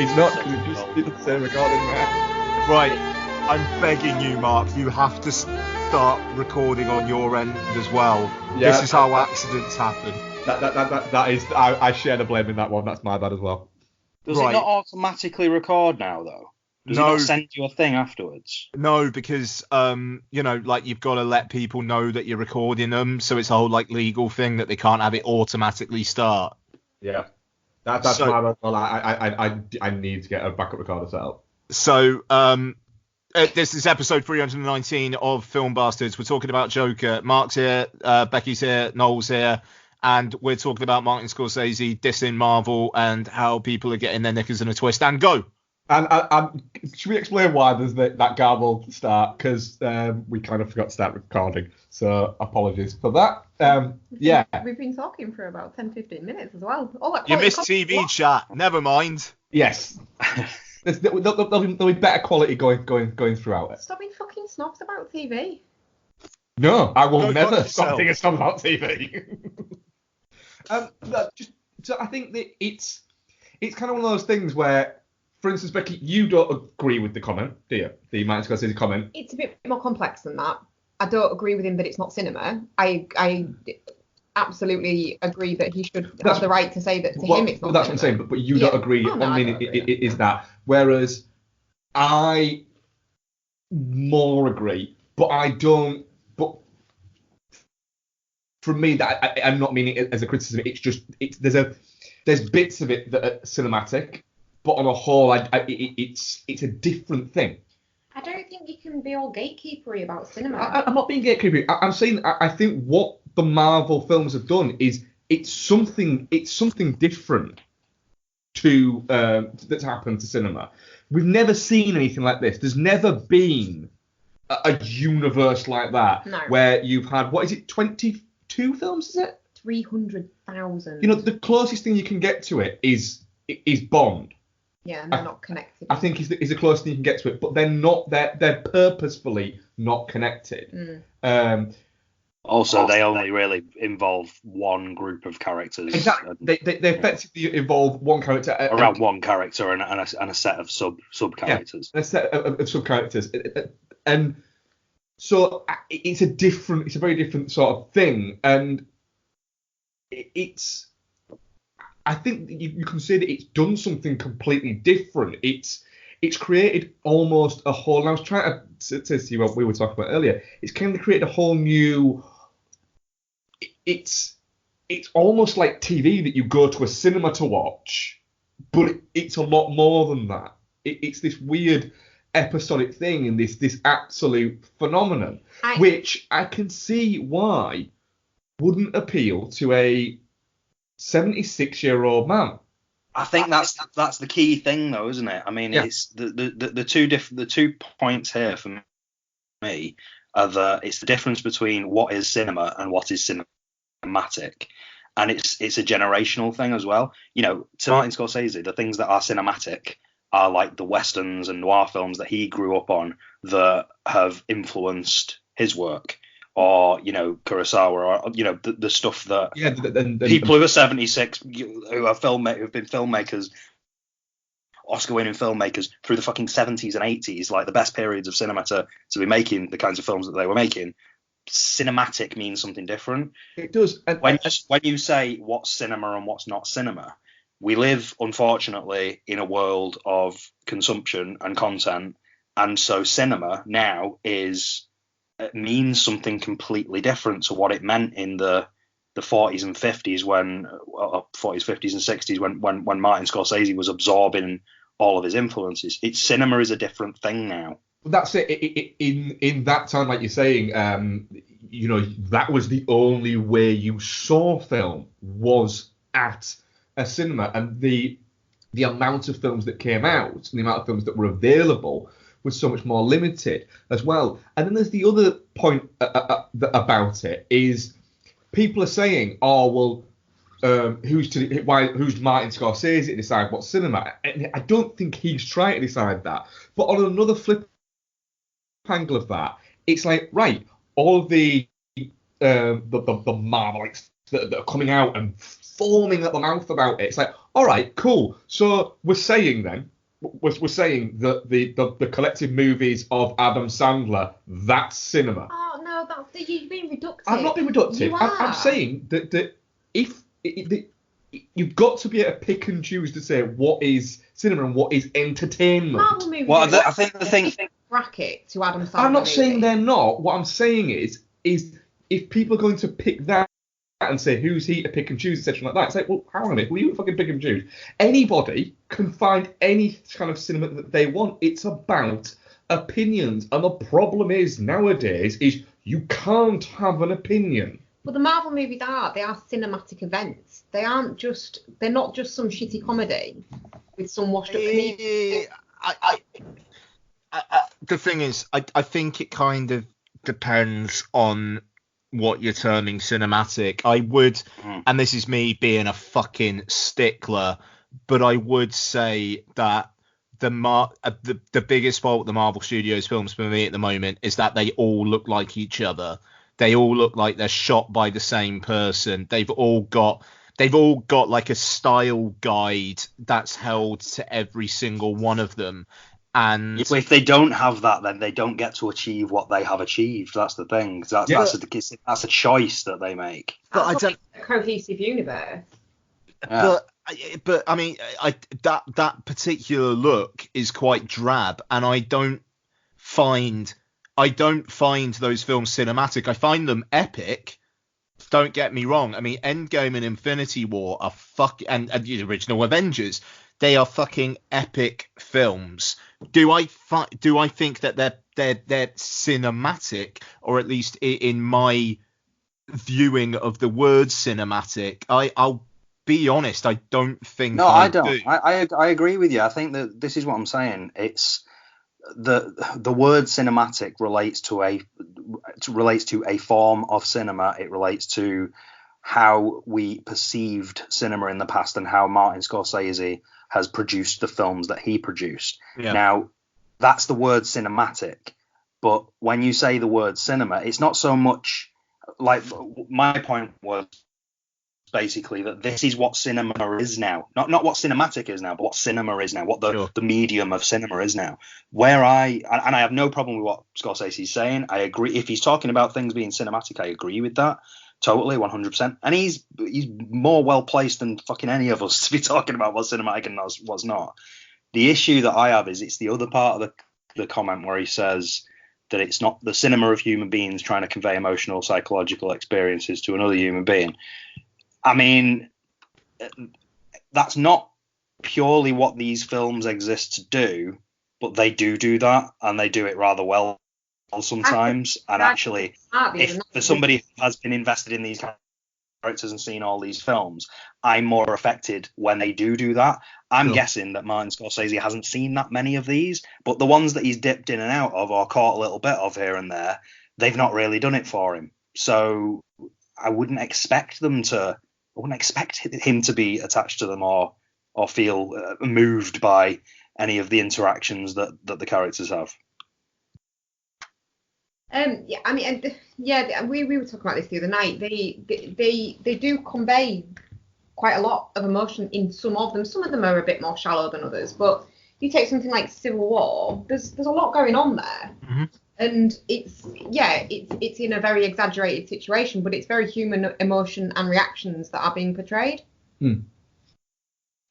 It's not, because it just didn't say recording there. Right, I'm begging you, Mark, you have to start recording on your end as well. Yeah, this is how accidents happen. That is, I share the blame in that one. That's my bad as well. Does it not automatically record now, though? Does it not send you a thing afterwards? No, because you've got to let people know that you're recording them, so it's a whole legal thing that they can't have it automatically start. Yeah, that's my bad. Well, I need to get a backup recorder set up. So this is episode 319 of Film Bastards. We're talking about Joker. Mark's here, Becky's here, Noel's here, and we're talking about Martin Scorsese dissing Marvel and how people are getting their knickers in a twist. And go. And should we explain why there's that garbled start? Because we kind of forgot to start recording. So apologies for that. Yeah. We've been talking for about 10-15 minutes as well. All that you missed TV chat. Never mind. Yes. There'll be better quality going throughout it. Stop being fucking snobs about TV. No, I will never stop being a snob about TV. So I think that it's kind of one of those things where, for instance, Becky, you don't agree with the comment, do you? The Martin Scorsese comment. It's a bit more complex than that. I don't agree with him that it's not cinema. I absolutely agree that he should have the right to say that to him it's not. Well, that's cinema. what I'm saying, but you don't agree. Oh, no, I mean, it is that. Whereas I more agree, but I don't. But for me, that I'm not meaning it as a criticism. It's just there's bits of it that are cinematic. But on a whole, it's a different thing. I don't think you can be all gatekeepery about cinema. I'm not being gatekeepery. I'm saying I think what the Marvel films have done is it's something different to that's happened to cinema. We've never seen anything like this. There's never been a universe like that where you've had, what is it, 22 films? Is it 300,000? The closest thing you can get to it is Bond. Yeah, and they're not connected. I think is the closest you can get to it, but they're not. They're purposefully not connected. Also, they only really involve one group of characters. Exactly. They effectively involve one character around one character and a set of sub characters. Yeah, a set of sub characters, and so it's a very different sort of thing, and it's. I think you can say that it's done something completely different. It's created almost a whole. And I was trying to say to you what we were talking about earlier. It's kind of created a whole new. It's almost like TV that you go to a cinema to watch, but it's a lot more than that. It's this weird episodic thing and this absolute phenomenon, which I can see why wouldn't appeal to a 76-year-old man. I think that's the key thing, though, isn't it? I mean, it's the 2 points here for me are that it's the difference between what is cinema and what is cinematic, and it's a generational thing as well. To Martin Scorsese, the things that are cinematic are like the westerns and noir films that he grew up on that have influenced his work. Or Kurosawa, or the stuff that people who are 76 who have been filmmakers, Oscar-winning filmmakers through the fucking 70s and 80s, like the best periods of cinema to be making the kinds of films that they were making. Cinematic means something different. It does. When you say what's cinema and what's not cinema, we live, unfortunately, in a world of consumption and content, and so cinema now means something completely different to what it meant in the 40s and 50s 40s, 50s and 60s when Martin Scorsese was absorbing all of his influences. Cinema is a different thing now. That's it. In that time, like you're saying, that was the only way you saw film was at a cinema, and the amount of films that came out and the amount of films that were available was so much more limited as well. And then there's the other point about it is people are saying, who's Martin Scorsese to decide what's cinema? And I don't think he's trying to decide that. But on another flip angle of that, it's like, right, all of the Marvelites that are coming out and foaming at the mouth about it. It's like, all right, cool. So we're saying then we're saying that the collective movies of Adam Sandler, that's cinema. Oh no, you've been reductive. I'm not being reductive. You are. I'm saying that if you've got to be able to pick and choose to say what is cinema and what is entertainment. Marvel movies. Well, I think the thing bracket to Adam Sandler. I'm not saying they're not. What I'm saying is if people are going to pick that and say who's he to pick and choose, etc. like that, it's like, well, hang on a minute, who are you fucking pick and choose? Anybody can find any kind of cinema that they want. It's about opinions, and the problem is nowadays is you can't have an opinion. Well, the Marvel movies they are cinematic events. They're not just some shitty comedy with some washed up comedians. The thing is, I think it kind of depends on what you're terming cinematic. I would, and this is me being a fucking stickler, but I would say that the biggest fault the Marvel Studios films for me at the moment is that they all look like each other. They all look like they're shot by the same person. They've all got like a style guide that's held to every single one of them. And if they don't have that, then they don't get to achieve what they have achieved. That's the thing. That's a choice that they make. But I don't a cohesive universe. But I mean, that particular look is quite drab, and I don't find those films cinematic. I find them epic. Don't get me wrong. I mean, Endgame and Infinity War are and the original Avengers. They are fucking epic films. Do I think that they're cinematic, or at least in my viewing of the word cinematic? I'll be honest. I don't think. No, I don't. I agree with you. I think that this is what I'm saying. It's the word cinematic relates to a form of cinema. It relates to how we perceived cinema in the past and how Martin Scorsese has produced the films that he produced. Yeah. Now, that's the word cinematic. But when you say the word cinema, it's not so much like my point was basically that this is what cinema is now. Not what cinematic is now, but what cinema is now, what the medium of cinema is now. Where I have no problem with what Scorsese's saying. I agree. If he's talking about things being cinematic, I agree with that. Totally, 100%. And he's more well placed than fucking any of us to be talking about what's cinematic and what's not. The issue that I have is it's the other part of the comment where he says that it's not the cinema of human beings trying to convey emotional, psychological experiences to another human being. I mean, that's not purely what these films exist to do, but they do that, and they do it rather well sometimes. And actually, if for somebody who has been invested in these characters and seen all these films, I'm more affected when they do that. I'm guessing that Martin Scorsese hasn't seen that many of these, but the ones that he's dipped in and out of or caught a little bit of here and there, they've not really done it for him. So I wouldn't expect him to be attached to them or feel moved by any of the interactions that the characters have. Yeah, I mean, we were talking about this the other night. They do convey quite a lot of emotion in some of them. Some of them are a bit more shallow than others, but you take something like Civil War. There's a lot going on there, and it's in a very exaggerated situation, but it's very human emotion and reactions that are being portrayed. And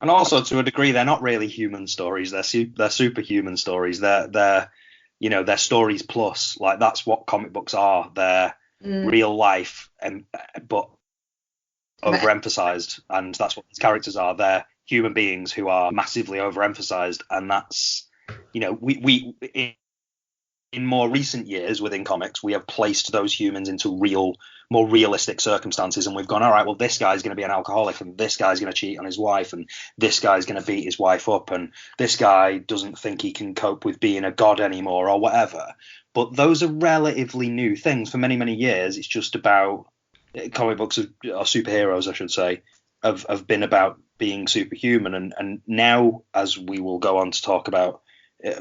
also, to a degree, they're not really human stories. They're superhuman stories. They're stories plus. Like, that's what comic books are. They're real life, but overemphasized, and that's what these characters are. They're human beings who are massively overemphasized, and that's, we in more recent years within comics, we have placed those humans into more realistic circumstances, and we've gone, all right, well, this guy's going to be an alcoholic, and this guy's going to cheat on his wife, and this guy's going to beat his wife up, and this guy doesn't think he can cope with being a god anymore, or whatever. But those are relatively new things. For many, many years, it's just about comic books, or superheroes, I should say, have been about being superhuman, and now, as we will go on to talk about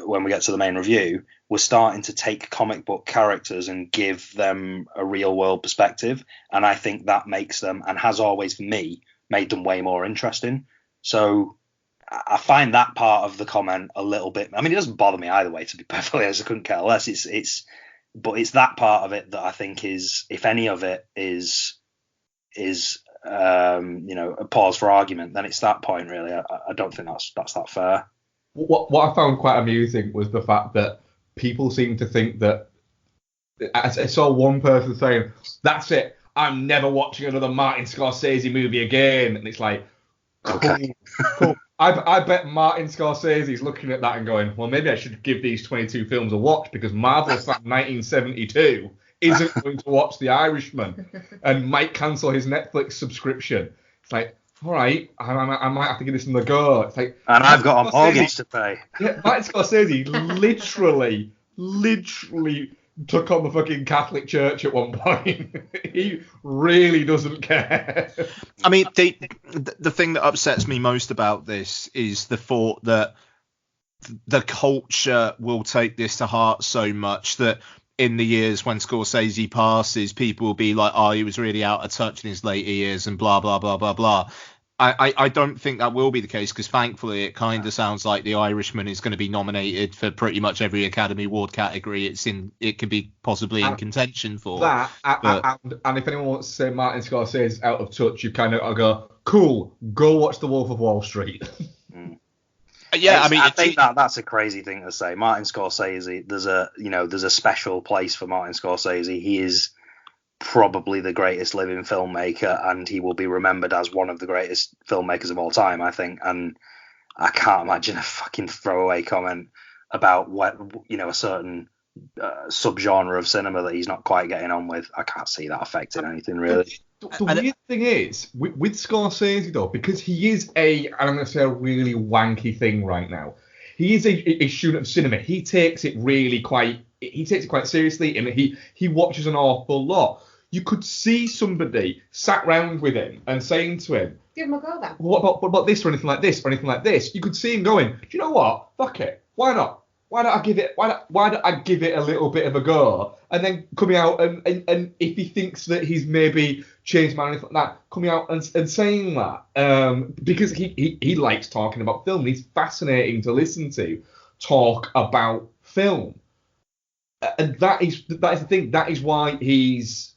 when we get to the main review, we're starting to take comic book characters and give them a real world perspective. And I think that makes them, and has always for me, made them way more interesting. So I find that part of the comment a little bit. I mean, it doesn't bother me either way. To be perfectly honest, I couldn't care less. But it's that part of it that I think is, if any of it is a pause for argument, then it's that point really. I don't think that's that fair. What I found quite amusing was the fact that people seem to think that. I saw one person saying, "That's it. I'm never watching another Martin Scorsese movie again," and it's like, Okay. cool. I bet Martin Scorsese's looking at that and going, well, maybe I should give these 22 films a watch, because Marvel fan 1972 isn't going to watch The Irishman and might cancel his Netflix subscription. It's like, all right, I might have to give this another go. It's like, and I've got a mortgage to pay. Yeah, Martin Scorsese literally took on the fucking Catholic Church at one point. He really doesn't care. I mean, the thing that upsets me most about this is the thought that the culture will take this to heart so much that in the years when Scorsese passes, people will be like, oh, he was really out of touch in his later years and blah, blah, blah, blah, blah. I don't think that will be the case, because thankfully it kind of sounds like The Irishman is going to be nominated for pretty much every Academy Award category it could be possibly in contention for. That, and if anyone wants to say Martin Scorsese is out of touch, you kind of go, cool, go watch The Wolf of Wall Street. Yeah, I think that's a crazy thing to say. Martin Scorsese, there's a special place for Martin Scorsese. He is probably the greatest living filmmaker, and he will be remembered as one of the greatest filmmakers of all time, I think. And I can't imagine a fucking throwaway comment about what, a certain subgenre of cinema that he's not quite getting on with. I can't see that affecting anything really. The weird thing is, with Scorsese though, because he is and I'm going to say a really wanky thing right now, he is a student of cinema. He takes it quite seriously, and he watches an awful lot. You could see somebody sat round with him and saying to him, give him a go then. What about this or anything like this or anything like this? You could see him going, do you know what? Fuck it. Why not? Why don't I give it a little bit of a go? And then coming out and if he thinks that he's maybe changed my mind like that, coming out and saying that. Because he likes talking about film. He's fascinating to listen to talk about film. And that is the thing. That is why he's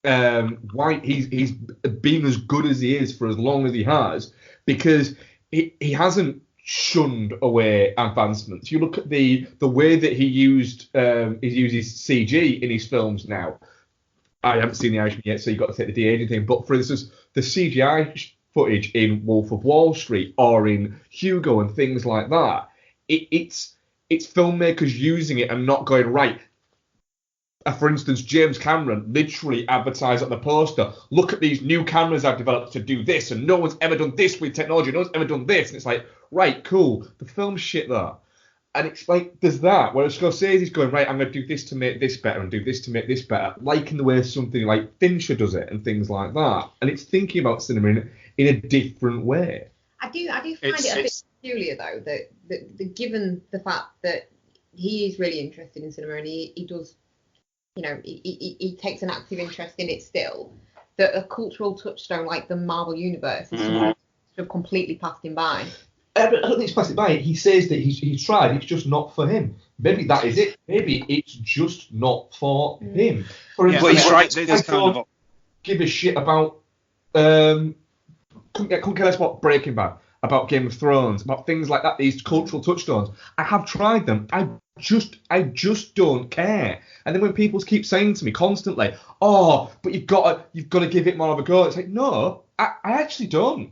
been as good as he is for as long as he has, because he hasn't shunned away advancements. You look at the way that he uses CG in his films now. I haven't seen The Irishman yet, so you've got to take the de-aging thing. But for instance, the CGI footage in Wolf of Wall Street or in Hugo and things like that, it's filmmakers using it and not going, right. For instance, James Cameron literally advertised on the poster, look at these new cameras I've developed to do this, and no one's ever done this with technology, no one's ever done this. And it's like, right, cool, the film's shit there. And it's like, there's that, whereas Scorsese's going, right, I'm going to do this to make this better and do this to make this better, like in the way something like Fincher does it and things like that. And it's thinking about cinema in a different way. I do find it a bit peculiar, though, that given the fact that he is really interested in cinema and he does, he takes an active interest in it still, that a cultural touchstone like the Marvel Universe is sort of completely passed him by. I don't think it's passed it by. He says that he's tried, it's just not for him. Maybe that is it. Maybe it's just not for him. For instance, I don't give a shit about couldn't care less about Breaking Bad, about Game of Thrones, about things like that, these cultural touchstones. I have tried them. I just don't care. And then when people keep saying to me constantly, oh, but you've got to give it more of a go, it's like, no, I actually don't.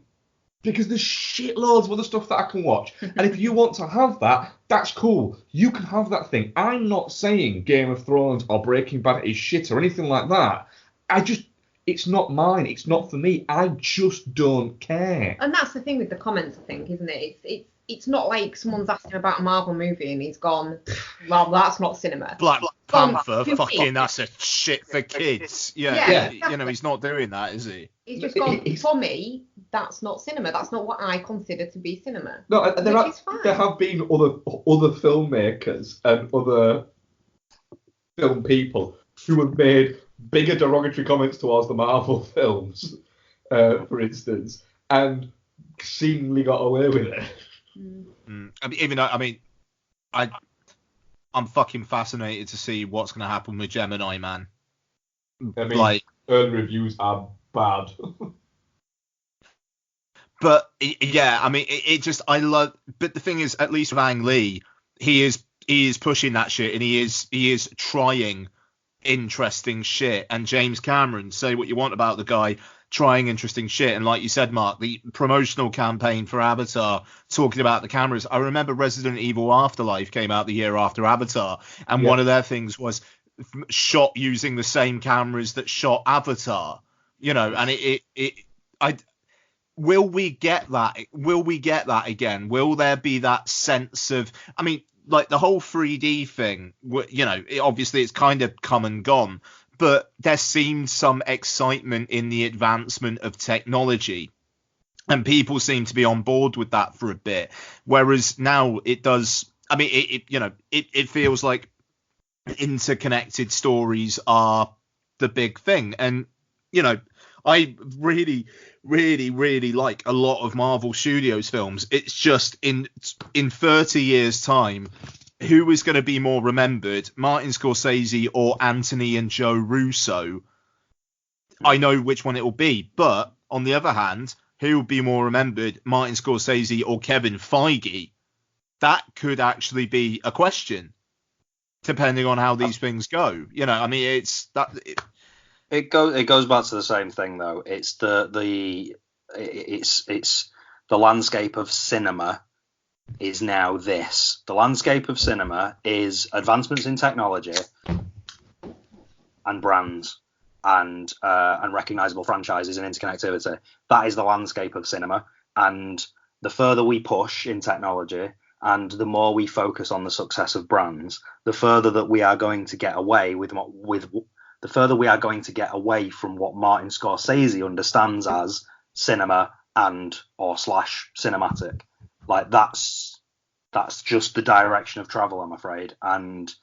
Because there's shitloads of other stuff that I can watch. And if you want to have that, that's cool. You can have that thing. I'm not saying Game of Thrones or Breaking Bad is shit or anything like that. It's not mine. It's not for me. I just don't care. And that's the thing with the comments, I think, isn't it? It's not like someone's asking about a Marvel movie and he's gone, well, that's not cinema. Black Panther, fucking, that's a shit for kids. Yeah. He's not doing that, is he? He's just gone, for me, that's not cinema. That's not what I consider to be cinema. No, there have been other filmmakers and other film people who have made bigger derogatory comments towards the Marvel films, for instance, and seemingly got away with it. I mean, even though, I'm fucking fascinated to see what's going to happen with Gemini Man. I mean, early reviews are bad. But yeah, I mean, it just, I love. But the thing is, at least with Ang Lee, he is pushing that shit, and he is trying interesting shit. And James Cameron, say what you want about the guy, trying interesting shit. And like you said, Mark, the promotional campaign for Avatar, talking about the cameras. I remember Resident Evil Afterlife came out the year after Avatar, and one of their things was shot using the same cameras that shot Avatar. You know, and will we get that? Will we get that again? Will there be that sense of, I mean, like the whole 3D thing, you know, obviously it's kind of come and gone, but there seemed some excitement in the advancement of technology, and people seem to be on board with that for a bit. Whereas now it does, I mean, it feels like interconnected stories are the big thing. And, you know, I really like a lot of Marvel Studios films. It's just in 30 years time, who is going to be more remembered, Martin Scorsese or Anthony and Joe Russo? I know which one it will be, but on the other hand, who will be more remembered, Martin Scorsese or Kevin Feige? That could actually be a question, depending on how these things go. You know, I mean, it's that. It goes back to the same thing though. It's the landscape of cinema is now this. The landscape of cinema is advancements in technology and brands and recognizable franchises and interconnectivity. That is the landscape of cinema. And the further we push in technology and the more we focus on the success of brands, the further that we are going to get away the further we are going to get away from what Martin Scorsese understands as cinema or cinematic. Like that's just the direction of travel, I'm afraid. And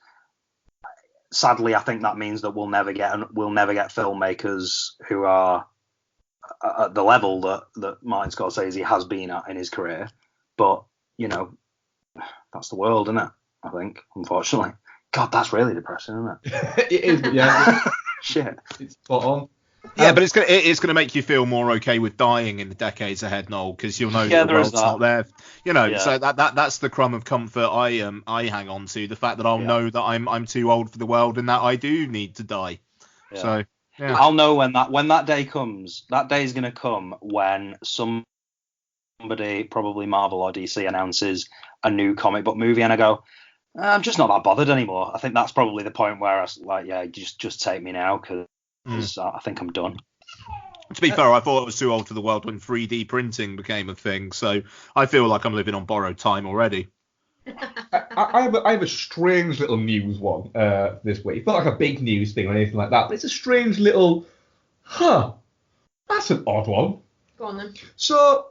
sadly, I think that means that we'll never get filmmakers who are at the level that Martin Scorsese has been at in his career. But, you know, that's the world, isn't it? I think, unfortunately. God, that's really depressing, isn't it? It is, yeah. Shit. It's spot on. Yeah, but it's gonna make you feel more okay with dying in the decades ahead, Noel, because you'll know that the world's not there. You know, so that's the crumb of comfort I hang on to, the fact that I'll know that I'm too old for the world and that I do need to die. Yeah. So yeah. I'll know when that day comes. That day is gonna come when somebody, probably Marvel or DC, announces a new comic book movie, and I go, I'm just not that bothered anymore. I think that's probably the point where I was like, yeah, just take me now, because I think I'm done. To be fair, I thought I was too old for the world when 3D printing became a thing, so I feel like I'm living on borrowed time already. I have a strange little news one this week. It's not like a big news thing or anything like that, but it's a strange little, that's an odd one. Go on then. So,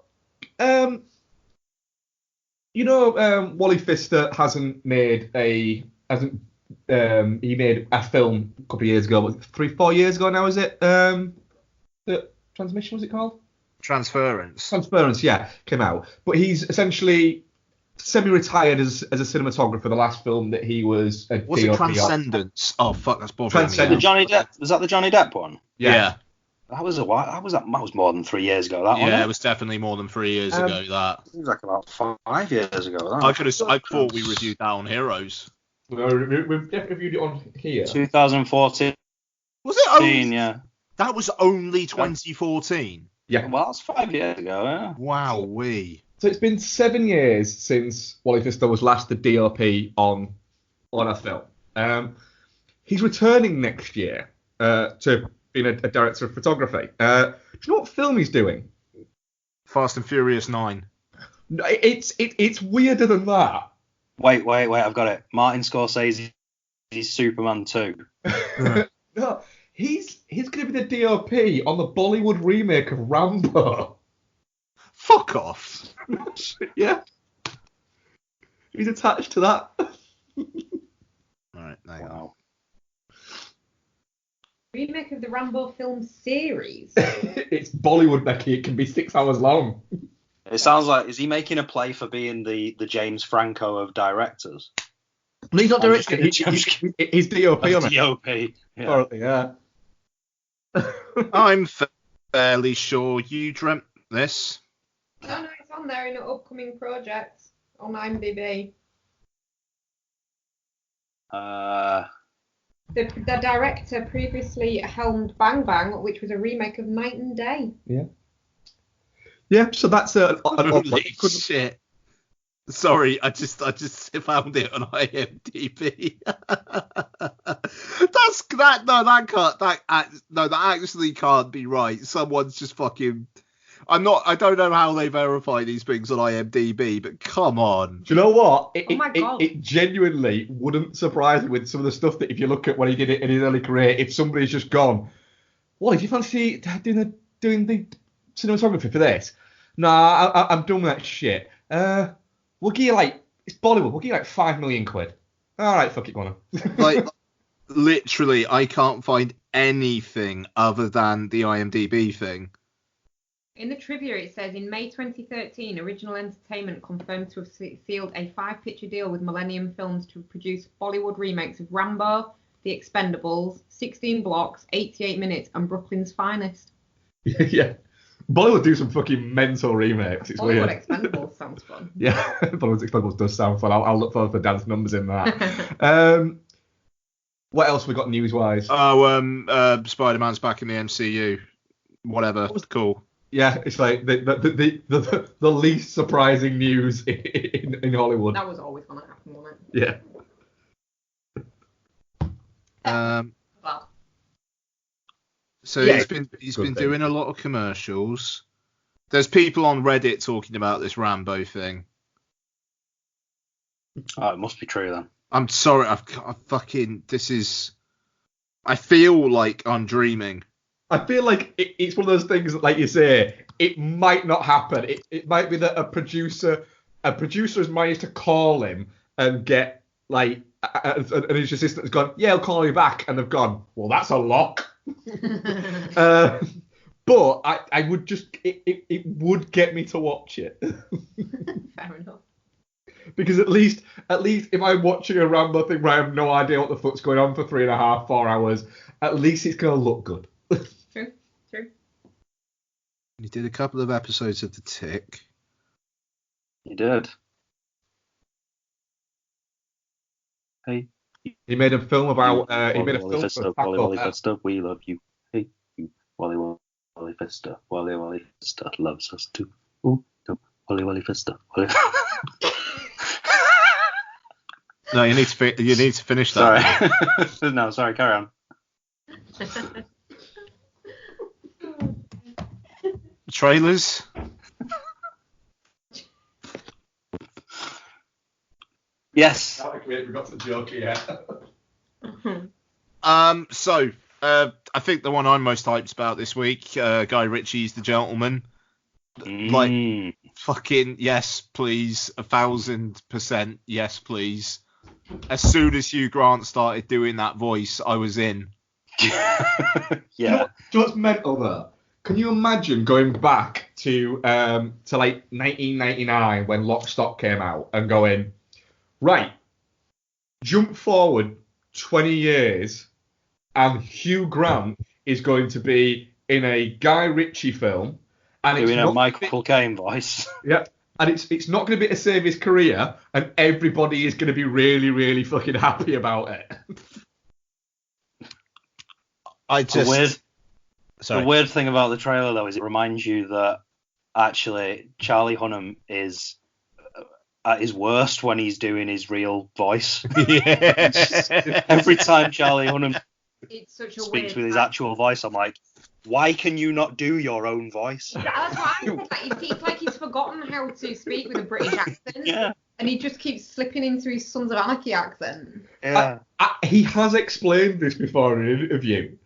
Wally Pfister he made a film a couple of years ago, 3-4 years ago now, is it? The Transmission, was it called? Transference, yeah, came out. But he's essentially semi-retired as a cinematographer. The last film that he was a Was DOP it Transcendence? Oh fuck, that's bothering me. The Johnny Depp, was that the Johnny Depp one? Yeah. That was more than 3 years ago. That one. Yeah, it was definitely more than 3 years ago. That seems like about 5 years ago. I thought we reviewed that on Heroes. We've definitely reviewed it on here. 2014. Was it? Yeah. That was only 2014. Yeah. Well, that's 5 years ago. Yeah. Wowee. So it's been 7 years since Wally Pfister was last the DOP on a film. He's returning next year to being a director of photography. Do you know what film he's doing? Fast and Furious 9. No, it's weirder than that. Wait, I've got it. Martin Scorsese's Superman 2. No, he's going to be the DOP on the Bollywood remake of Rambo. Fuck off. Yeah. He's attached to that. Alright, hang on. Remake of the Rambo film series. It's Bollywood, Becky. It can be 6 hours long. It sounds like, is he making a play for being the James Franco of directors? No, he's not directing. He's DOP on it. DOP. Yeah. Apparently, yeah. I'm fairly sure you dreamt this. No, it's on there in an upcoming project on IMDb. The director previously helmed Bang Bang, which was a remake of Night and Day. Yeah, so that's Holy shit. Sorry, I just found it on IMDb. That actually can't be right. Someone's just fucking. I don't know how they verify these things on IMDb, but come on. Do you know what? God. It genuinely wouldn't surprise me with some of the stuff that if you look at when he did it in his early career, if somebody's just gone, well, did you fancy doing the cinematography for this? Nah, I'm done with that shit. We'll give you it's Bollywood. We'll give you £5 million. All right, fuck it, go on. Literally, I can't find anything other than the IMDb thing. In the trivia, it says, in May 2013, Original Entertainment confirmed to have sealed a 5-picture deal with Millennium Films to produce Bollywood remakes of Rambo, The Expendables, 16 Blocks, 88 Minutes, and Brooklyn's Finest. Yeah. Bollywood do some fucking mental remakes. It's Bollywood weird. Expendables sounds fun. Yeah, Bollywood Expendables does sound fun. I'll look forward for dance numbers in that. What else we got news-wise? Spider-Man's back in the MCU. Whatever. Cool. Yeah, it's like the least surprising news in Hollywood. That was always going to happen, wasn't it? Yeah. Well, So yeah, he's been doing a lot of commercials. There's people on Reddit talking about this Rambo thing. Oh, it must be true then. I'm sorry, I feel like I'm dreaming. I feel like it's one of those things that, like you say, it might not happen. It might be that a producer has managed to call him and get and his assistant has gone, yeah, I'll call you back, and they've gone, well, that's a lock. But I would just it would get me to watch it. fair enough. Because at least if I'm watching a Rambo thing where I have no idea what the fuck's going on for 3.5, 4 hours, at least it's gonna look good. True. He did a couple of episodes of The Tick. He did. Hey. He made a film about. He made a Wally film Fister, for Wally Fister, we love you. Hey, you, Wally Fister, Wally Fister loves us too. Ooh, no, Wally Fister, Wally. No, you need to finish that. Sorry. No, sorry. Carry on. Trailers. Yes. We got the joke here. So I think the one I'm most hyped about this week, Guy Ritchie's The Gentleman. Like, fucking yes, please, 1,000% yes, please. As soon as Hugh Grant started doing that voice, I was in. Yeah. Do you know what's mental though? Can you imagine going back to like 1999 when Lock, Stock came out and going, right, jump forward 20 years and Hugh Grant is going to be in a Guy Ritchie film. And doing a Michael Caine voice. Yeah. And it's not going to be to save his career, and everybody is going to be really, really fucking happy about it. The weird thing about the trailer, though, is it reminds you that actually Charlie Hunnam is at his worst when he's doing his real voice. Yeah. Every time Charlie Hunnam speaks with his actual voice, I'm like, why can you not do your own voice? That's what I said. It's like he's forgotten how to speak with a British accent. Yeah. And he just keeps slipping into his Sons of Anarchy accent. Yeah. He has explained this before in an interview.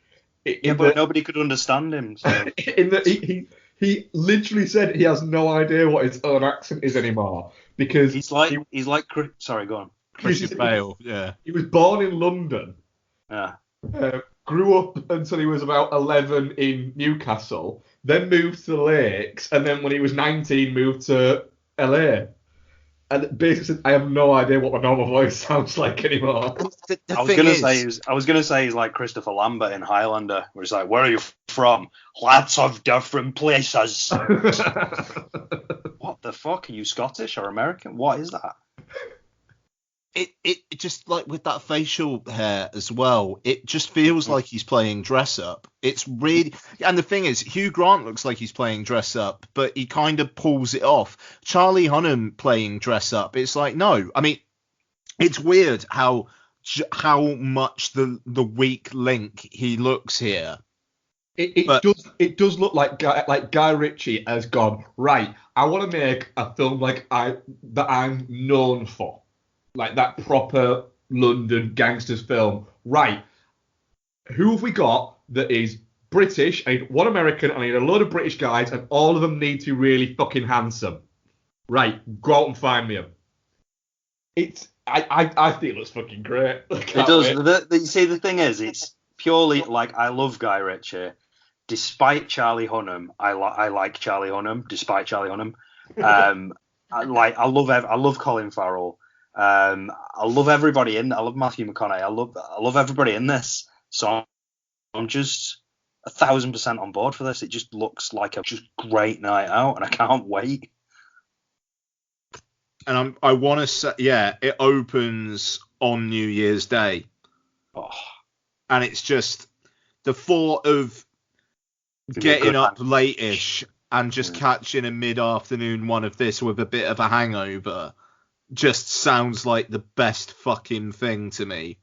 But nobody could understand him. So. He literally said he has no idea what his own accent is anymore because he's like sorry, go on. Christian Bale, yeah. He was born in London. Yeah. grew up until he was about 11 in Newcastle, then moved to the Lakes, and then when he was 19, moved to LA. And basically, I have no idea what my normal voice sounds like anymore. I was gonna say he's like Christopher Lambert in Highlander, where he's like, "Where are you from? Lots of different places." What the fuck? Are you Scottish or American? What is that? It just like with that facial hair as well, it just feels like he's playing dress up. It's really, and the thing is, Hugh Grant looks like he's playing dress up, but he kind of pulls it off. Charlie Hunnam playing dress up, it's like, no. I mean, it's weird how much the weak link he looks here. It does look like Guy Ritchie has gone, right, I want to make a film that I'm known for. Like that proper London gangsters film. Right. Who have we got that is British? I need one American, I need a load of British guys, and all of them need to be really fucking handsome. Right. Go out and find me them. I think it looks fucking great. It does. You see, the thing is, it's purely like, I love Guy Ritchie. Despite Charlie Hunnam, I like Charlie Hunnam. Despite Charlie Hunnam, I love Colin Farrell. I love everybody in. I love Matthew McConaughey. I love everybody in this. So I'm just 1,000% on board for this. It just looks like a just great night out, and I can't wait. And I want to say, yeah, it opens on New Year's Day, and it's just the thought of getting up late-ish and just catching a mid-afternoon one of this with a bit of a hangover just sounds like the best fucking thing to me.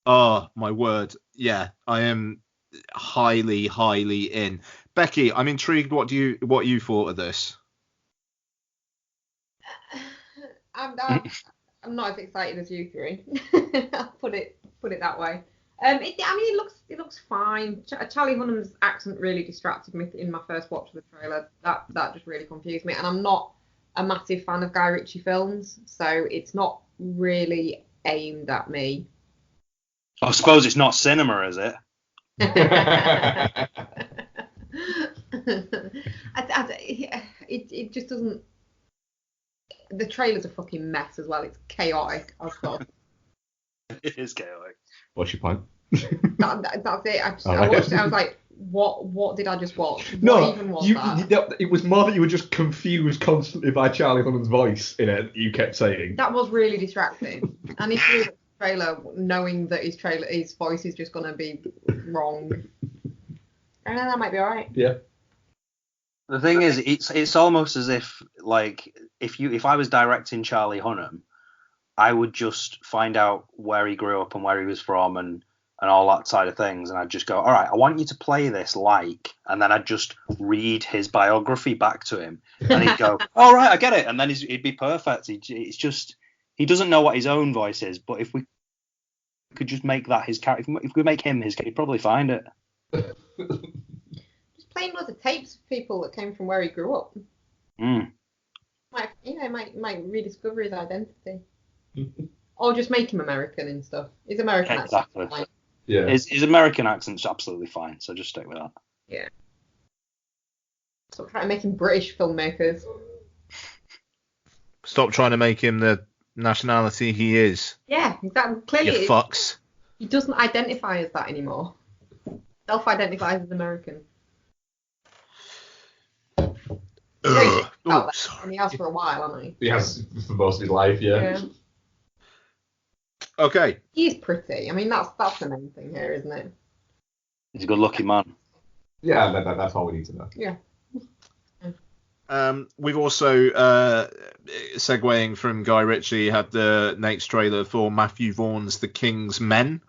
Oh my word, yeah, I am highly in. Becky, I'm intrigued. What you thought of this? I'm not as excited as you three. I'll put it that way. It looks fine. Charlie Hunnam's accent really distracted me in my first watch of the trailer. That just really confused me, and I'm not a massive fan of Guy Ritchie films, so it's not really aimed at me. I suppose it's not cinema, is it? It just doesn't. The trailer's a fucking mess as well. It's chaotic. It is chaotic. What's your point? That's it. I watched it. I was like, what did I just watch? No, even was that? It was more that you were just confused constantly by Charlie Hunnam's voice in it. You kept saying that was really distracting. And if you watch the trailer knowing that his voice is just gonna be wrong, and that might be alright. Yeah. The thing is, it's almost as if like if I was directing Charlie Hunnam, I would just find out where he grew up and where he was from and all that side of things, and I'd just go, all right, I want you to play this and then I'd just read his biography back to him, and he'd go, all right, I get it, and then he'd be perfect. It's just, he doesn't know what his own voice is, but if we could just make that his character, if we make him his character, he'd probably find it. Just playing loads of tapes of people that came from where he grew up. Might rediscover his identity. Or just make him American and stuff. His American exactly. accent. Yeah. His American accent's absolutely fine, so just stick with that. Yeah. Stop trying to make him British filmmakers. Stop trying to make him the nationality he is. Yeah, exactly. Clearly, you fucks. He doesn't identify as that anymore. Self-identifies as American. And he has for a while, hasn't he? He has for most of his life, yeah. Okay. He's pretty. I mean, that's the main thing here, isn't it? He's a good-looking man. Yeah, that's all we need to know. Yeah. We've also, segueing from Guy Ritchie, had the next trailer for Matthew Vaughn's The King's Men,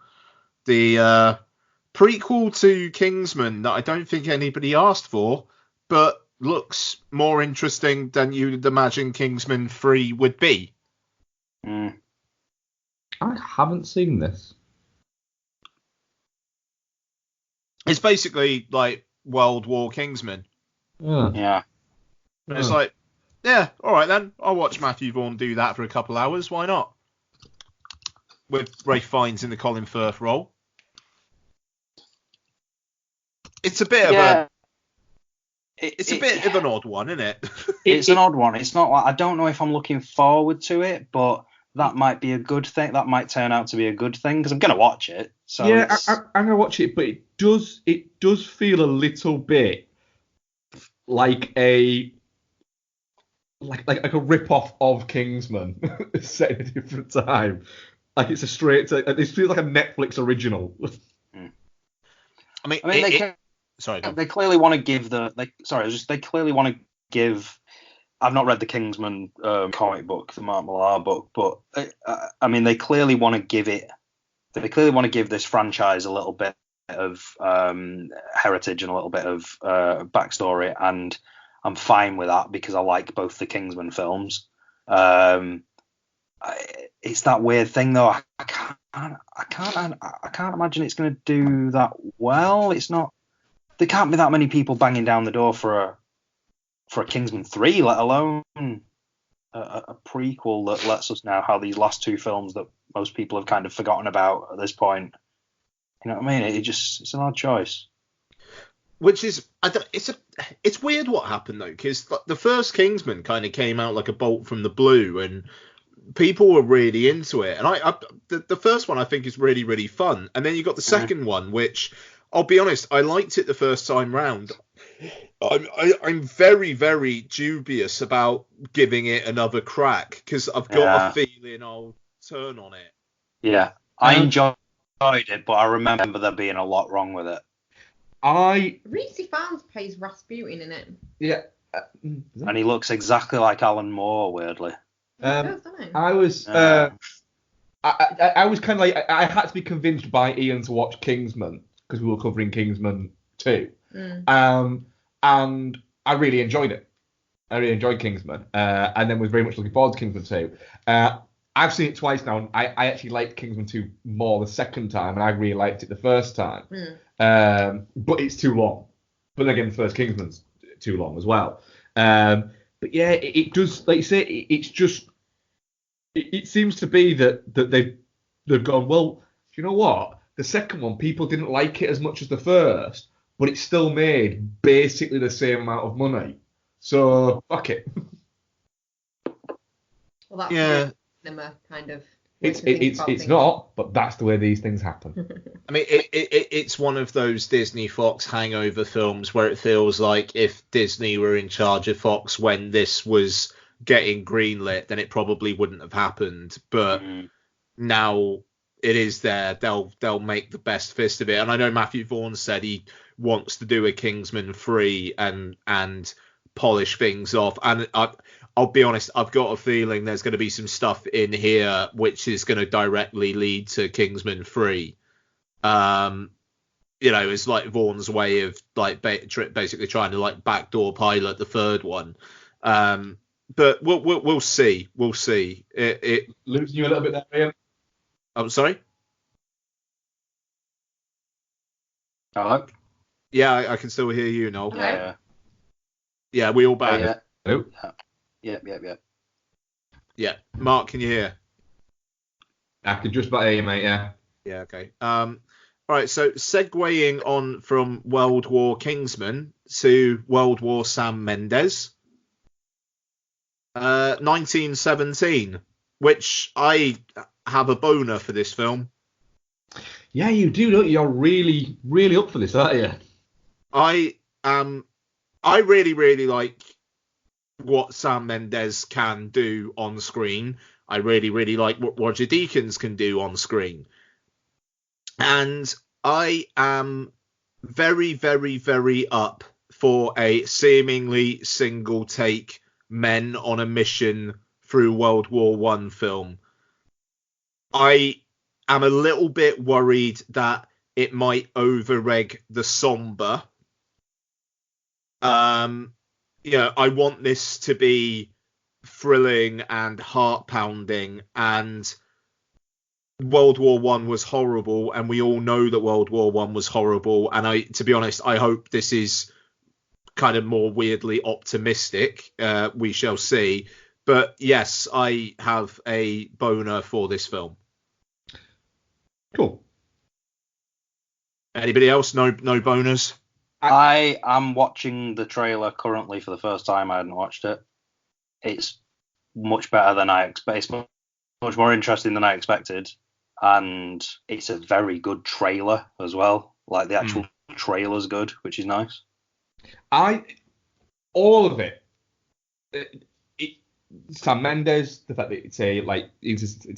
the prequel to Kingsman that I don't think anybody asked for, but looks more interesting than you'd imagine Kingsman 3 would be. I haven't seen this. It's basically like World War Kingsman. Yeah. And it's like, yeah, all right then. I'll watch Matthew Vaughn do that for a couple hours. Why not? With Ralph Fiennes in the Colin Firth role. a bit of Yeah. It's a bit of an odd one, isn't it? It's an odd one. It's not like, I don't know if I'm looking forward to it, but that might be a good thing. That might turn out to be a good thing because I'm gonna watch it. So yeah, I'm gonna watch it, but it does feel a little bit like a rip off of Kingsman set in a different time. Like it's a straight. This feels like a Netflix original. I mean, they clearly want to give they clearly want to give. I've not read the Kingsman comic book, the Mark Millar book, but I mean, they clearly want to give it. They clearly want to give this franchise a little bit of heritage and a little bit of backstory, and I'm fine with that because I like both the Kingsman films. It's that weird thing though. I can't imagine it's going to do that well. It's not. There can't be that many people banging down the door for a Kingsman 3, let alone a prequel that lets us know how these last two films that most people have kind of forgotten about at this point. You know what I mean? It's an odd choice. Which is, it's weird what happened though, because the first Kingsman kind of came out like a bolt from the blue, and people were really into it. And the first one I think is really, really fun, and then you got the second one, which I'll be honest, I liked it the first time round. I'm very, very dubious about giving it another crack because I've got a feeling I'll turn on it. Yeah, I enjoyed it, but I remember there being a lot wrong with it. Reese Ifans plays Rasputin in it. Yeah. And he looks exactly like Alan Moore, weirdly. I was kind of like, I had to be convinced by Ian to watch Kingsman because we were covering Kingsman 2. And I really enjoyed it. I really enjoyed Kingsman, and then was very much looking forward to Kingsman 2. I've seen it twice now, and I actually liked Kingsman 2 more the second time, and I really liked it the first time. But it's too long. But again, the first Kingsman's too long as well. But yeah, it does, like you say, it's just, it seems to be that they've gone, well, do you know what? The second one, people didn't like it as much as the first, but it still made basically the same amount of money. So, fuck it. Well, that's the cinema kind of. It's not, but that's the way these things happen. I mean, it's one of those Disney Fox hangover films where it feels like if Disney were in charge of Fox when this was getting greenlit, then it probably wouldn't have happened. But now it is there. They'll make the best fist of it. And I know Matthew Vaughn said he wants to do a Kingsman 3 and polish things off. And I'll be honest, I've got a feeling there's going to be some stuff in here which is going to directly lead to Kingsman 3. It's like Vaughn's way of like basically trying to like backdoor pilot the third one. But we'll see. We'll see. It losing you a little bit there, Ian. I'm sorry. Hello. Yeah, I can still hear you, Noel. Yeah, we all back. Yeah. Oh. Yeah. Yeah, Mark, can you hear? I can just about hear you, mate. Yeah. Yeah. Okay. All right. So segueing on from World War Kingsman to World War Sam Mendes, 1917, which I have a boner for this film. Yeah, you do, don't you? You're really, really up for this, aren't you? I really, really like what Sam Mendes can do on screen. I really, really like what Roger Deakins can do on screen. And I am very, very, very up for a seemingly single take men on a mission through World War One film. I am a little bit worried that it might over-reg the somber. I want this to be thrilling and heart-pounding, and World War One was horrible, and we all know that World War One was horrible. And to be honest, I hope this is kind of more weirdly optimistic. We shall see. But yes, I have a boner for this film. Cool. Anybody else? No boners? I am watching the trailer currently for the first time. I hadn't watched it. It's much better than I expected. It's much more interesting than I expected, and it's a very good trailer as well. Like the actual trailer's good, which is nice. All of it. Sam Mendes, the fact that it's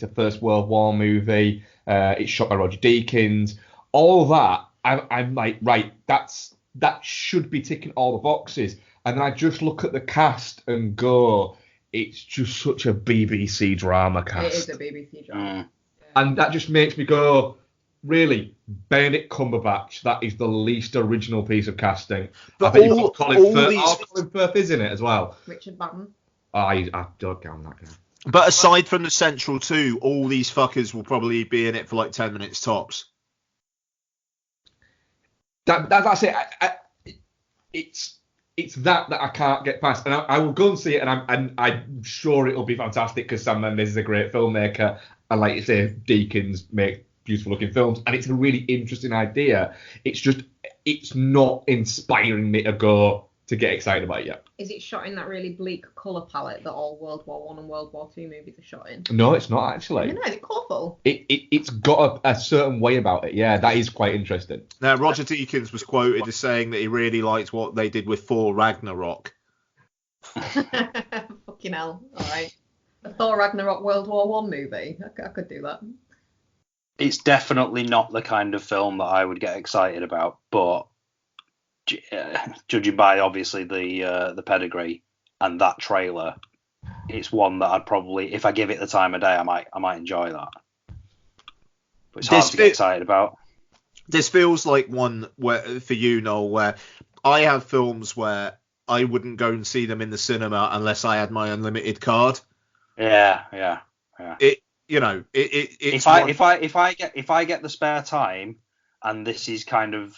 a First World War movie. It's shot by Roger Deakins. All that, I'm like, right, that should be ticking all the boxes. And then I just look at the cast and go, it's just such a BBC drama cast. It is a BBC drama. And that just makes me go, really, Benedict Cumberbatch, that is the least original piece of casting. But you've got Colin Firth is in it as well. Richard Madden. I don't get on that guy. But aside from the central two, all these fuckers will probably be in it for like 10 minutes tops. That's it. It's that I can't get past, and I will go and see it, and I'm sure it'll be fantastic because Sam Mendes is a great filmmaker, and like you say, Deakins make beautiful looking films, and it's a really interesting idea. It's not inspiring me to get excited about it yet. Is it shot in that really bleak colour palette that all World War I and World War II movies are shot in? No, it's not actually. No, is it colourful? It's got a certain way about it. Yeah, that is quite interesting. Now, Roger Deakins was quoted as saying that he really liked what they did with Thor Ragnarok. Fucking hell. All right. A Thor Ragnarok World War I movie. I could do that. It's definitely not the kind of film that I would get excited about, but judging by obviously the pedigree and that trailer, it's one that I'd probably, if I give it the time of day, I might enjoy that. But it's hard to get excited about. This feels like one where, for you, Noel, where I have films where I wouldn't go and see them in the cinema unless I had my unlimited card. Yeah. If I get the spare time, and this is kind of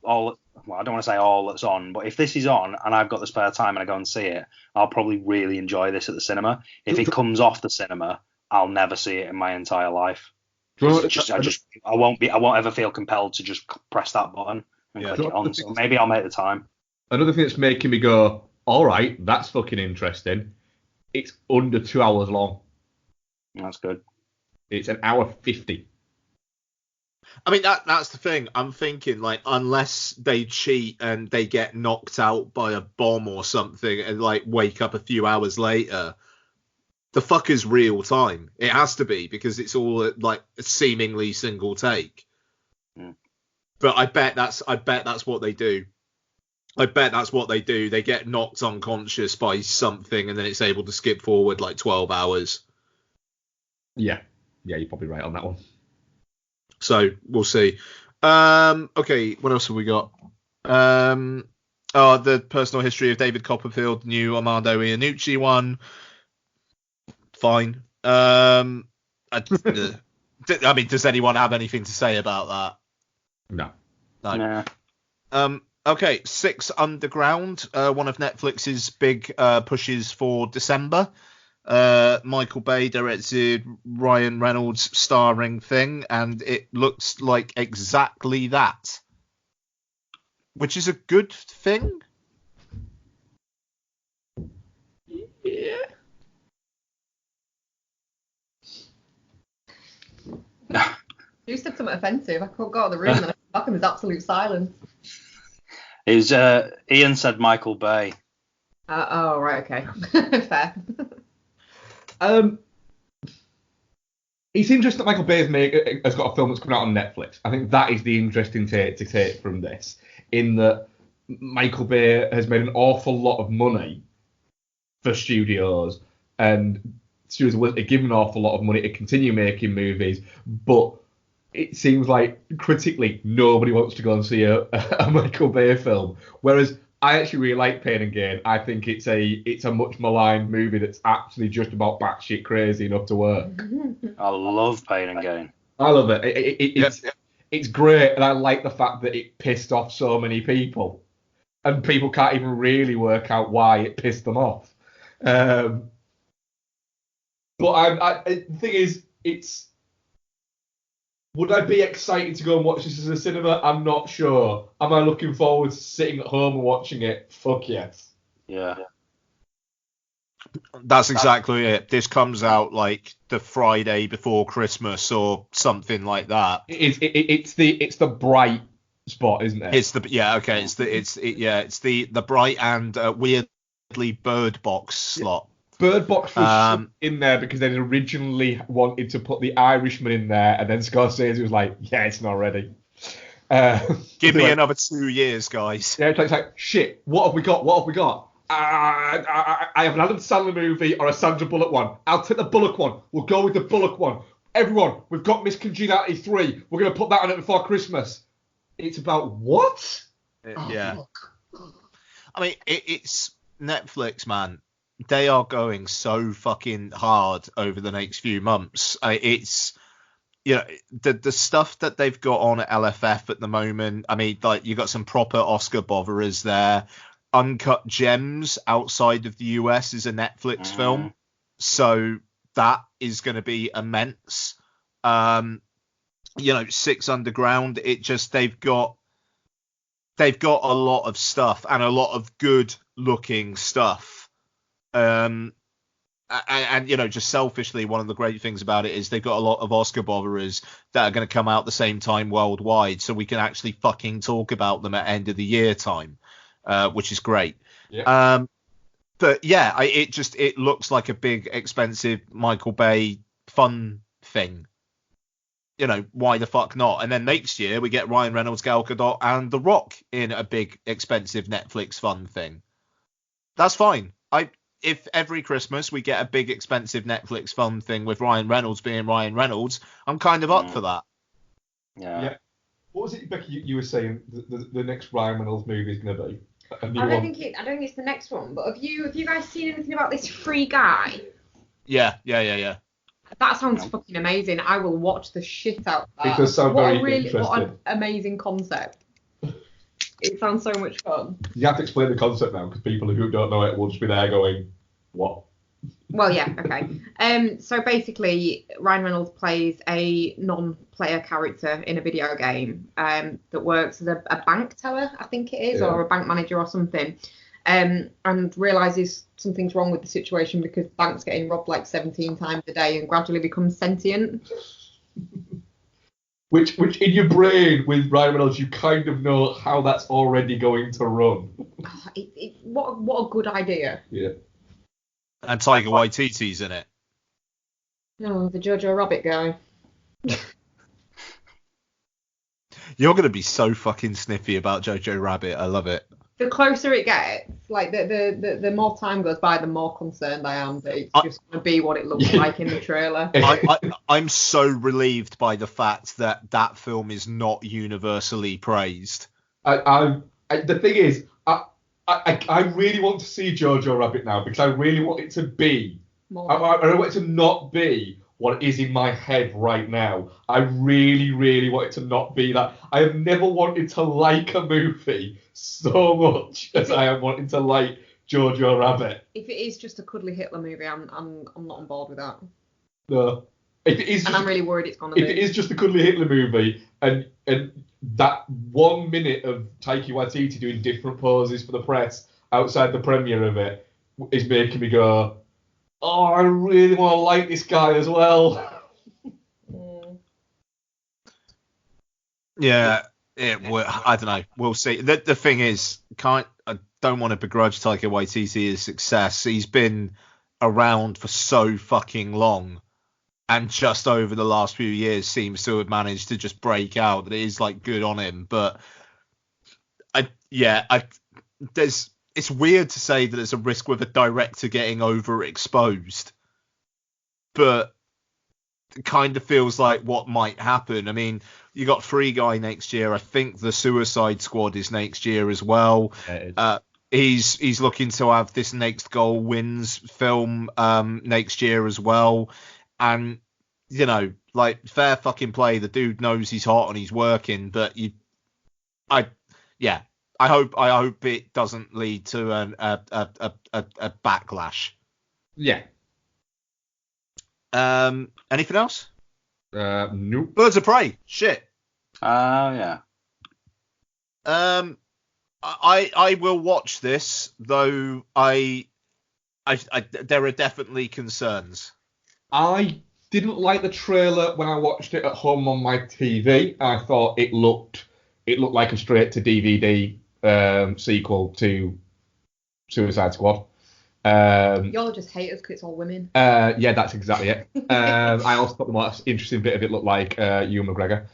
all, well, I don't want to say all that's on, but if this is on and I've got the spare time and I go and see it, I'll probably really enjoy this at the cinema. If it comes off the cinema, I'll never see it in my entire life. I won't ever feel compelled to just press that button and click it on. So maybe I'll make the time. Another thing that's making me go, all right, that's fucking interesting. It's under 2 hours long. That's good. It's an hour 50. I mean, that's the thing. I'm thinking, like, unless they cheat and they get knocked out by a bomb or something and, like, wake up a few hours later, the fuck is real time. It has to be, because it's all, like, a seemingly single take. But I bet that's what they do. I bet that's what they do. They get knocked unconscious by something and then it's able to skip forward, like, 12 hours. Yeah, you're probably right on that one. So we'll see. Okay, what else have we got? The personal history of David Copperfield, new Armando Iannucci one. Fine. I mean, does anyone have anything to say about that? No. Okay, Six Underground, one of Netflix's big pushes for December. Michael Bay directed, Ryan Reynolds starring thing, and it looks like exactly that, which is a good thing. Yeah. You said something offensive. I couldn't go out of the room and I came back and there's absolute silence. It was Ian said Michael Bay. Oh right, okay. Fair. It's interesting that Michael Bay has got a film that's coming out on Netflix. I think that is the interesting take to take from this, in that Michael Bay has made an awful lot of money for studios, and studios are given an awful lot of money to continue making movies, but it seems like critically nobody wants to go and see a Michael Bay film, whereas I actually really like Pain and Gain. I think it's a much maligned movie that's actually just about batshit crazy enough to work. I love Pain and Gain. I love it. It's great, and I like the fact that it pissed off so many people, and people can't even really work out why it pissed them off. But the thing is, it's Would I be excited to go and watch this in the cinema? I'm not sure. Am I looking forward to sitting at home and watching it? Fuck yes. Yeah. That's exactly it. This comes out like the Friday before Christmas or something like that. It's the bright spot, isn't it? It's the bright and weirdly Bird Box slot. Bird Box was in there because they'd originally wanted to put The Irishman in there, and then Scorsese was like, "Yeah, it's not ready." Give me another 2 years, guys. Yeah, it's like shit. What have we got? I have an Adam Sandler movie or a Sandra Bullock one. I'll take the Bullock one. We'll go with the Bullock one. Everyone, we've got Miss Congeniality 3. We're going to put that on it before Christmas. It's about what? Yeah. I mean, it's Netflix, man. They are going so fucking hard over the next few months. It's, the stuff that they've got on at LFF at the moment. I mean, like, you got some proper Oscar botherers there. Uncut Gems outside of the US is a Netflix film, so that is going to be immense. Six Underground. They've got a lot of stuff and a lot of good looking stuff. And just selfishly, one of the great things about it is they've got a lot of Oscar botherers that are going to come out the same time worldwide, so we can actually fucking talk about them at end of the year time, which is great. Yeah. But yeah, it looks like a big, expensive Michael Bay fun thing. Why the fuck not? And then next year we get Ryan Reynolds, Gal Gadot, and The Rock in a big, expensive Netflix fun thing. That's fine. If every Christmas we get a big, expensive Netflix fun thing with Ryan Reynolds being Ryan Reynolds, I'm kind of up for that. Yeah. What was it, Becky? You were saying the next Ryan Reynolds movie is going to be? I don't think it's the next one. But have you guys seen anything about this Free Guy? Yeah. That sounds fucking amazing. I will watch the shit out of that. It does sound very interesting. What an amazing concept. It sounds so much fun. You have to explain the concept now, because people who don't know it will just be there going, what? Well, yeah, okay. So basically, Ryan Reynolds plays a non-player character in a video game that works as a bank teller, I think it is, or a bank manager or something, and realises something's wrong with the situation because the bank's getting robbed like 17 times a day and gradually becomes sentient. Which in your brain with Ryan Reynolds, you kind of know how that's already going to run. What a good idea. Yeah. And Taika Waititi's in it. No, the Jojo Rabbit guy. You're going to be so fucking sniffy about Jojo Rabbit. I love it. The closer it gets, like the more time goes by, the more concerned I am that it's just going to be what it looks like in the trailer. I'm so relieved by the fact that film is not universally praised. The thing is, I really want to see Jojo Rabbit now, because I really want it to be. I don't want it to not be what is in my head right now. I really, really want it to not be that. I have never wanted to like a movie so much as I am wanting to like Jojo Rabbit. If it is just a cuddly Hitler movie, I'm not on board with that. No. If it is I'm really worried it's going to be. If it is just a cuddly Hitler movie, and that 1 minute of Taika Waititi doing different poses for the press outside the premiere of it is making me go, oh, I really want to like this guy as well. Yeah, I don't know. We'll see. The thing is, I don't want to begrudge Taika Waititi his success. He's been around for so fucking long, and just over the last few years seems to have managed to just break out. That it is like good on him, but it's weird to say that there's a risk with a director getting overexposed, but it kind of feels like what might happen. I mean, you got Free Guy next year. I think The Suicide Squad is next year as well. Yeah, he's looking to have this Next Goal Wins film next year as well. And, like, fair fucking play. The dude knows he's hot and he's working, but I hope it doesn't lead to a backlash. Yeah. Anything else? Nope. Birds of Prey. Shit. Yeah. I will watch this, though I there are definitely concerns. I didn't like the trailer when I watched it at home on my TV. I thought it looked like a straight to DVD sequel to Suicide Squad. Y'all just hate us because it's all women. Yeah, that's exactly it. I also thought the most interesting bit of it looked like Ewan McGregor.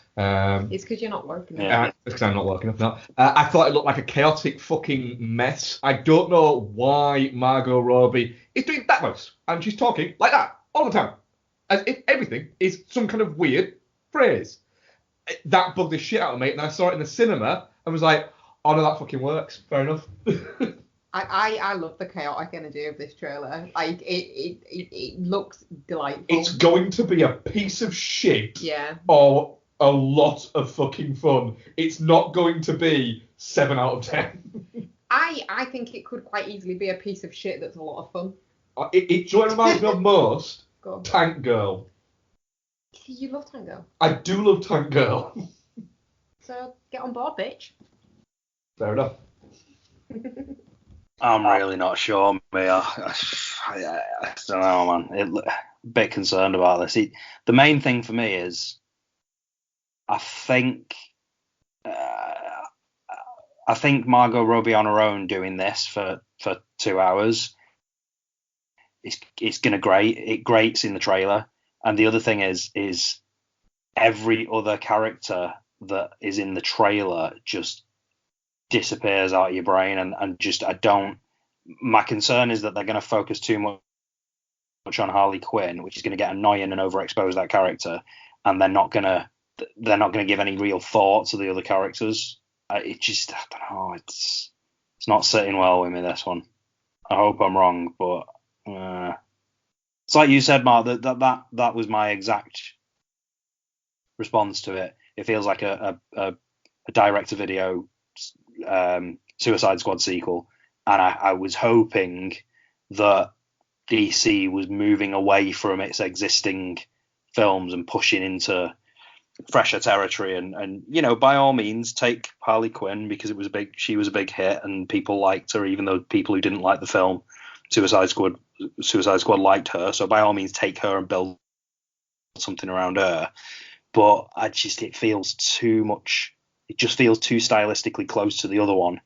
It's because you're not working. Yeah. It's because I'm not working enough now. I thought it looked like a chaotic fucking mess. I don't know why Margot Robbie is doing that much, and she's talking like that all the time, as if everything is some kind of weird phrase. That bugged the shit out of me, and I saw it in the cinema and was like, oh no, that fucking works. Fair enough. I love the chaotic energy of this trailer. Like it looks delightful. It's going to be a piece of shit. Yeah. Or a lot of fucking fun. It's not going to be 7 out of 10. I think it could quite easily be a piece of shit that's a lot of fun. It reminds me of most Go on. Tank Girl. You love Tango. I do love Tank Girl. So get on board, bitch. Fair enough. I'm really not sure, me. I don't know, man. A bit concerned about this. The main thing for me is, I think Margot Robbie on her own doing this for 2 hours, it's gonna grate. It grates in the trailer. And the other thing is every other character that is in the trailer just disappears out of your brain, and just my concern is that they're going to focus too much on Harley Quinn, which is going to get annoying and overexpose that character, and they're not going to give any real thought to the other characters. I don't know, it's not sitting well with me, this one. I hope I'm wrong, but it's like you said, Mark, that was my exact response to it. It feels like a direct-to-video Suicide Squad sequel, and I was hoping that DC was moving away from its existing films and pushing into fresher territory, and by all means take Harley Quinn, because she was a big hit and people liked her, even though people who didn't like the film Suicide Squad liked her. So by all means take her and build something around her. But it feels too much. It just feels too stylistically close to the other one.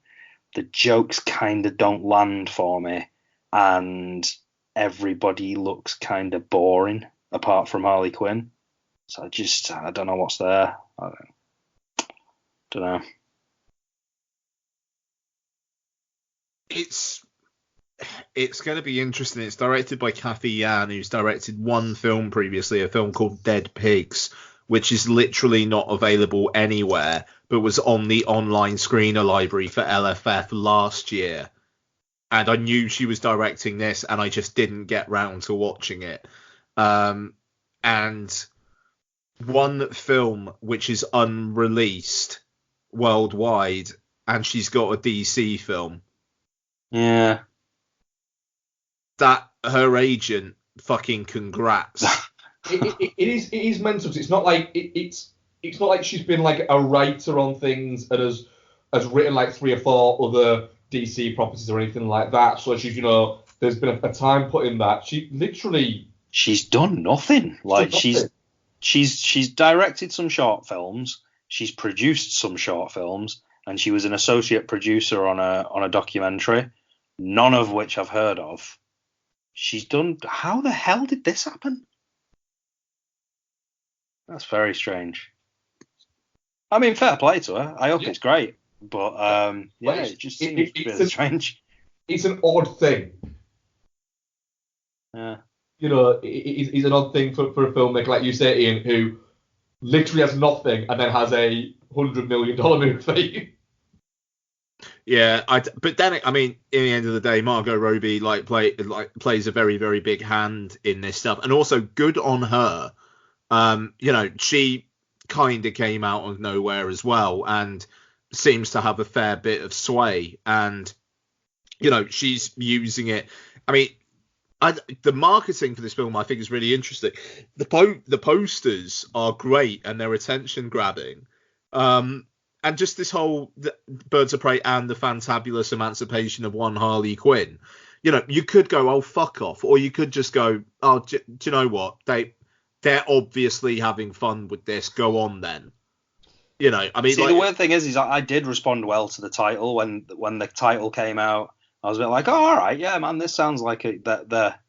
The jokes kind of don't land for me, and everybody looks kind of boring apart from Harley Quinn. So I don't know what's there. I don't know. It's going to be interesting. It's directed by Kathy Yan, who's directed one film previously, a film called Dead Pigs, which is literally not available anywhere, but was on the online screener library for LFF last year. And I knew she was directing this, and I just didn't get round to watching it. And one film which is unreleased worldwide, and she's got a DC film. Yeah. That her agent, fucking congrats. It is mental. It's not like it's not like she's been like a writer on things and has written like 3 or 4 other DC properties or anything like that. So she's there's been a time put in that. She's done nothing. Like she's directed some short films, she's produced some short films, and she was an associate producer on a documentary, none of which I've heard of. She's done. How the hell did this happen? That's very strange. I mean, fair play to her. I hope it's great, but it just seems a bit strange. It's an odd thing. Yeah. It's an odd thing for a filmmaker, like you say, Ian, who literally has nothing and then has a $100 million movie. Yeah, but then I mean, in the end of the day, Margot Robbie plays a very, very big hand in this stuff, and also good on her. She kind of came out of nowhere as well, and seems to have a fair bit of sway, and she's using it. I mean, The marketing for this film, I think, is really interesting. The posters are great and they're attention grabbing. And just this whole Birds of Prey and the fantabulous emancipation of one Harley Quinn. You know, you could go, oh, fuck off, or you could just go, oh, do you know what? They're obviously having fun with this. Go on then. You know, I mean, see, the weird thing is I did respond well to the title when the title came out. I was a bit like, oh, all right, yeah, man, this sounds like they're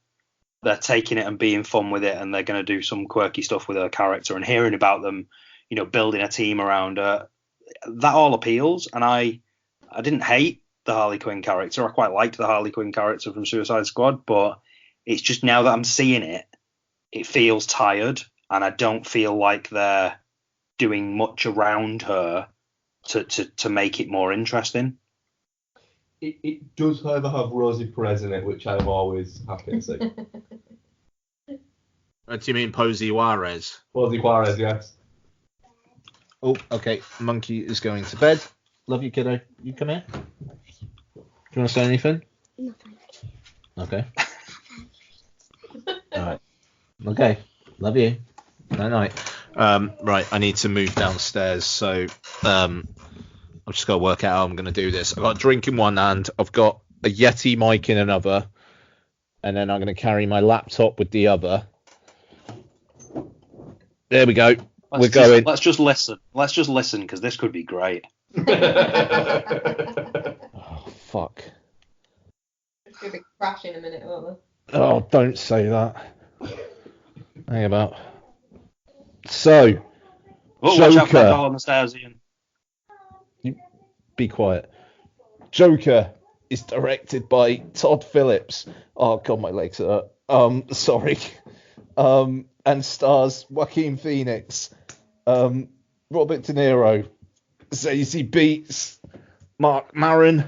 taking it and being fun with it, and they're going to do some quirky stuff with her character, and hearing about them, you know, building a team around her, that all appeals. And I didn't hate the Harley Quinn character. I quite liked the Harley Quinn character from Suicide Squad, but it's just now that I'm seeing it, it feels tired, and I don't feel like they're doing much around her to make it more interesting. It does, however, have Rosie Perez in it, which I'm always happy to see. Do you mean Posey Juarez? Rosie Juarez, yes. Oh, okay. Monkey is going to bed. Love you, kiddo. You come here. Do you want to say anything? Nothing. Okay. All right. Okay. Love you. Night. Right. I need to move downstairs, so I've just got to work out how I'm going to do this. I've got a drink in one hand. I've got a Yeti mic in another. And then I'm going to carry my laptop with the other. There we go. We're going. Let's just listen. Let's just listen, because this could be great. Oh, fuck. It's going to be crash in a minute, won't it? Oh, don't say that. Hang about. So, Oh, Joker. watch out for that doll on the stairs, Ian. Be quiet. Joker is directed by Todd Phillips. Oh god, my legs hurt. Sorry. And stars Joaquin Phoenix, Robert De Niro, Zazie Beetz, Mark Maron,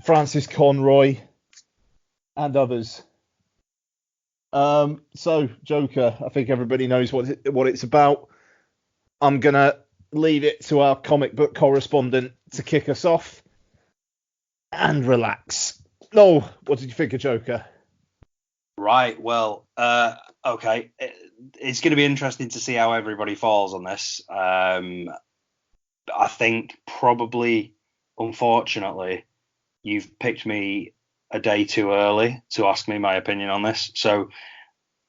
Francis Conroy, and others. So Joker, I think everybody knows what it's about. I'm gonna leave it to our comic book correspondent to kick us off and relax. Noel, what did you think of Joker? Right, well, okay. It's going to be interesting to see how everybody falls on this. I think probably, unfortunately, you've picked me a day too early to ask me my opinion on this. So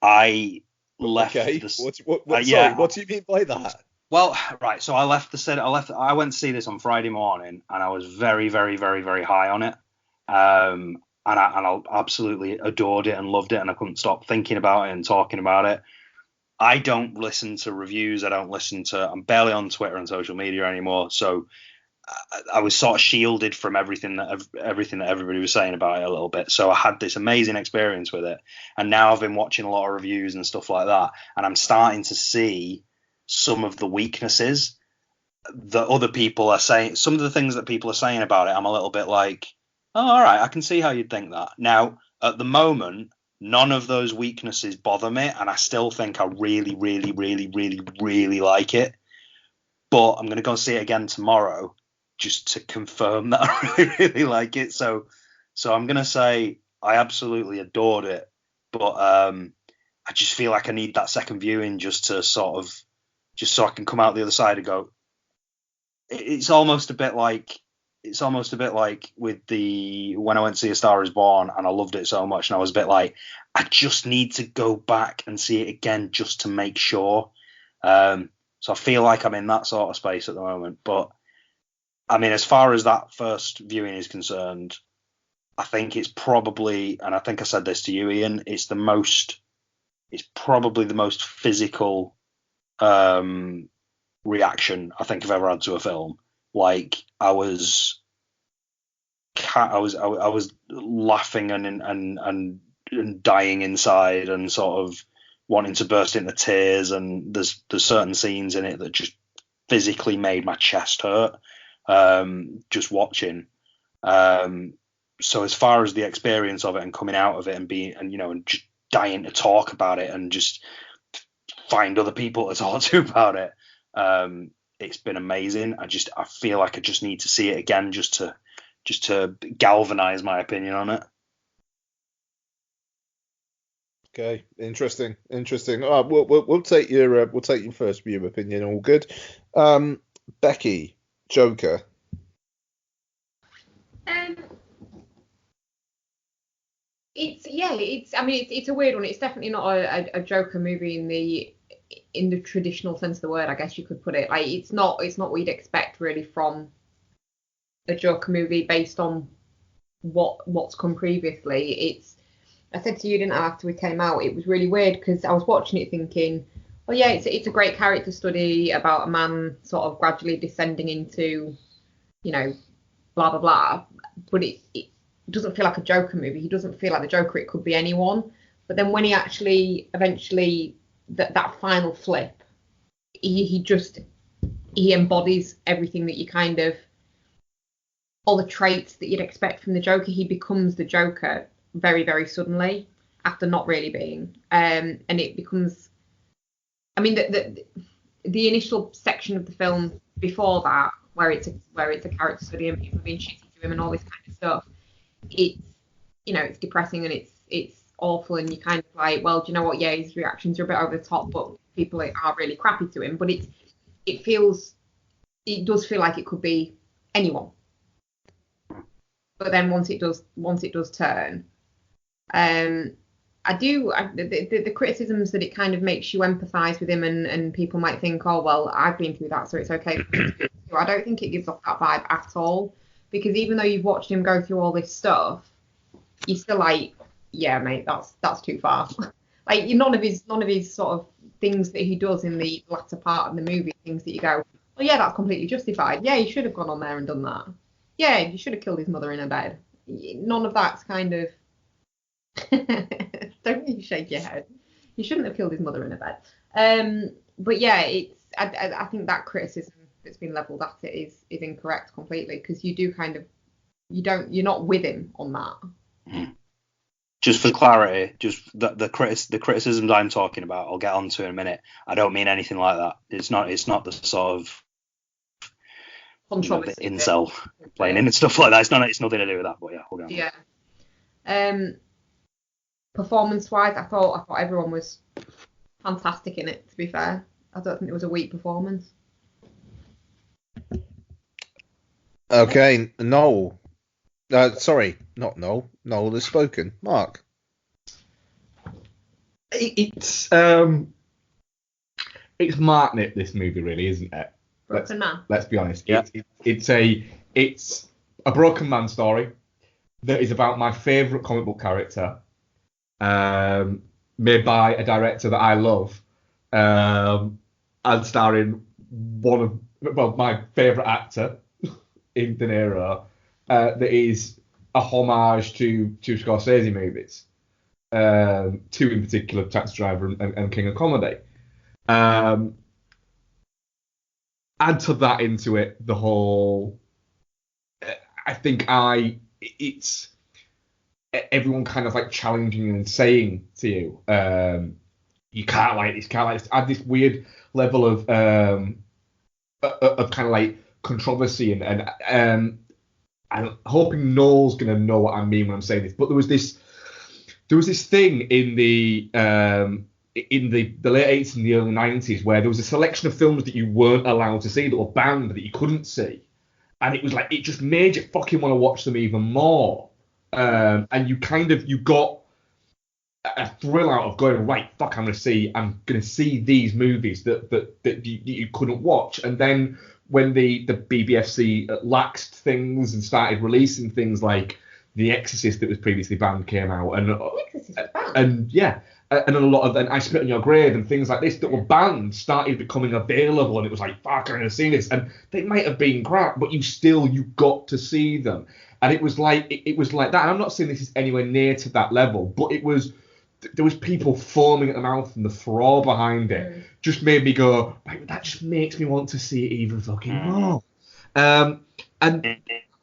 I left. Okay. Sorry, What do you mean by that? Well, right. So I left the set. I went to see this on Friday morning, and I was very, very, very, very high on it. And I absolutely adored it and loved it, and I couldn't stop thinking about it and talking about it. I don't listen to reviews. I'm barely on Twitter and social media anymore. So I was sort of shielded from everything that everybody was saying about it a little bit. So I had this amazing experience with it, and now I've been watching a lot of reviews and stuff like that, and I'm starting to see some of the weaknesses that other people are saying. Some of the things that people are saying about it, I'm a little bit like, oh, all right, I can see how you'd think that. Now, at the moment, none of those weaknesses bother me, and I still think I really, really, really, really, really like it. But I'm going to go see it again tomorrow just to confirm that I really, really like it. So I'm going to say I absolutely adored it, but I just feel like I need that second viewing just so I can come out the other side and go. It's almost a bit like with when I went to see A Star Is Born, and I loved it so much, and I was a bit like, I just need to go back and see it again just to make sure. So I feel like I'm in that sort of space at the moment. But I mean, as far as that first viewing is concerned, I think it's probably, and I think I said this to you, Ian, it's probably the most physical reaction I think I've ever had to a film. Like I was laughing and dying inside and sort of wanting to burst into tears, and there's certain scenes in it that just physically made my chest hurt just watching. So as far as the experience of it and coming out of it and just dying to talk about it and just find other people to talk to about it, it's been amazing. I feel like I just need to see it again just to just to galvanise my opinion on it. Okay, interesting. All right, we'll take your first view opinion. All good. Becky, Joker. It's a weird one. It's definitely not a Joker movie in the traditional sense of the word, I guess you could put it. Like it's not what you'd expect really from a Joker movie based on what's come previously. I said to you, didn't I, after we came out, it was really weird because I was watching it thinking, oh yeah, it's a great character study about a man sort of gradually descending into, blah blah blah. But it doesn't feel like a Joker movie. He doesn't feel like the Joker. It could be anyone. But then when he actually eventually that final flip, he embodies everything that you kind of, all the traits that you'd expect from the Joker. He becomes the Joker very, very suddenly after not really being. And it becomes, I mean, the initial section of the film before that, where it's a character study and people being shitty to him and all this kind of stuff, it's depressing and it's awful, and you kind of like, well, do you know what? Yeah, his reactions are a bit over the top, but people are really crappy to him. But it does feel like it could be anyone. But then once it does turn, the criticisms that it kind of makes you empathise with him, and people might think, oh well, I've been through that, so it's okay. I don't think it gives off that vibe at all, because even though you've watched him go through all this stuff, you're still like, yeah, mate, that's too far. Like none of his sort of things that he does in the latter part of the movie, things that you go, oh yeah, that's completely justified. Yeah, he should have gone on there and done that. Yeah, you should have killed his mother in her bed. None of that's kind of. Don't you shake your head. You shouldn't have killed his mother in her bed. But yeah, I think that criticism that's been levelled at it is incorrect completely, because you do kind of, you're not with him on that. Just for clarity, just the criticisms I'm talking about, I'll get onto in a minute. I don't mean anything like that. It's not the sort of the incel playing in and stuff like that. It's nothing to do with that. But yeah, hold on. Yeah. Performance-wise, I thought everyone was fantastic in it. To be fair, I don't think it was a weak performance. Okay, Noel. Sorry, not Noel. Noel has spoken. Mark. It's Mark-Nip, this movie, really, isn't it? Broken Man. Let's be honest. Yeah. It's a broken man story that is about my favourite comic book character, made by a director that I love, and starring my favourite actor in De Niro, that is a homage to Scorsese movies, two in particular, Taxi Driver and King of Comedy. Add to that into it the whole. I think it's everyone kind of like challenging and saying to you, you can't like this, can't like this. Add this weird level of kind of like controversy and I'm hoping Noel's gonna know what I mean when I'm saying this. But there was this thing in the late 80s and the early 90s where there was a selection of films that you weren't allowed to see, that were banned, that you couldn't see, and it was like, it just made you fucking want to watch them even more. And you got a thrill out of going, right, fuck, I'm gonna see these movies that you couldn't watch. And then when the BBFC laxed things and started releasing things like The Exorcist, that was previously banned, came out, and a lot of, and I Spit on Your Grave and things like this that were banned started becoming available, and it was like, fuck, I'm gonna see this, and they might have been crap, but you got to see them, and it was like that. And I'm not saying this is anywhere near to that level, but there was people foaming at the mouth, and the throw behind it just made me go, right, that just makes me want to see it even fucking more. And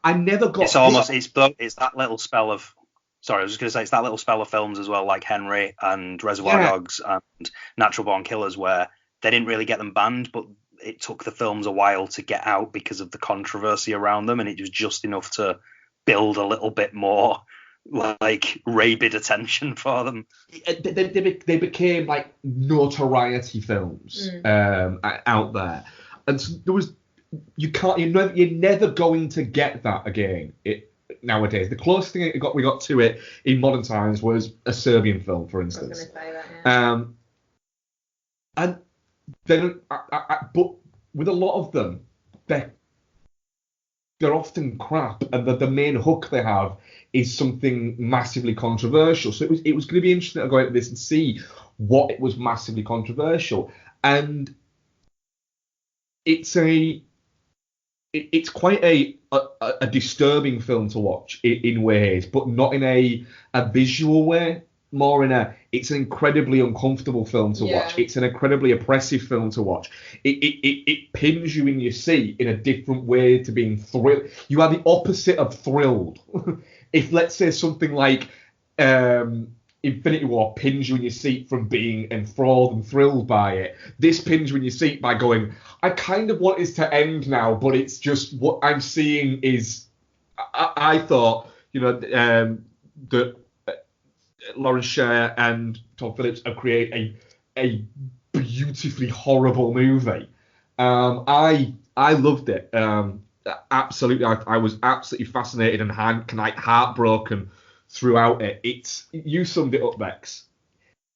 I never got. It's that little spell of. Sorry, I was just going to say, it's that little spell of films as well, like Henry and Reservoir Dogs and Natural Born Killers, where they didn't really get them banned, but it took the films a while to get out because of the controversy around them, and it was just enough to build a little bit more like rabid attention for them. They became like notoriety films out there, and so there was you're never going to get that again nowadays. The closest thing we got to it in modern times was a Serbian film, for instance. I was going to say that, yeah. And then, but with a lot of them, they're often crap, and the main hook they have is something massively controversial. So it was going to be interesting to go into this and see what it was massively controversial. And it's quite a disturbing film to watch in ways, but not in a visual way. More it's an incredibly uncomfortable film to watch. It's an incredibly oppressive film to watch. It pins you in your seat in a different way to being thrilled. You are the opposite of thrilled. If, let's say, something like Infinity War pins you in your seat from being enthralled and thrilled by it, this pins you in your seat by going, I kind of want this to end now, but it's just what I'm seeing is... I thought, that Lawrence Sher and Tom Phillips have created a beautifully horrible movie. I loved it. Absolutely, I was absolutely fascinated and heartbroken throughout it. You summed it up, Bex.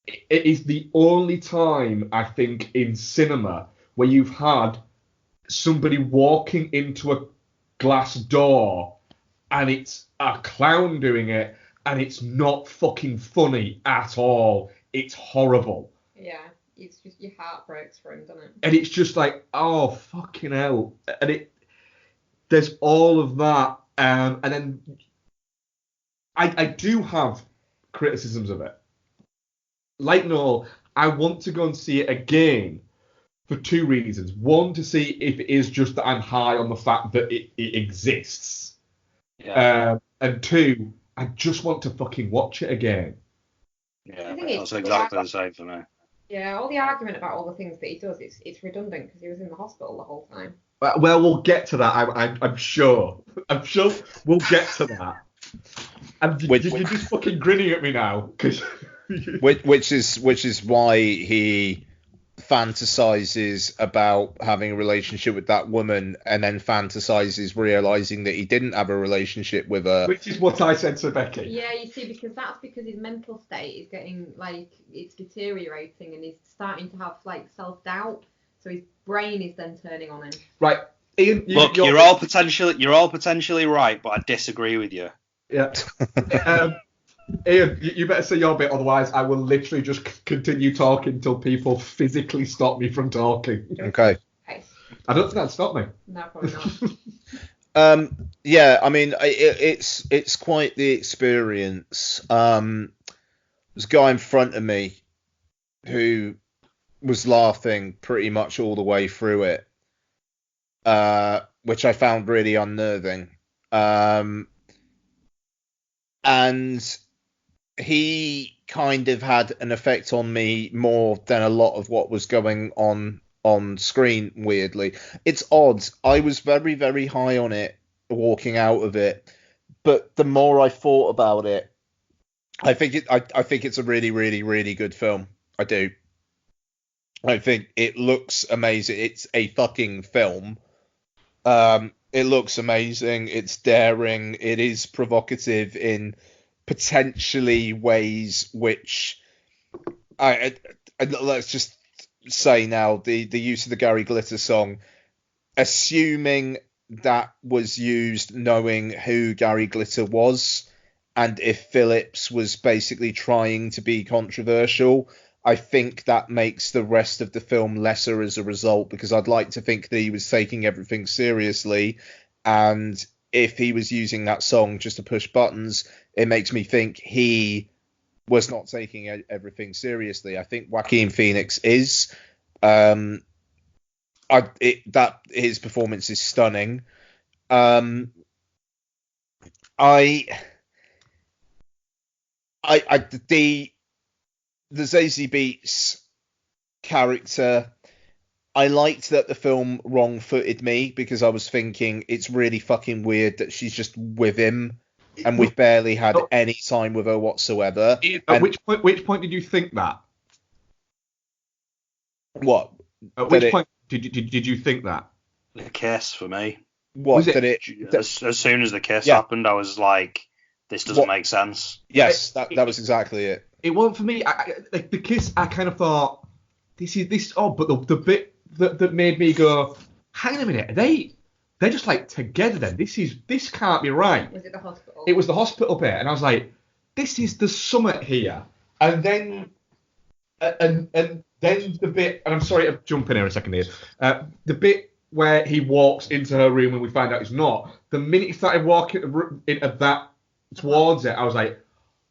It is the only time, I think, in cinema where you've had somebody walking into a glass door and it's a clown doing it, and it's not fucking funny at all. It's horrible. Yeah, it's just your heart breaks for him, doesn't it? And it's just like, oh, fucking hell. And there's all of that. And then I do have criticisms of it. Like Noel, I want to go and see it again for two reasons. One, to see if it is just that I'm high on the fact that it exists. Yeah. And two, I just want to fucking watch it again. Yeah, that's exactly the same for me. Yeah, all the argument about all the things that he does, it's redundant because he was in the hospital the whole time. Well, we'll get to that. I'm sure. I'm sure we'll get to that. And you're just fucking grinning at me now, because which is why he fantasizes about having a relationship with that woman, and then fantasizes realizing that he didn't have a relationship with her. Which is what I said to Becky. Yeah, you see, because his mental state is getting, like, it's deteriorating, and he's starting to have, like, self-doubt. So his brain is then turning on him. Right, Ian. You're all potentially right, but I disagree with you. Yeah. Ian, you better say your bit, otherwise I will literally just continue talking until people physically stop me from talking. Okay. I don't think that'd stop me. No, probably not. Yeah, I mean, it's quite the experience. There's a guy in front of me who was laughing pretty much all the way through it, which I found really unnerving. And he kind of had an effect on me more than a lot of what was going on screen, weirdly. It's odd. I was very, very high on it walking out of it, but the more I thought about it, I think it's a really, really, really good film. I do. I think it looks amazing. It's a fucking film. It looks amazing. It's daring. It is provocative in potentially ways which I let's just say now the use of the Gary Glitter song, assuming that was used knowing who Gary Glitter was, and if Phillips was basically trying to be controversial, I think that makes the rest of the film lesser as a result, because I'd like to think that he was taking everything seriously, and if he was using that song just to push buttons, it makes me think he was not taking everything seriously. I think Joaquin Phoenix is. That his performance is stunning. The Zazie Beetz character, I liked that the film wrong-footed me, because I was thinking it's really fucking weird that she's just with him and we've barely had any time with her whatsoever. At which point did you think that? What? At which point did you think that? The kiss for me. What? As soon as the kiss happened, I was like, this doesn't make sense. Yes, that was exactly it. It wasn't for me. Like the kiss, I kind of thought, this odd, but the bit that made me go, hang on a minute, they're just like together then. This can't be right. Was it the hospital? It was the hospital bit, and I was like, this is the summit here. And then then the bit, and I'm sorry to jump in here a second here, the bit where he walks into her room and we find out he's not, the minute he started walking into that towards it, I was like,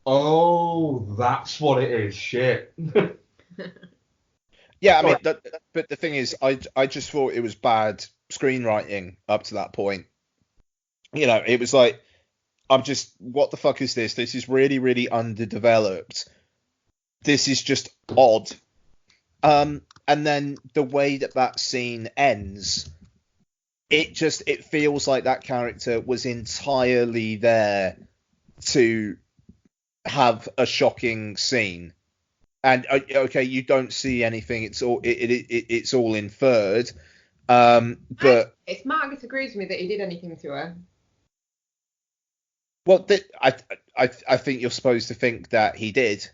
oh, that's what it is. Shit. Yeah, I mean, but the thing is, I just thought it was bad screenwriting up to that point. You know, it was like, what the fuck is this? This is really, really underdeveloped. This is just odd. And then the way that scene ends, it feels like that character was entirely there to have a shocking scene. And okay, you don't see anything. It's all inferred. But Mark disagrees with me that he did anything to her. Well, I think you're supposed to think that he did.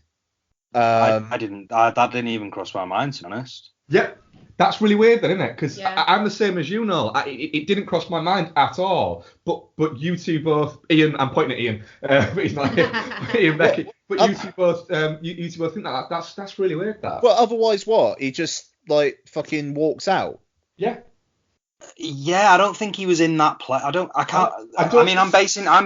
I didn't. That didn't even cross my mind, to be honest. Yeah, that's really weird, then, isn't it? Because I'm the same as you, Noel. It didn't cross my mind at all. But you two both, Ian. I'm pointing at Ian. But he's not Ian, Becky. But you two both think that that's really weird. That. Well, otherwise, what? He just like fucking walks out. Yeah. Yeah, I don't think he was in that play. I mean, I'm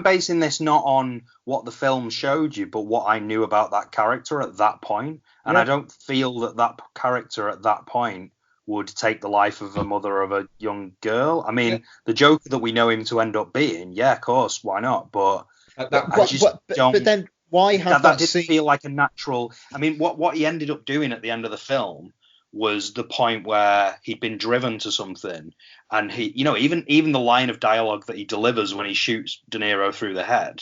basing this not on what the film showed you, but what I knew about that character at that point. And I don't feel that character at that point would take the life of a mother of a young girl. I mean, the Joker that we know him to end up being, yeah, of course, why not? But but then why have that didn't feel like a natural. I mean, what he ended up doing at the end of the film was the point where he'd been driven to something, and he, you know, even the line of dialogue that he delivers when he shoots De Niro through the head,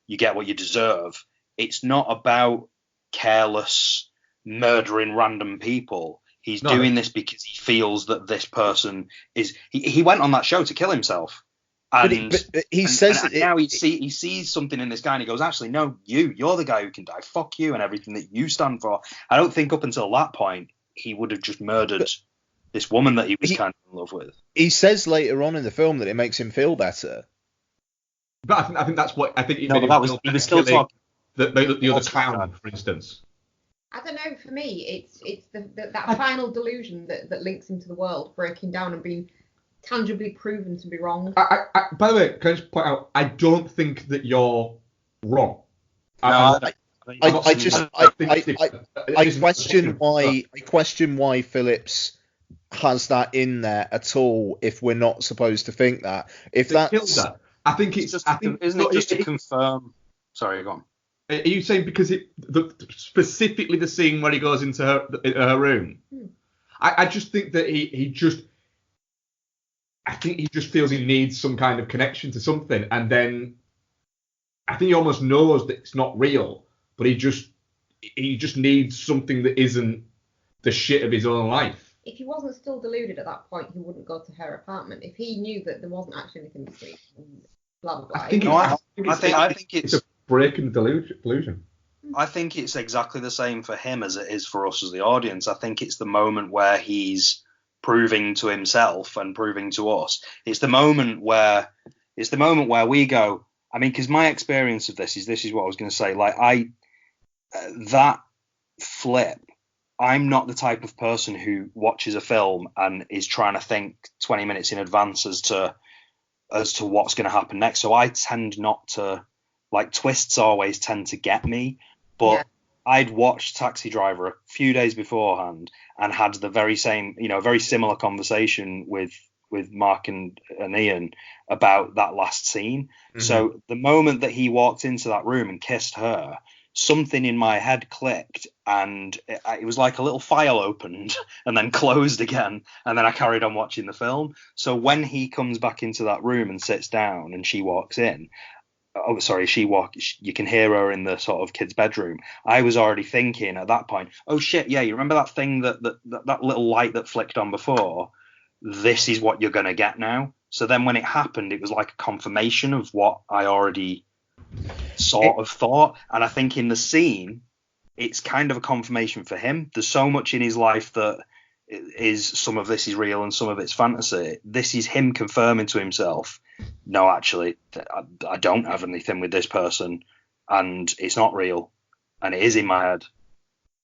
you get what you deserve. It's not about careless murdering random people. He's doing this because he feels that this person is. He went on that show to kill himself, and but he says and now he sees something in this guy, and he goes, actually, no, you're the guy who can die. Fuck you and everything that you stand for. I don't think up until that point he would have just murdered this woman that he was kind of in love with. He says later on in the film that it makes him feel better. But I think that's what I think. He was still talking. The other clown, for instance. I don't know. For me, it's that final delusion that links him to the world breaking down and being tangibly proven to be wrong. By the way, can I just point out? I don't think that you're wrong. I question why Phillips has that in there at all if we're not supposed to think that. If that's, I think it's just. Isn't it just to confirm? Sorry, go on. Are you saying because specifically the scene where he goes into her room? I just think that he just feels he needs some kind of connection to something, and then I think he almost knows that it's not real, but he just needs something that isn't the shit of his own life. If he wasn't still deluded at that point, he wouldn't go to her apartment. If he knew that there wasn't actually anything between, blah blah blah. I think it's a breaking delusion. I think it's exactly the same for him as it is for us as the audience. I think it's the moment where he's proving to himself and proving to us. It's the moment where we go. I mean, because my experience of this is what I was going to say. Like that flip. I'm not the type of person who watches a film and is trying to think 20 minutes in advance as to what's going to happen next. So I tend not to, like, twists always tend to get me. But I'd watched Taxi Driver a few days beforehand and had the very same, very similar conversation with Mark and Ian about that last scene. Mm-hmm. So the moment that he walked into that room and kissed her, something in my head clicked, and it was like a little file opened and then closed again, and then I carried on watching the film. So when he comes back into that room and sits down and she walks in, oh sorry, you can hear her in the sort of kid's bedroom. I was already thinking at that point, oh shit, yeah, you remember that thing that little light that flicked on before? This is what you're gonna get now. So then when it happened, it was like a confirmation of what I already sort of thought. And I think in the scene, it's kind of a confirmation for him. There's so much in his life that is, some of this is real and some of it's fantasy. This is him confirming to himself, no, actually, I don't have anything with this person, and it's not real, and it is in my head.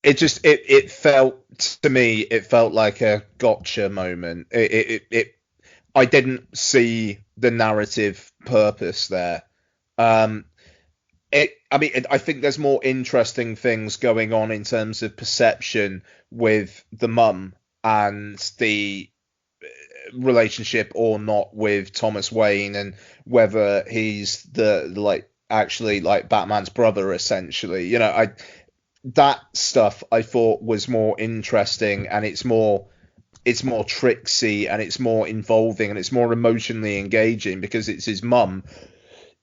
It felt to me, it felt like a gotcha moment. I didn't see the narrative purpose there. I think there's more interesting things going on in terms of perception with the mum and the relationship or not with Thomas Wayne, and whether he's actually Batman's brother, essentially. That stuff I thought was more interesting, and it's more tricksy, and it's more involving, and it's more emotionally engaging because it's his mum,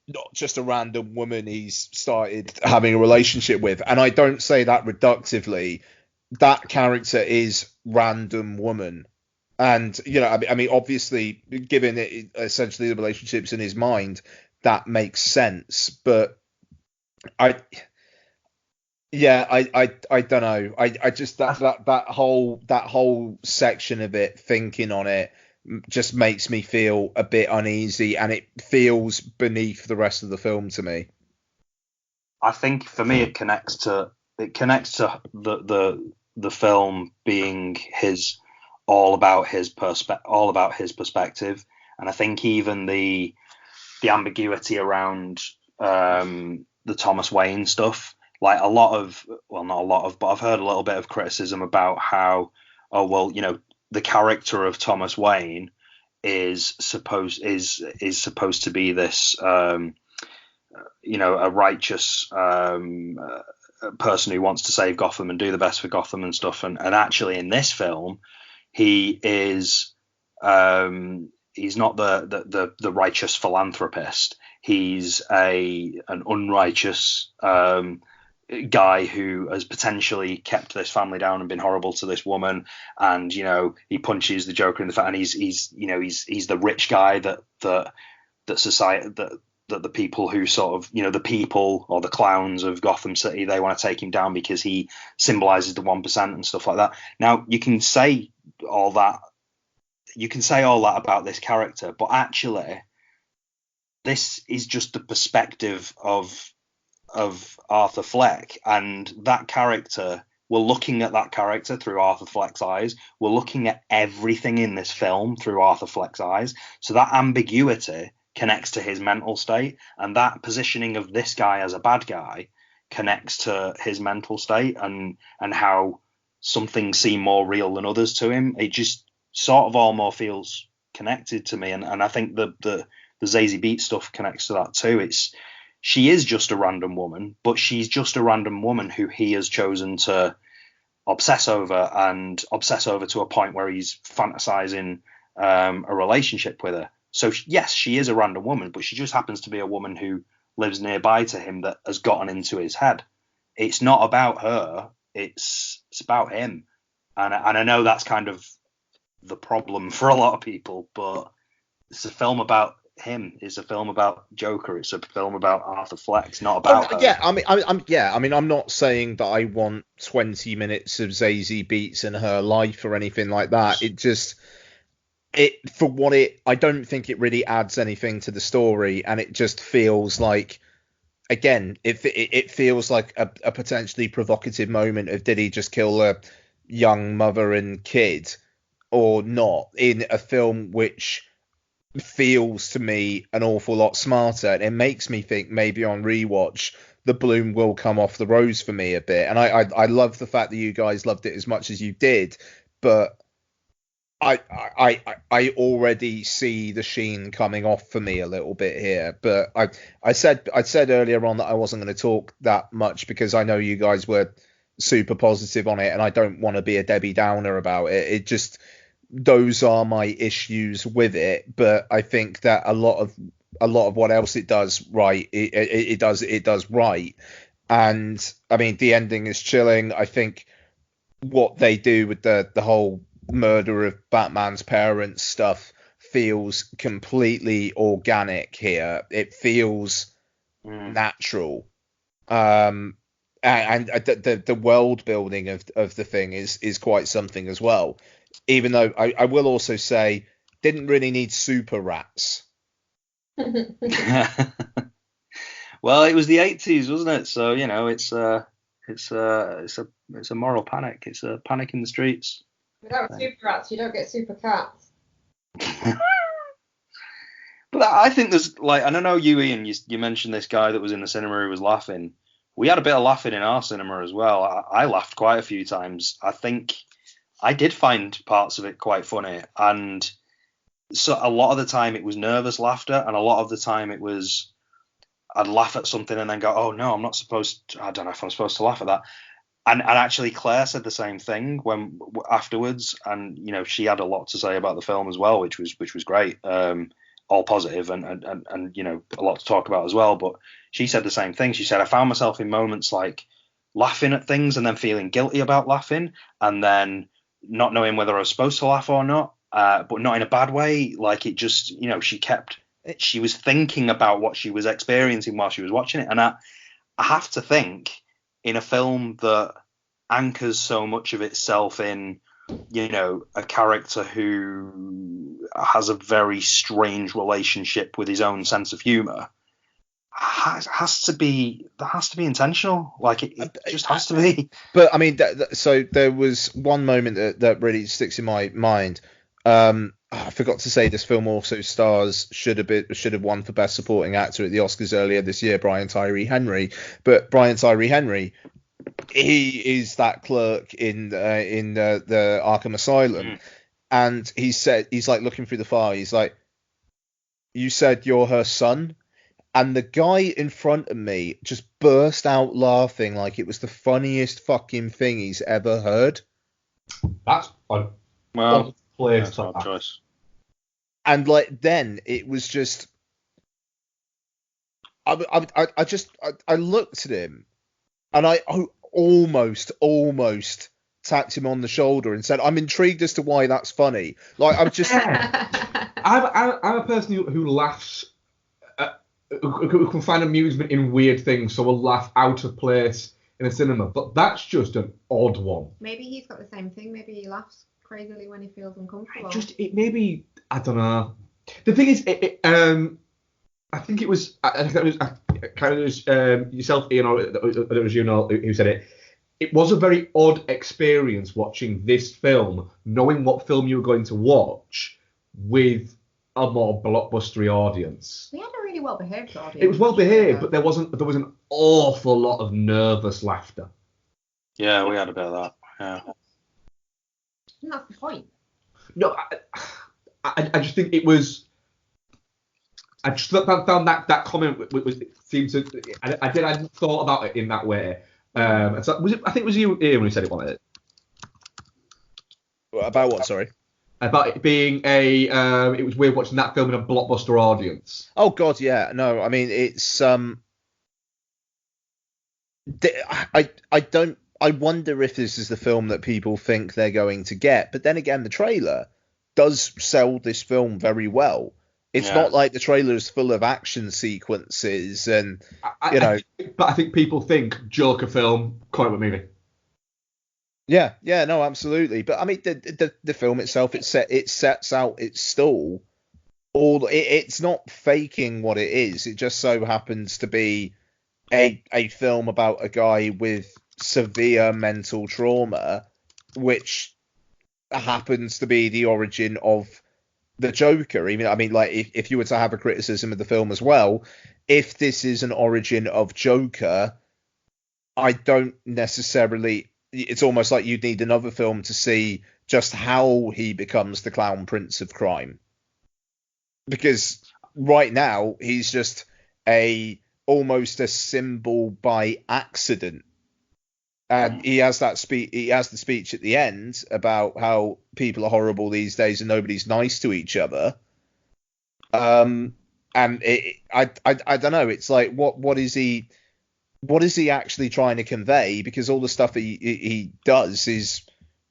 not just a random woman he's started having a relationship with. And I don't say that reductively. That character is random woman. And, obviously, given it essentially the relationships in his mind, that makes sense. But I don't know. I just that whole section of it, thinking on it, just makes me feel a bit uneasy, and it feels beneath the rest of the film to me. I think for me it connects to the film being all about his perspective, and I think even the ambiguity around the Thomas Wayne stuff, like not a lot of, but I've heard a little bit of criticism about how, the character of Thomas Wayne is supposed to be this a righteous person who wants to save Gotham and do the best for Gotham and stuff, and actually in this film he is he's not the righteous philanthropist. He's an unrighteous guy who has potentially kept this family down and been horrible to this woman, and he punches the Joker in the face, and he's the rich guy that society, that the people who sort of, the people or the clowns of Gotham City, they want to take him down because he symbolizes the 1% and stuff like that. Now you can say all that about this character, but actually this is just the perspective of Arthur Fleck, and that character, we're looking at that character through Arthur Fleck's eyes. We're looking at everything in this film through Arthur Fleck's eyes. So that ambiguity connects to his mental state, and that positioning of this guy as a bad guy connects to his mental state, and how some things seem more real than others to him. It just sort of all more feels connected to me, and I think the Zazie Beetz stuff connects to that too. She is just a random woman, but she's just a random woman who he has chosen to obsess over to a point where he's fantasizing a relationship with her. So yes, she is a random woman, but she just happens to be a woman who lives nearby to him that has gotten into his head. It's not about her, it's about him. And I know that's kind of the problem for a lot of people, but it's a film about him. It's a film about Joker. It's a film about Arthur Fleck. It's not about her. Yeah, I'm not saying that I want 20 minutes of Zazie Beetz and her life or anything like that. I don't think it really adds anything to the story, and it just feels like, again, it feels like a potentially provocative moment of, did he just kill a young mother and kid or not, in a film which feels to me an awful lot smarter, and it makes me think maybe on rewatch the bloom will come off the rose for me a bit. And I love the fact that you guys loved it as much as you did, but I already see the sheen coming off for me a little bit here. But I said earlier on that I wasn't going to talk that much because I know you guys were super positive on it, and I don't want to be a Debbie Downer about it. It just, those are my issues with it. But I think that a lot a lot of what else it does right. It does right. And I mean, the ending is chilling. I think what they do with the whole murder of Batman's parents stuff feels completely organic here. It feels natural. And the world building of the thing is quite something as well. Even though I will also say, didn't really need super rats. Well, it was the 80s, wasn't it? So it's a moral panic. It's a panic in the streets. Without super rats, you don't get super cats. But I think there's I don't know you, Ian. You mentioned this guy that was in the cinema who was laughing. We had a bit of laughing in our cinema as well. I laughed quite a few times. I think I did find parts of it quite funny, and so a lot of the time it was nervous laughter, and a lot of the time it was I'd laugh at something and then go, oh no, I'm not supposed to, I don't know if I'm supposed to laugh at that. And actually Claire said the same thing when afterwards, and she had a lot to say about the film as well, which was great, all positive and a lot to talk about as well. But she said the same thing. She said, I found myself in moments like laughing at things and then feeling guilty about laughing, and then not knowing whether I was supposed to laugh or not, but not in a bad way. Like it just, she was thinking about what she was experiencing while she was watching it. And I have to think, in a film that anchors so much of itself in, a character who has a very strange relationship with his own sense of humor, has to be intentional. Like it just has to be. But I mean, so there was one moment that really sticks in my mind. I forgot to say this film also stars should have won for Best Supporting Actor at the Oscars earlier this year, Brian Tyree Henry. But Brian Tyree Henry, he is that clerk in the Arkham Asylum, and he's like looking through the file. He's like, "You said you're her son," and the guy in front of me just burst out laughing like it was the funniest fucking thing he's ever heard. That's fun. Well, that's our choice. And then it was just, I looked at him, and I almost tapped him on the shoulder and said, "I'm intrigued as to why that's funny." Like I'm just, I'm a person who laughs, who can find amusement in weird things, so will laugh out of place in a cinema. But that's just an odd one. Maybe he's got the same thing. Maybe he laughs crazily when he feels uncomfortable. Maybe, I don't know. The thing is, I think it was yourself, Ian, or it was you, Noel, who said it. It was a very odd experience watching this film, knowing what film you were going to watch with a more blockbustery audience. We had a really well-behaved audience. It was well-behaved, but there was an awful lot of nervous laughter. Yeah, we had a bit of that. Yeah. And that's the point. No, I just think it was. I just found that comment seemed to. I hadn't thought about it in that way. So was it? I think it was you, Ian, when you said it, wasn't it? About what? Sorry. About it being it was weird watching that film in a blockbuster audience. Oh God, yeah. No, I mean it's I wonder if this is the film that people think they're going to get. But then again, the trailer does sell this film very well. It's not like the trailer is full of action sequences and, but I think people think Joker film, comic book movie. Yeah, no, absolutely. But I mean, the film itself, it sets out its stall. It's not faking what it is. It just so happens to be a film about a guy with severe mental trauma, which happens to be the origin of the Joker. If you were to have a criticism of the film as well, if this is an origin of Joker, I don't necessarily. It's almost like you'd need another film to see just how he becomes the clown prince of crime, because right now he's just almost a symbol by accident. And he has that speech. He has the speech at the end about how people are horrible these days and nobody's nice to each other. And I don't know. It's like what is he actually trying to convey? Because all the stuff he does is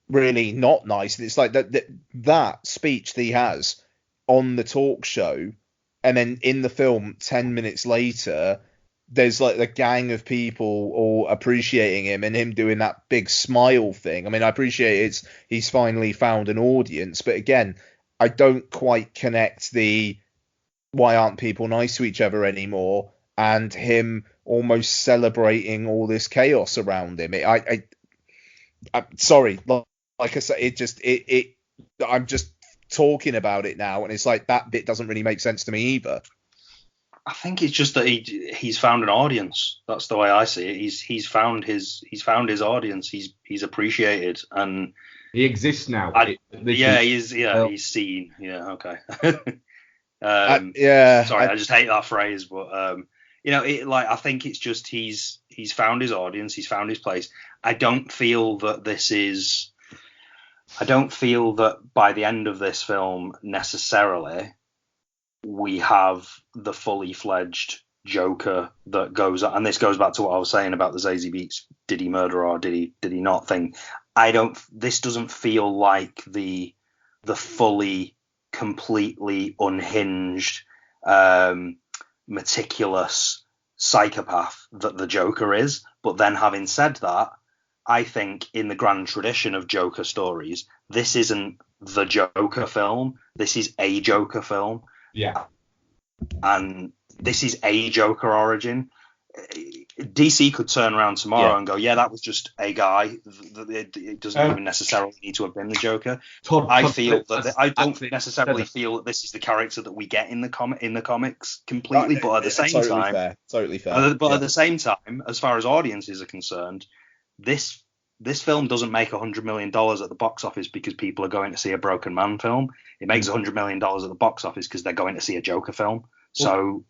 really not nice. It's like that speech that he has on the talk show, and then in the film 10 minutes later, there's like a gang of people all appreciating him and him doing that big smile thing. I mean, I appreciate he's finally found an audience, but again, I don't quite connect the why aren't people nice to each other anymore and him almost celebrating all this chaos around him. I'm sorry, like I said, I'm just talking about it now, and it's like that bit doesn't really make sense to me either. I think it's just that he's found an audience. That's the way I see it. He's found his audience. He's appreciated, and he exists now. He's seen. Yeah, okay. Sorry, I just hate that phrase, but I think it's just he's found his audience, he's found his place. I don't feel that by the end of this film necessarily we have the fully fledged Joker that goes, and this goes back to what I was saying about the Zazie Beetz did he murder or did he not thing. This doesn't feel like the fully, completely unhinged, meticulous psychopath that the Joker is. But then, having said that, I think in the grand tradition of Joker stories, this isn't the Joker film. This is a Joker film. Yeah. And this is a Joker origin. DC could turn around tomorrow and go, yeah, that was just a guy. It doesn't even necessarily need to have been the Joker. I don't necessarily feel that this is the character that we get in the comics completely, but at the same time, totally fair. But at the same time, as far as audiences are concerned, this film doesn't make $100 million at the box office because people are going to see a Broken Man film. It makes $100 million at the box office because they're going to see a Joker film. So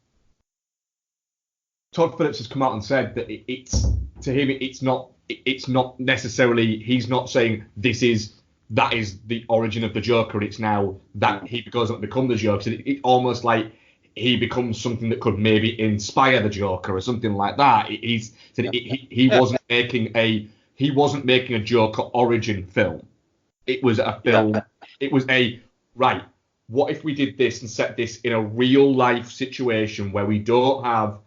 Todd Phillips has come out and said that it's to him it's not necessarily, he's not saying that is the origin of the Joker and it's now that he goes on to become the Joker. So it's almost like he becomes something that could maybe inspire the Joker or something like that. He wasn't making a Joker origin film. It was a film. Yeah. It was right. What if we did this and set this in a real life situation where we don't have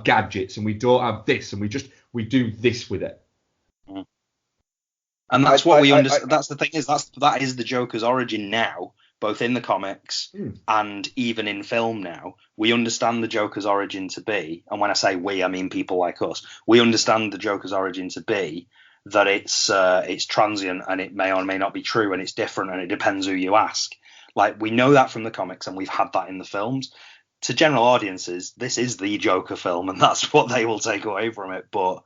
gadgets and we don't have this and we do this with it. And that's what we understand. That's the thing that is the Joker's origin now, both in the comics and even in film now. We understand the Joker's origin to be, and when I say we, I mean people like us. We understand the Joker's origin to be that it's transient and it may or may not be true and it's different and it depends who you ask. Like, we know that from the comics and we've had that in the films. To general audiences, this is the Joker film and that's what they will take away from it. But,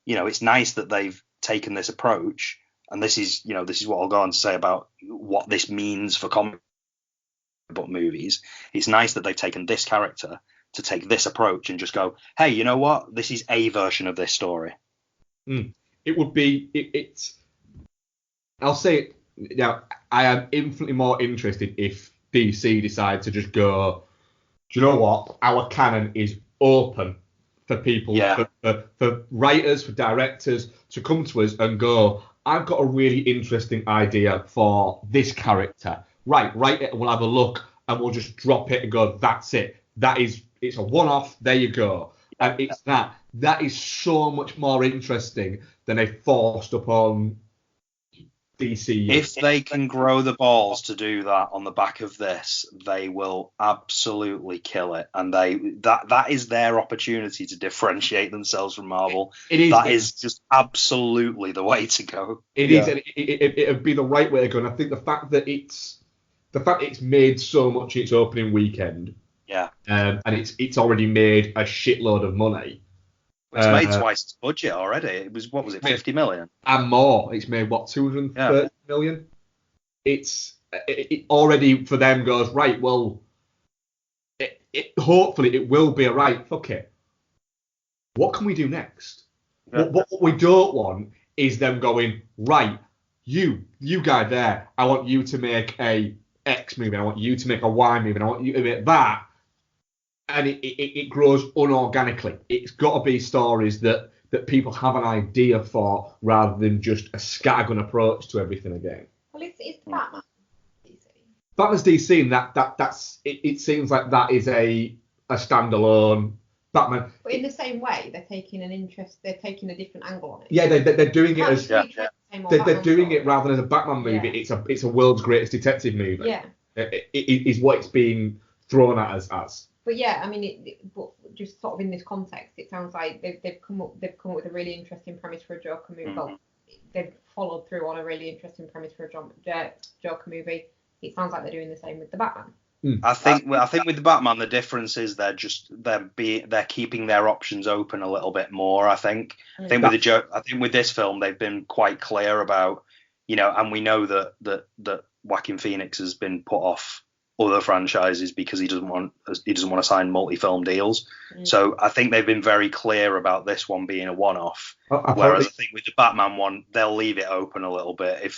it's nice that they've taken this approach, and this is what I'll go on to say about what this means for comic book movies. It's nice that they've taken this character to take this approach and just go, hey, you know what? This is a version of this story. It would be, it's, I'll say it now, I am infinitely more interested if DC decide to just go, do you know what? Our canon is open for people, for writers, for directors to come to us and go, I've got a really interesting idea for this character. Right, write it and we'll have a look and we'll just drop it and go, that's it. It's a one-off, there you go. And it's that is so much more interesting than a forced upon DC. If they can grow the balls to do that on the back of this, they will absolutely kill it, and that is their opportunity to differentiate themselves from Marvel. That is just absolutely the way to go. It is, and it'd be the right way to go. And I think the fact that it's made so much in its opening weekend, and it's already made a shitload of money. It's made twice its budget already. It was, what was it, 50 million? And more. It's made, 230 million? It already, for them, goes, right, well, hopefully it will be a right, fuck it. What can we do next? Yeah. What we don't want is them going, right, you guy there, I want you to make a X movie, and I want you to make a Y movie, and I want you to make that. And it grows unorganically. It's got to be stories that people have an idea for, rather than just a scattergun approach to everything again. Well, it's Batman DC. Batman's DC, and that's it seems like that is a standalone Batman. But in the same way, they're taking a different angle on it. Yeah, they're doing it as They're doing it rather than as a Batman movie. Yeah. It's a world's greatest detective movie. Yeah. It is what it's being thrown at us as. But yeah, I mean, but just sort of in this context, it sounds like they've come up with a really interesting premise for a Joker movie. Well, they've followed through on a really interesting premise for a Joker movie. It sounds like they're doing the same with the Batman. I think with the Batman, the difference is they're keeping their options open a little bit more. I think with this film, they've been quite clear about, and we know that Joaquin Phoenix has been put off other franchises because he doesn't want to sign multi-film deals. So I think they've been very clear about this one being a one-off. Whereas I think with the Batman one, they'll leave it open a little bit.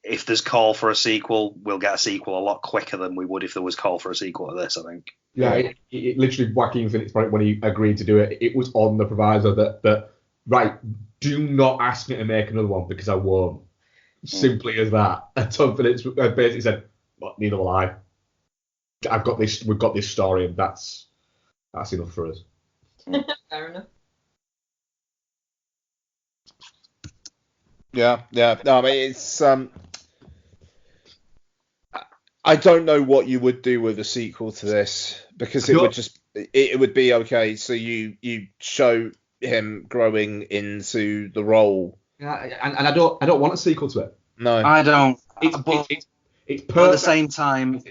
If there's call for a sequel, we'll get a sequel a lot quicker than we would if there was call for a sequel to this, I think. Yeah, it literally, Joaquin Phoenix, when he agreed to do it, it was on the proviso that right, do not ask me to make another one because I won't. Simply as that. And Tom Phillips basically said, well, neither will I. We've got this story, and that's enough for us. Fair enough. Yeah. No, I mean, it's I don't know what you would do with a sequel to this, because it would be okay. So you show him growing into the role. Yeah, and I don't want a sequel to it. No, I don't. It's perfect. But at the same time,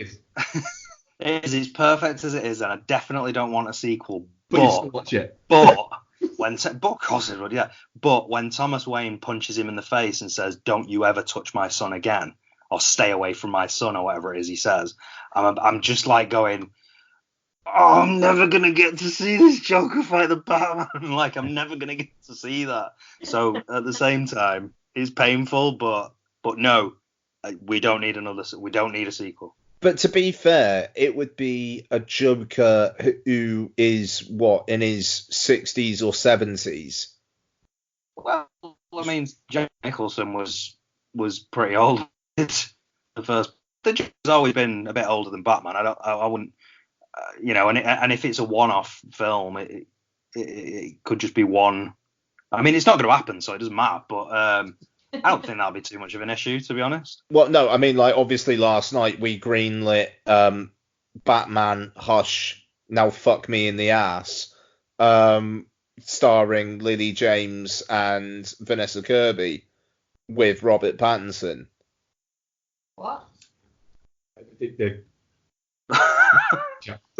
it's perfect as it is, and I definitely don't want a sequel. But you still watch it. But of course it would, yeah. But when Thomas Wayne punches him in the face and says, "Don't you ever touch my son again," or "Stay away from my son," or whatever it is he says, I'm just like going, "Oh, I'm never gonna get to see this Joker fight the Batman." Like, I'm never gonna get to see that. So at the same time, it's painful, but no, we don't need a sequel. But to be fair, it would be a Joker who is in his 60s or 70s. Well, I mean, Jack Nicholson was pretty old. The Joker's always been a bit older than Batman. I wouldn't, and if it's a one-off film, it could just be one. I mean, it's not going to happen, so it doesn't matter. But I don't think that'll be too much of an issue, to be honest. Well, no, I mean, like, obviously last night we greenlit Batman Hush, Now Fuck Me in the Ass, starring Lily James and Vanessa Kirby with Robert Pattinson. What?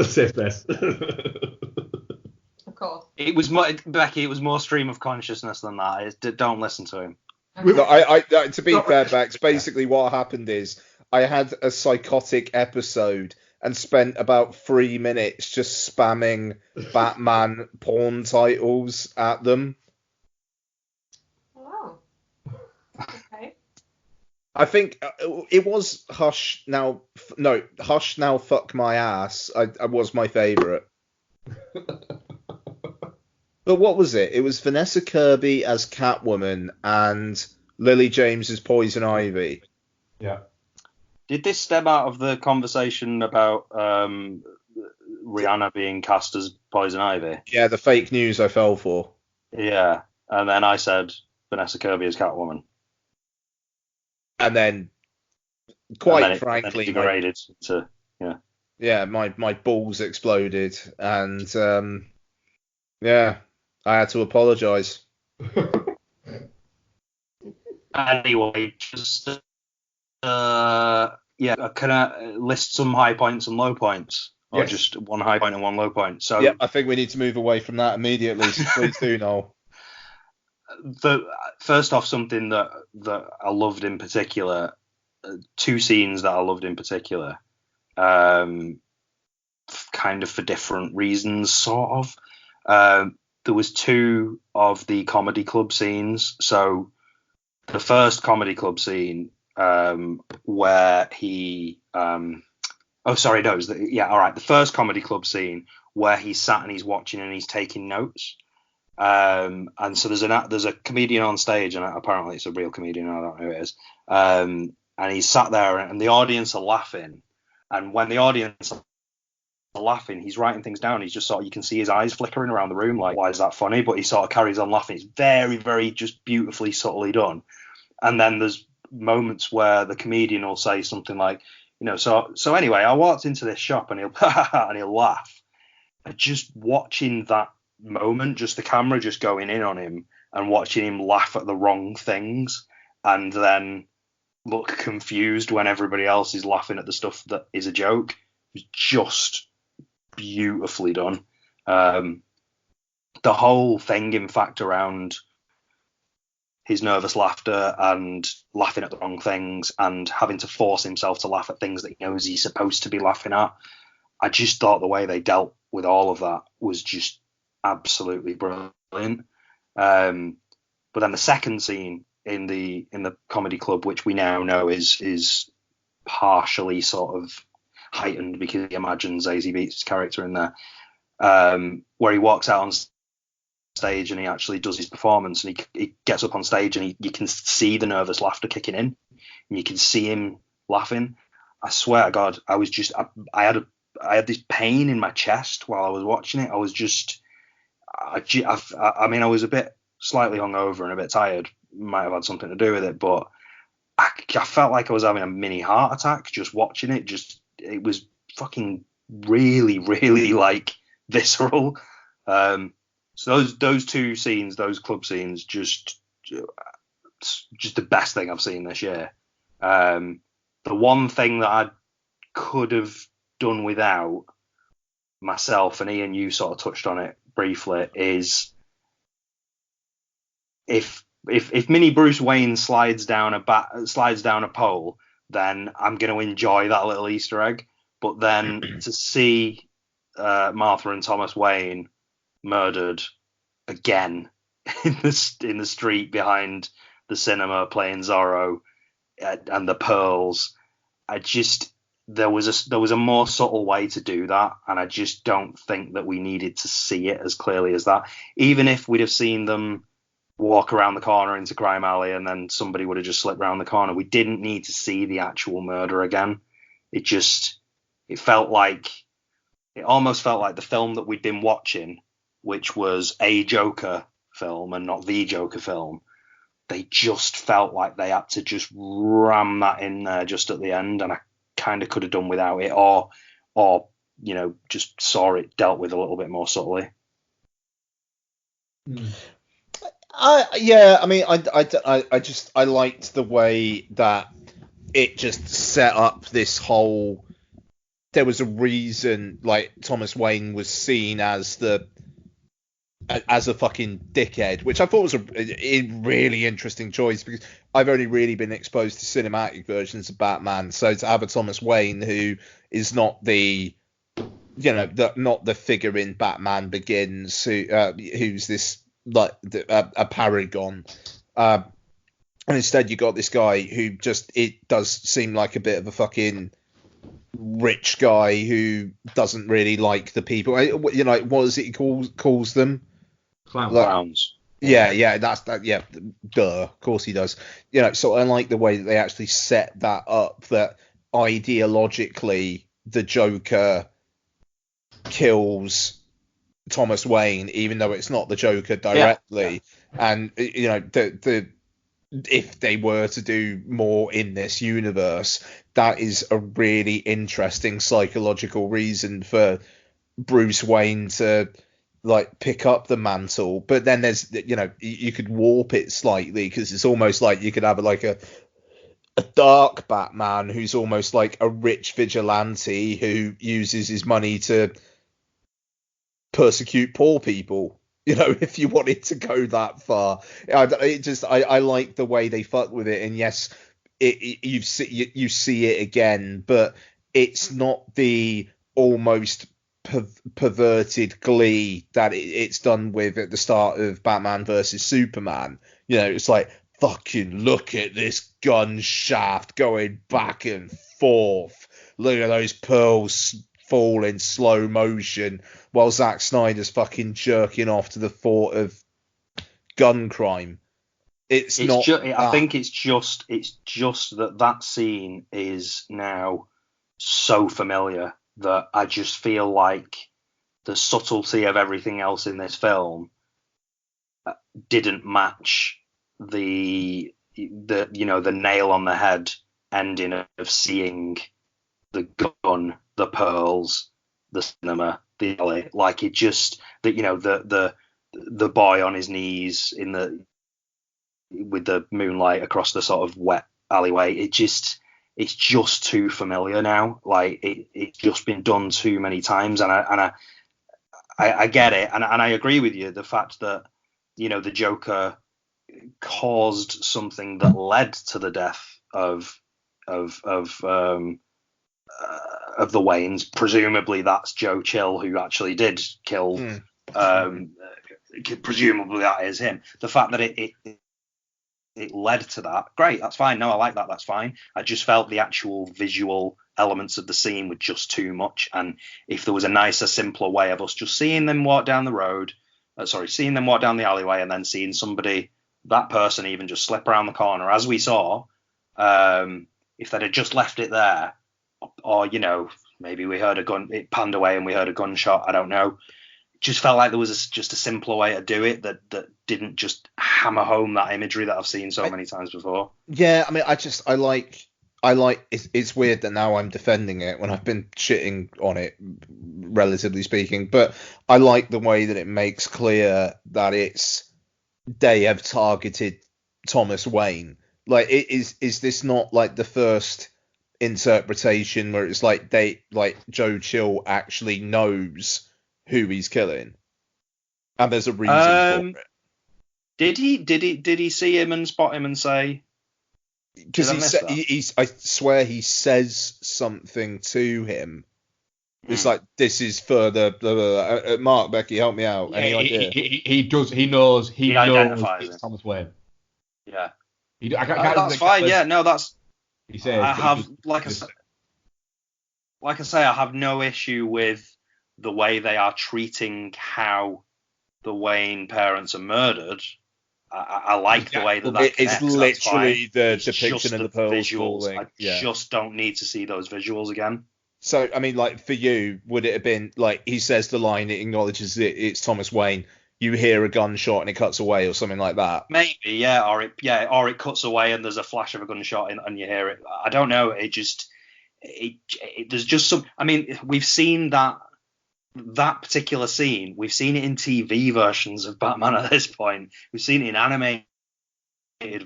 Safe best. Of course. It was more, Becky. It was more stream of consciousness than that. Don't listen to him. No, I to be fair, Bex, basically what happened is I had a psychotic episode and spent about 3 minutes just spamming Batman porn titles at them. Oh. Okay. I think it was Hush Now Fuck My Ass. I was my favourite. But what was it? It was Vanessa Kirby as Catwoman and Lily James as Poison Ivy. Yeah. Did this stem out of the conversation about Rihanna being cast as Poison Ivy? Yeah, the fake news I fell for. Yeah, and then I said Vanessa Kirby as Catwoman. And then, frankly, degraded to my balls exploded, and I had to apologise. Anyway, just can I list some high points and low points, or just one high point and one low point? So I think we need to move away from that immediately. So please do, Noel. First off, something that I loved in particular, two scenes that I loved in particular, kind of for different reasons, sort of. There was two of the comedy club scenes. So the first comedy club scene where he oh sorry no it was all right, the first comedy club scene where he's sat and he's watching and he's taking notes. And so there's a comedian on stage, and apparently it's a real comedian, I don't know who it is, and he's sat there and the audience are laughing, and when the audience are laughing he's writing things down. He's just sort of, you can see his eyes flickering around the room like, why is that funny? But he sort of carries on laughing. It's very, very just beautifully subtly done. And then there's moments where the comedian will say something like, so anyway, I walked into this shop, and he'll and he'll laugh. And just watching that moment, just the camera just going in on him and watching him laugh at the wrong things and then look confused when everybody else is laughing at the stuff that is a joke, was just beautifully done. The whole thing, in fact, around his nervous laughter and laughing at the wrong things and having to force himself to laugh at things that he knows he's supposed to be laughing at, I just thought the way they dealt with all of that was just absolutely brilliant. But then the second scene in the comedy club, which we now know is partially sort of heightened because he imagines Zazie Beetz' character in there, where he walks out on stage and he actually does his performance, and he gets up on stage and you can see the nervous laughter kicking in, and you can see him laughing. I swear to God, I was just I had this pain in my chest while I was watching it. I was just I mean, I was a bit slightly hungover and a bit tired. Might have had something to do with it, but I felt like I was having a mini heart attack just watching it. It was fucking really, really like visceral. So those two scenes, those club scenes, just the best thing I've seen this year. The one thing that I could have done without myself, and Ian, you sort of touched on it briefly, is if Mini Bruce Wayne slides down a pole, then I'm going to enjoy that little Easter egg. But then to see Martha and Thomas Wayne murdered again in the street behind the cinema playing Zorro and the pearls, there was a more subtle way to do that, and I just don't think that we needed to see it as clearly as that. Even if we'd have seen them walk around the corner into Crime Alley and then somebody would have just slipped around the corner, we didn't need to see the actual murder again. It almost felt like the film that we'd been watching, which was a Joker film and not the Joker film. They just felt like they had to just ram that in there just at the end, and I kind of could have done without it, or just saw it dealt with a little bit more subtly. Yeah, I mean, I liked the way that it just set up this whole. There was a reason, like, Thomas Wayne was seen as a fucking dickhead, which I thought was a really interesting choice, because I've only really been exposed to cinematic versions of Batman. So to have a Thomas Wayne who is not the figure in Batman Begins, who's this like a paragon, and instead you got this guy who it does seem like a bit of a fucking rich guy who doesn't really like the people. What is it he calls them? Clowns. Yeah, that's that. Yeah, duh. Of course he does. So I like the way that they actually set that up. That ideologically, the Joker kills Thomas Wayne, even though it's not the Joker directly. Yeah. And if they were to do more in this universe, that is a really interesting psychological reason for Bruce Wayne to like pick up the mantle. But then there's you could warp it slightly, because it's almost like you could have like a dark Batman who's almost like a rich vigilante who uses his money to persecute poor people. If you wanted to go that far, I like the way they fuck with it. And yes, you see it again, but it's not the almost perverted glee that it's done with at the start of Batman versus Superman. It's like, fucking look at this gun shaft going back and forth. Look at those pearls fall in slow motion while Zack Snyder's fucking jerking off to the thought of gun crime. It's not. I think it's just that scene is now so familiar that I just feel like the subtlety of everything else in this film didn't match the nail on the head ending of seeing the gun, the pearls, the cinema, the alley. Like it just the boy on his knees with the moonlight across the sort of wet alleyway. It's just too familiar now. Like it's just been done too many times, and I get it, and I agree with you. The fact that the Joker caused something that led to the death of the Waynes. Presumably that's Joe Chill who actually did kill. Presumably that is him. The fact that it led to that, great, that's fine. No, I like that, that's fine. I just felt the actual visual elements of the scene were just too much, and if there was a nicer, simpler way of us just seeing them walk down the alleyway and then seeing somebody, that person even just slip around the corner, as we saw, if they'd have just left it there, or maybe we heard a gun, it panned away and we heard a gunshot, I don't know. Just felt like there was just a simpler way to do it that didn't just hammer home that imagery that I've seen so many times before. Yeah, I mean, I like it's weird that now I'm defending it when I've been shitting on it, relatively speaking, but I like the way that it makes clear that they have targeted Thomas Wayne. Like, is this not like the first interpretation where it's like Joe Chill actually knows who he's killing, and there's a reason for it? Did he see him and spot him and say? Because I swear he says something to him. It's like, this is further. Blah, blah, blah. Mark, Becky, help me out. Any idea? He does. He knows. He identifies it's Thomas Wayne. Yeah. That's fine. Yeah. No, that's. He says. I have like I say, I have no issue with the way they are treating how the Wayne parents are murdered. I like the way that it's literally the depiction of the pearls visuals. falling. I just don't need to see those visuals again. So, I mean, like, for you, would it have been like he says the line, it acknowledges it's Thomas Wayne, you hear a gunshot and it cuts away, or something like that? Maybe, yeah, or it cuts away and there's a flash of a gunshot and you hear it. I don't know. There's just some. I mean, we've seen that particular scene. We've seen it in TV versions of Batman at this point. We've seen it in animated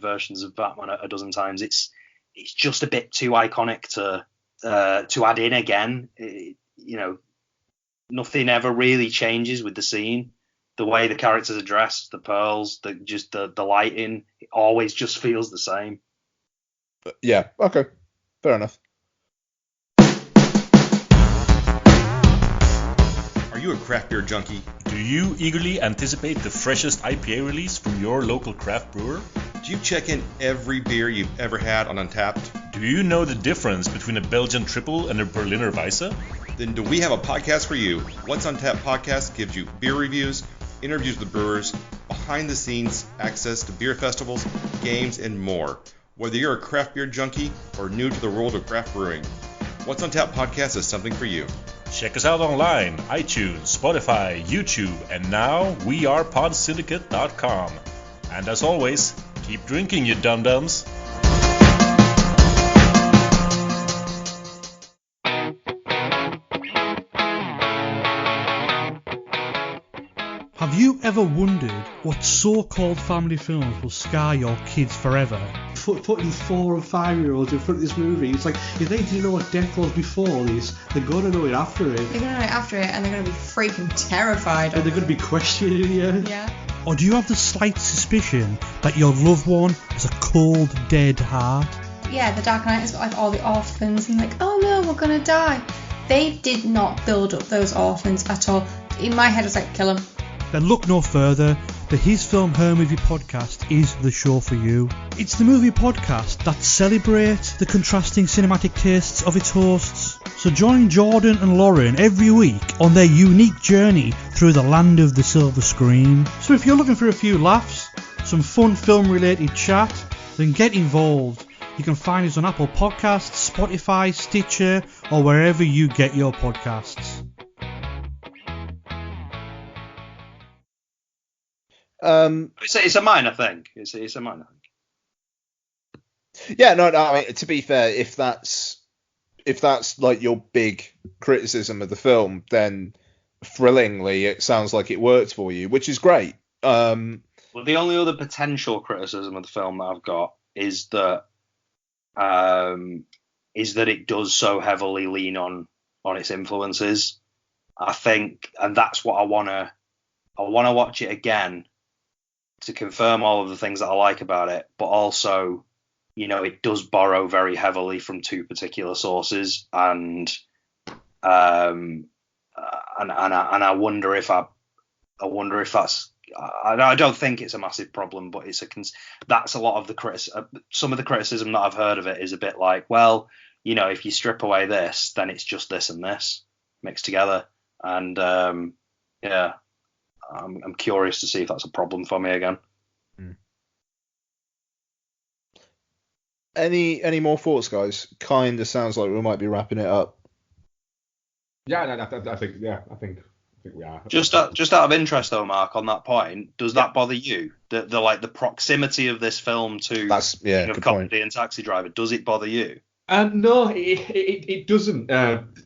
versions of Batman a dozen times. It's just a bit too iconic to add in again. Nothing ever really changes with the scene. The way the characters are dressed, the pearls, the lighting, it always just feels the same. Yeah. Okay. Fair enough. Are you a craft beer junkie? Do you eagerly anticipate the freshest IPA release from your local craft brewer? Do you check in every beer you've ever had on Untappd? Do you know the difference between a Belgian triple and a Berliner Weisse? Then do we have a podcast for you? What's Untappd podcast gives you beer reviews, interviews with brewers, behind the scenes access to beer festivals, games, and more. Whether you're a craft beer junkie or new to the world of craft brewing, What's Untappd podcast is something for you. Check us out online, iTunes, Spotify, YouTube, and now wearepodsyndicate.com. And as always, keep drinking, you dum-dums. Have you ever wondered what so-called family films will scar your kids forever? Putting 4 or 5-year-olds in front of this movie, it's like, if they didn't know what death was before this, they're going to know it after it. They're going to know it after it, and they're going to be freaking terrified. And they're going to be questioning you. Yeah. Or do you have the slight suspicion that your loved one has a cold, dead heart? Yeah, the Dark Knight has got like all the orphans, and like, oh no, we're going to die. They did not build up those orphans at all. In my head, it's like, kill them. Then look no further the His Film Her Movie podcast is the show for you. It's the movie podcast that celebrates the contrasting cinematic tastes of its hosts. So join Jordan and Lauren every week on their unique journey through the land of the silver screen. So if you're looking for a few laughs, some fun film related chat, then get involved. You can find us on Apple Podcasts, Spotify, Stitcher, or wherever you get your podcasts. It's a minor thing. It's a minor thing. Yeah, no, I mean, to be fair, if that's like your big criticism of the film, then thrillingly, it sounds like it worked for you, which is great. Well, the only other potential criticism of the film that I've got is that it does so heavily lean on its influences. I think, and that's what I wanna watch it again to confirm all of the things that I like about it, but also, you know, it does borrow very heavily from two particular sources, and I wonder if that's. I don't think it's a massive problem, but that's a lot of some of the criticism that I've heard of it is a bit like, well, you know, if you strip away this, then it's just this and this mixed together, and yeah, I'm curious to see if that's a problem for me again. Any more thoughts, guys? Kind of sounds like we might be wrapping it up. Yeah, I think we are. Just out of interest, though, Mark, on that point, does that bother you? The proximity of this film to King of Comedy and Taxi Driver, does it bother you? No, it doesn't.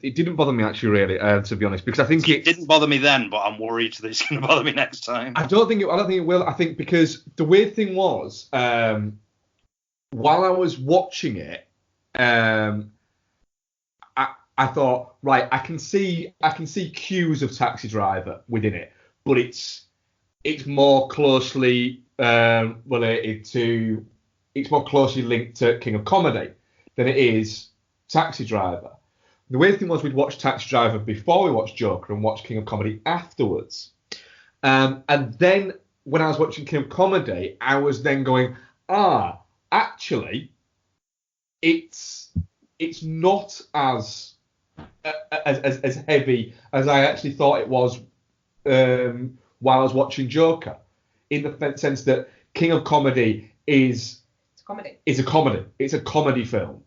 It didn't bother me actually, really, to be honest, because I think it didn't bother me then, but I'm worried that it's going to bother me next time. I don't think it will. I think because the weird thing was, while I was watching it, I thought, right, I can see cues of Taxi Driver within it, but it's more closely related to, it's more closely linked to King of Comedy than it is Taxi Driver. The weird thing was we'd watched Taxi Driver before we watched Joker and watched King of Comedy afterwards. And then when I was watching King of Comedy, I was then going, actually, it's not as heavy as I actually thought it was while I was watching Joker, in the sense that King of Comedy is a comedy. It's a comedy film,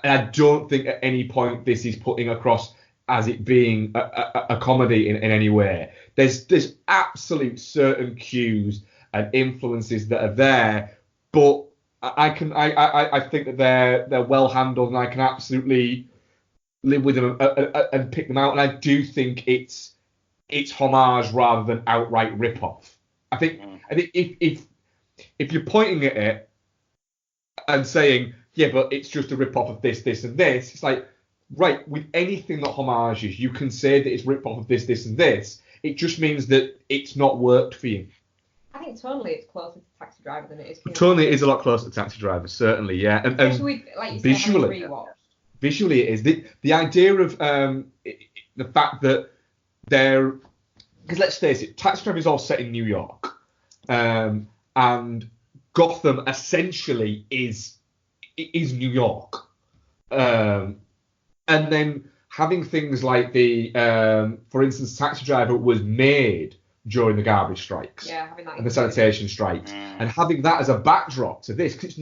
and I don't think at any point this is putting across as it being a comedy in any way. There's absolute certain cues and influences that are there, but I think that they're well handled, and I can absolutely live with them and pick them out. And I do think it's homage rather than outright rip-off. I think if you're pointing at it and saying, yeah, but it's just a rip-off of this, this, and this, it's like, right, with anything that homages, you can say that it's rip-off of this, this, and this. It just means that it's not worked for you. I think tonally it's closer to Taxi Driver than it is. Tonally it is a lot closer to Taxi Driver, certainly, yeah. And like you visually, visually it is. The idea of the fact that because let's face it, Taxi Driver is all set in New York, and Gotham essentially is New York, and then having things like for instance, Taxi Driver was made during the garbage strikes and the sanitation strikes, and having that as a backdrop to this, because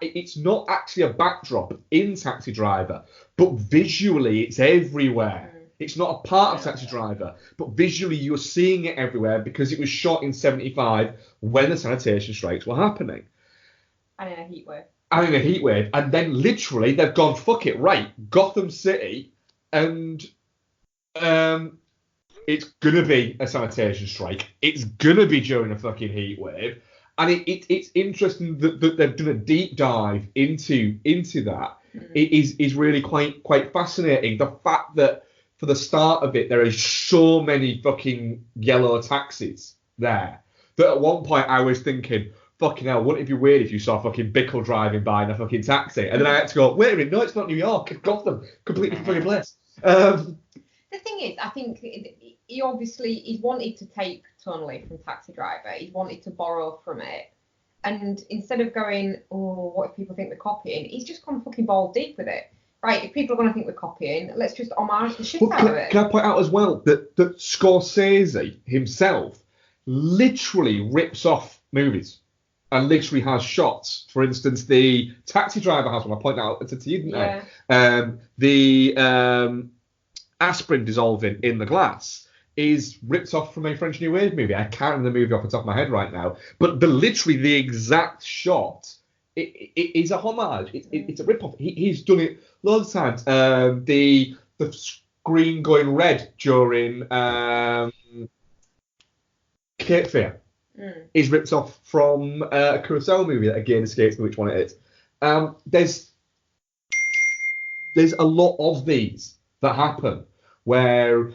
it's not actually a backdrop in Taxi Driver, but visually it's everywhere. It's not a part of Taxi Driver, but visually you're seeing it everywhere because it was shot in 1975 when the sanitation strikes were happening. And in a heat wave. And then literally they've gone, fuck it, right, Gotham City, and it's going to be a sanitation strike. It's going to be during a fucking heat wave. And it's interesting that they've done a deep dive into that. It is really quite fascinating. The fact that for the start of it, there is so many fucking yellow taxis there that at one point I was thinking, fucking hell, wouldn't it be weird if you saw fucking Bickle driving by in a fucking taxi? And then I had to go, wait a minute, no, it's not New York, it's Gotham. Completely fucking place. There's The thing is, I think he obviously he's wanted to take tonally from Taxi Driver. He's wanted to borrow from it. And instead of going, oh, what if people think we're copying? He's just gone fucking ball deep with it. Right, if people are going to think we're copying, let's just homage the shit out of it. Can I point out as well that Scorsese himself literally rips off movies and literally has shots. For instance, the Taxi Driver has one. I pointed out to you, didn't I? The aspirin dissolving in the glass is ripped off from a French New Wave movie. I can't remember the movie off the top of my head right now, but literally the exact shot it is a homage. It's a rip-off. He's done it loads of times. The screen going red during Cape Fear is ripped off from a Kurosawa movie that again escapes me which one it is. There's a lot of these that happen where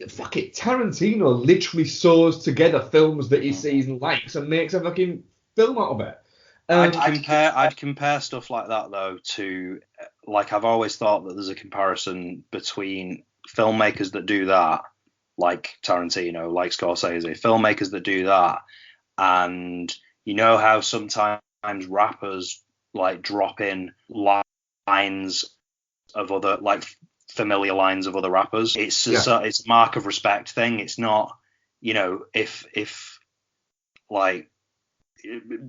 fuck it, Tarantino literally sews together films that he sees and likes and makes a fucking film out of it. I'd compare stuff like that though to, like, I've always thought that there's a comparison between filmmakers that do that, like Tarantino, like Scorsese, filmmakers that do that, and you know how sometimes rappers like drop in lines of other, like, familiar lines of other rappers. It's a mark of respect thing. It's not, you know, if like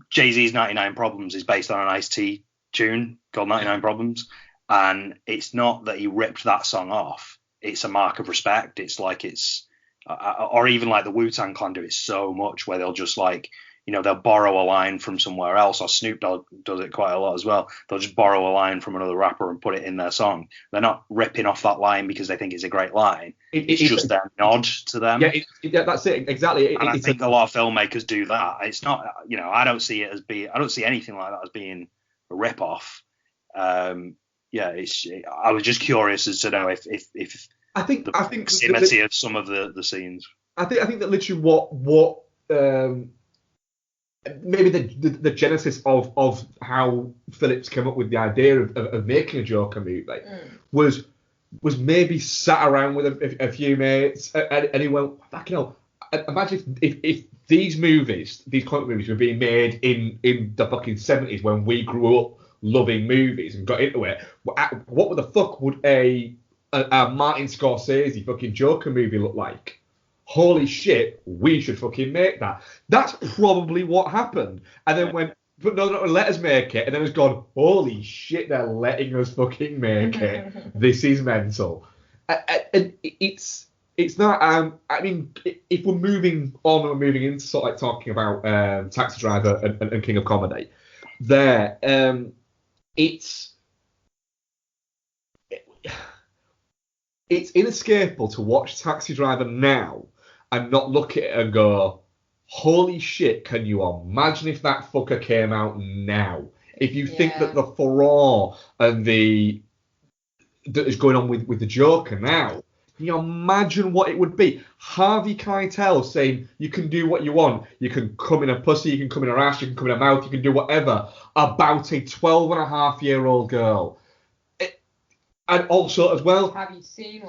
Jay-Z's 99 Problems is based on an Ice-T tune called 99 Problems, and it's not that he ripped that song off. It's a mark of respect. It's like or even like the Wu-Tang Clan do it so much where they'll just, like, you know, they'll borrow a line from somewhere else, or Snoop Dogg does it quite a lot as well. They'll just borrow a line from another rapper and put it in their song. They're not ripping off that line because they think it's a great line. It's just their nod to them. Yeah, that's it, exactly. And I think a lot of filmmakers do that. It's not, you know, I don't see anything like that as being a rip-off. I was just curious as to know if I think proximity of some of the scenes. I think that literally what maybe the genesis of how Phillips came up with the idea of making a Joker movie was maybe sat around with a few mates and he went, fucking hell, imagine if these comic movies were being made in the fucking 70s when we grew up loving movies and got into it, what the fuck would a Martin Scorsese fucking Joker movie look like? Holy shit, we should fucking make that. That's probably what happened. And then went, but no, let us make it. And then it's gone, holy shit, they're letting us fucking make it. This is mental. And it's not, I mean, if we're moving on and we're moving into sort of like talking about Taxi Driver and King of Comedy, it's inescapable to watch Taxi Driver now and not look at it and go, holy shit, can you imagine if that fucker came out now? If you think that the furore and that is going on with the Joker now, can you imagine what it would be? Harvey Keitel saying you can do what you want. You can come in a pussy, you can come in a ass, you can come in a mouth, you can do whatever, about a 12-and-a-half-year-old girl. And also, as well, have you seen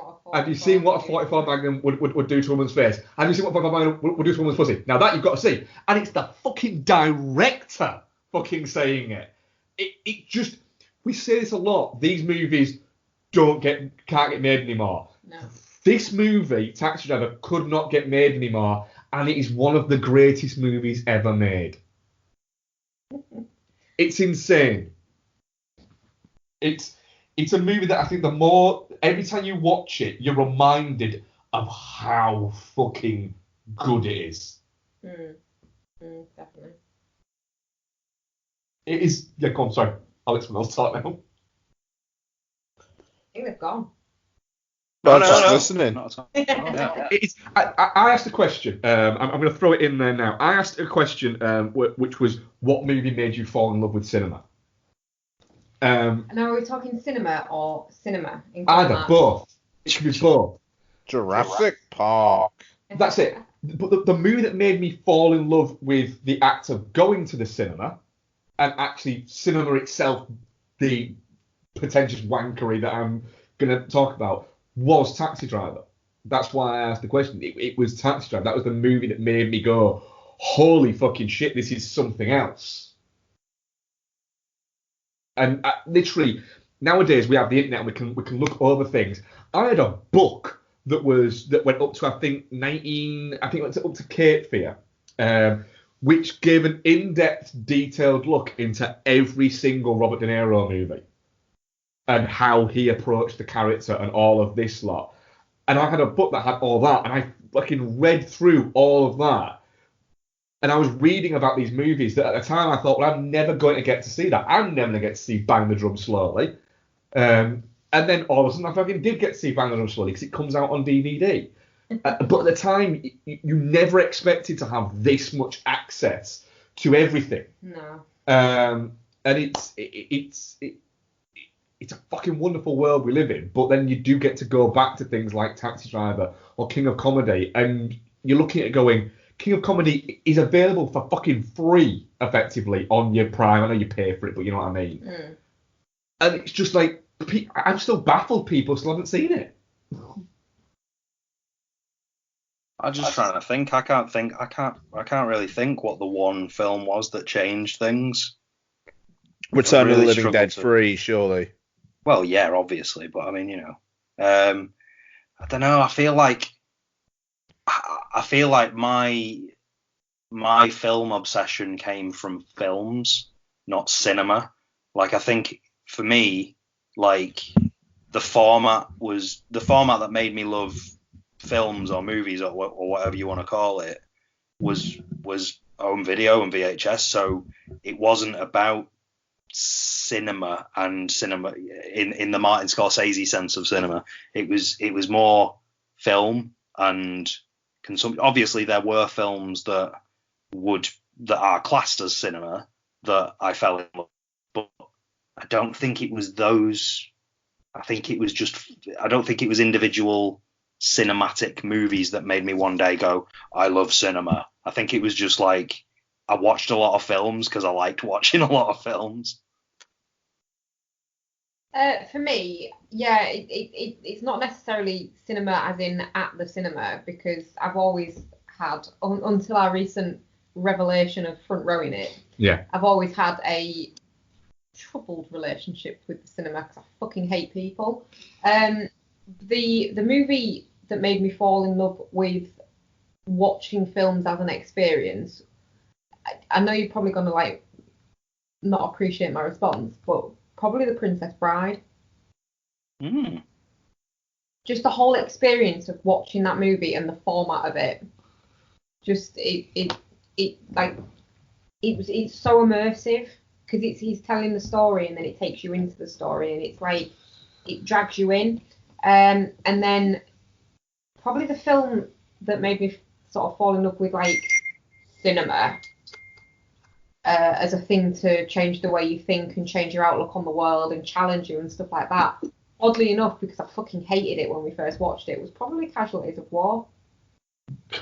what a 44 Magnum would do to a woman's face? Have you seen what a 44 Magnum would do to a woman's pussy? Now that you've got to see. And it's the fucking director fucking saying it. It just, we say this a lot. These movies can't get made anymore. No. This movie, Taxi Driver, could not get made anymore, and it is one of the greatest movies ever made. It's insane. It's a movie that I think every time you watch it, you're reminded of how fucking good it is. Definitely. It is. Yeah, go on, sorry. I'll let someone else talk now. I think they've gone. No, listening. I asked a question. I'm going to throw it in there now. I asked a question which was, what movie made you fall in love with cinema? Now, are we talking cinema or cinema? Either, both. It could be both. Jurassic Park. That's it. But the movie that made me fall in love with the act of going to the cinema, and actually cinema itself, the pretentious wankery that I'm going to talk about, was Taxi Driver. That's why I asked the question. It was Taxi Driver. That was the movie that made me go, holy fucking shit, this is something else. And literally, nowadays we have the internet and we can look over things. I had a book that went up to I think it went up to Cape Fear, which gave an in-depth, detailed look into every single Robert De Niro movie and how he approached the character and all of this lot. And I had a book that had all that, and I fucking read through all of that. And I was reading about these movies that at the time I thought, well, I'm never going to get to see that. I'm never going to get to see Bang the Drum Slowly. And then all of a sudden I fucking did get to see Bang the Drum Slowly because it comes out on DVD. But at the time, you never expected to have this much access to everything. No. And it's a fucking wonderful world we live in, but then you do get to go back to things like Taxi Driver or King of Comedy, and you're looking at it going, King of Comedy is available for fucking free, effectively, on your Prime. I know you pay for it, but you know what I mean. Mm. And it's just like, I'm still baffled people still haven't seen it. I'm just trying to think. I can't really think what the one film was that changed things. Return of the really Living struggled Dead to- 3, surely. Well, yeah, obviously, but I mean, I don't know. I feel like my film obsession came from films, not cinema. Like, I think for me, like, the format that made me love films or movies or whatever you want to call it was home video and VHS. So it wasn't about cinema and cinema in the Martin Scorsese sense of cinema. It was more film and consumption. Obviously, there were films that are classed as cinema that I fell in love with, but I don't think it was those. I don't think it was individual cinematic movies that made me one day go, I love cinema. I think it was just like I watched a lot of films because I liked watching a lot of films. For me, yeah, it's not necessarily cinema as in at the cinema, because I've always had, until our recent revelation of front rowing it, Yeah. I've always had a troubled relationship with the cinema because I fucking hate people. The movie that made me fall in love with watching films as an experience, I know you're probably going to like not appreciate my response, but probably The Princess Bride. Mm. Just the whole experience of watching that movie and the format of it. Just it's so immersive because he's telling the story and then it takes you into the story and it's like it drags you in. And then probably the film that made me sort of fall in love with like cinema as a thing to change the way you think and change your outlook on the world and challenge you and stuff like that. Oddly enough, because I fucking hated it when we first watched it, was probably Casualties of War.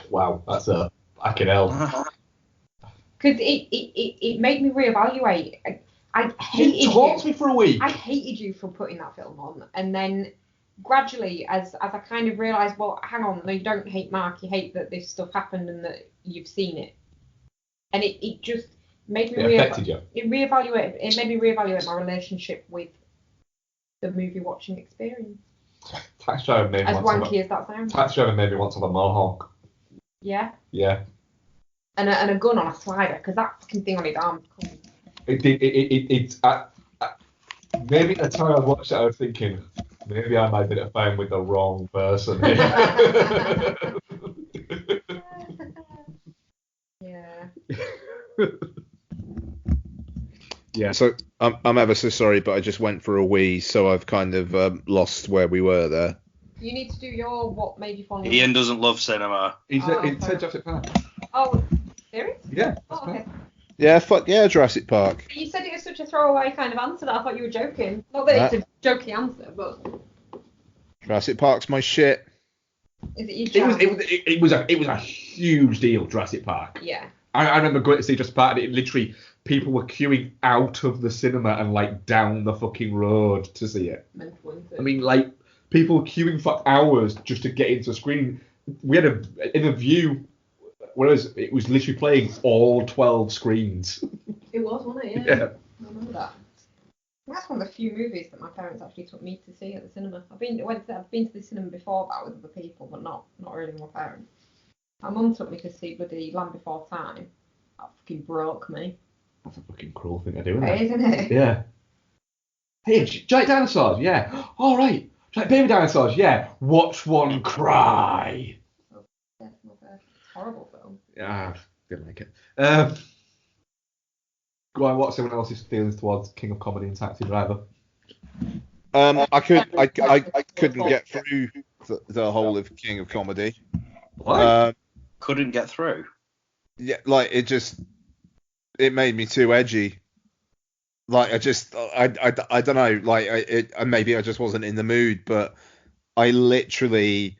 Wow, that's a fucking hell. Because it made me reevaluate. I hated You talked to me for a week. I hated you for putting that film on, and then gradually, as I kind of realised, well, hang on, no, you don't hate Mark, you hate that this stuff happened and that you've seen it, and it just made me affected you. It made me reevaluate my relationship with the movie watching experience. Taxi Driver made me As want to wanky as that sounds. Taxi Driver made me want to have a mohawk. Yeah. Yeah. And a gun on a slider, because that fucking thing on his arm. Cool. Maybe at the time I watched it, I was thinking, maybe I might have been a fan with the wrong person here. Yeah. Yeah. So I'm ever so sorry, but I just went for a wee, so I've kind of lost where we were there. You need to do your what made you fall in love. Ian doesn't love cinema. He's Oh, in sorry. Jurassic Park. Oh, serious? Yeah. Oh, okay. Yeah, fuck yeah, Jurassic Park. You said it was such a throwaway kind of answer that I thought you were joking. Not that it's a jokey answer, but Jurassic Park's my shit. is it your It was a huge deal, Jurassic Park. Yeah. I remember going to see Jurassic Park and it literally, people were queuing out of the cinema and like down the fucking road to see it. Mental, isn't it? I mean, like, people queuing for hours just to get into a screen. We had in a view, whereas it was literally playing all 12 screens. It was, wasn't it? Yeah. I remember that. That's one of the few movies that my parents actually took me to see at the cinema. I've been to the cinema before that with other people, but not really with my parents. My mum took me to see bloody Land Before Time. That fucking broke me. That's a fucking cruel thing to do, isn't It it? is, isn't it? Yeah. Hey, giant dinosaurs, yeah. All right. Giant baby dinosaurs, yeah. Watch one cry. It's a horrible film. Yeah, didn't like it. Go on, what's someone else's feelings towards King of Comedy and Taxi Driver? I couldn't get through the whole of King of Comedy. What? Couldn't get through. Yeah, like it made me too edgy. Like I don't know. Like maybe I just wasn't in the mood, but I literally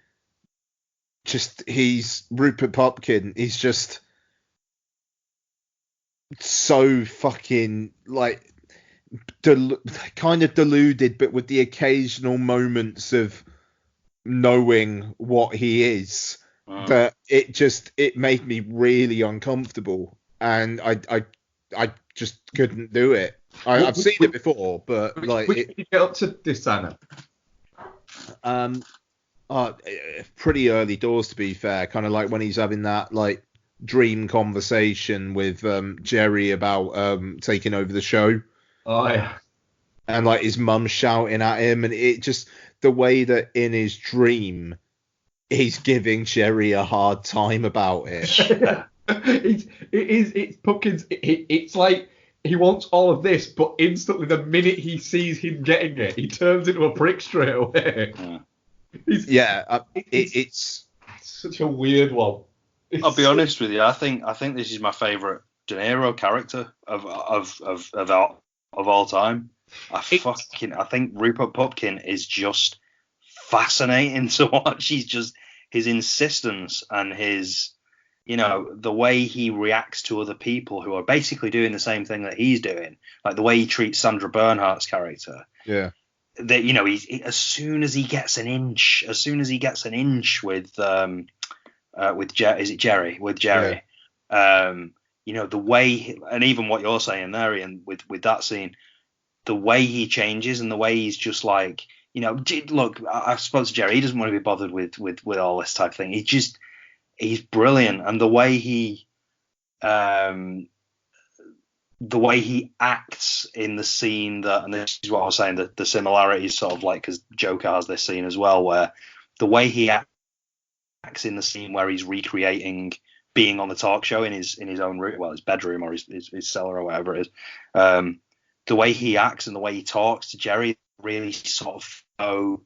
he's Rupert Pupkin. He's just so fucking like kind of deluded, but with the occasional moments of knowing what he is, that it made me really uncomfortable, and I just couldn't do it. I've seen it before, but like Which did you get up to this time? Pretty early doors, to be fair. Kind of like when he's having that like dream conversation with Jerry about taking over the show. Oh yeah. And like his mum shouting at him, and it just the way that in his dream he's giving Jerry a hard time about it. It's Pupkins. It's like he wants all of this, but instantly the minute he sees him getting it, he turns into a prick straight away. It's such a weird one. I'll be honest with you. I think this is my favourite De Niro character of all time. I think Rupert Pupkin is just fascinating to watch. He's just his insistence and his, the way he reacts to other people who are basically doing the same thing that he's doing, like the way he treats Sandra Bernhardt's character. Yeah. That he as soon as he gets an inch with Jerry. The way, and even what you're saying there, Ian, with that scene, the way he changes and the way he's just like, look, I suppose Jerry, he doesn't want to be bothered with all this type of thing. He's brilliant, and the way he acts in the scene and this is what I was saying, the similarities sort of like, because Joker has this scene as well, where the way he acts in the scene where he's recreating being on the talk show in his own room, well, his bedroom or his cellar or whatever it is, the way he acts and the way he talks to Jerry really sort of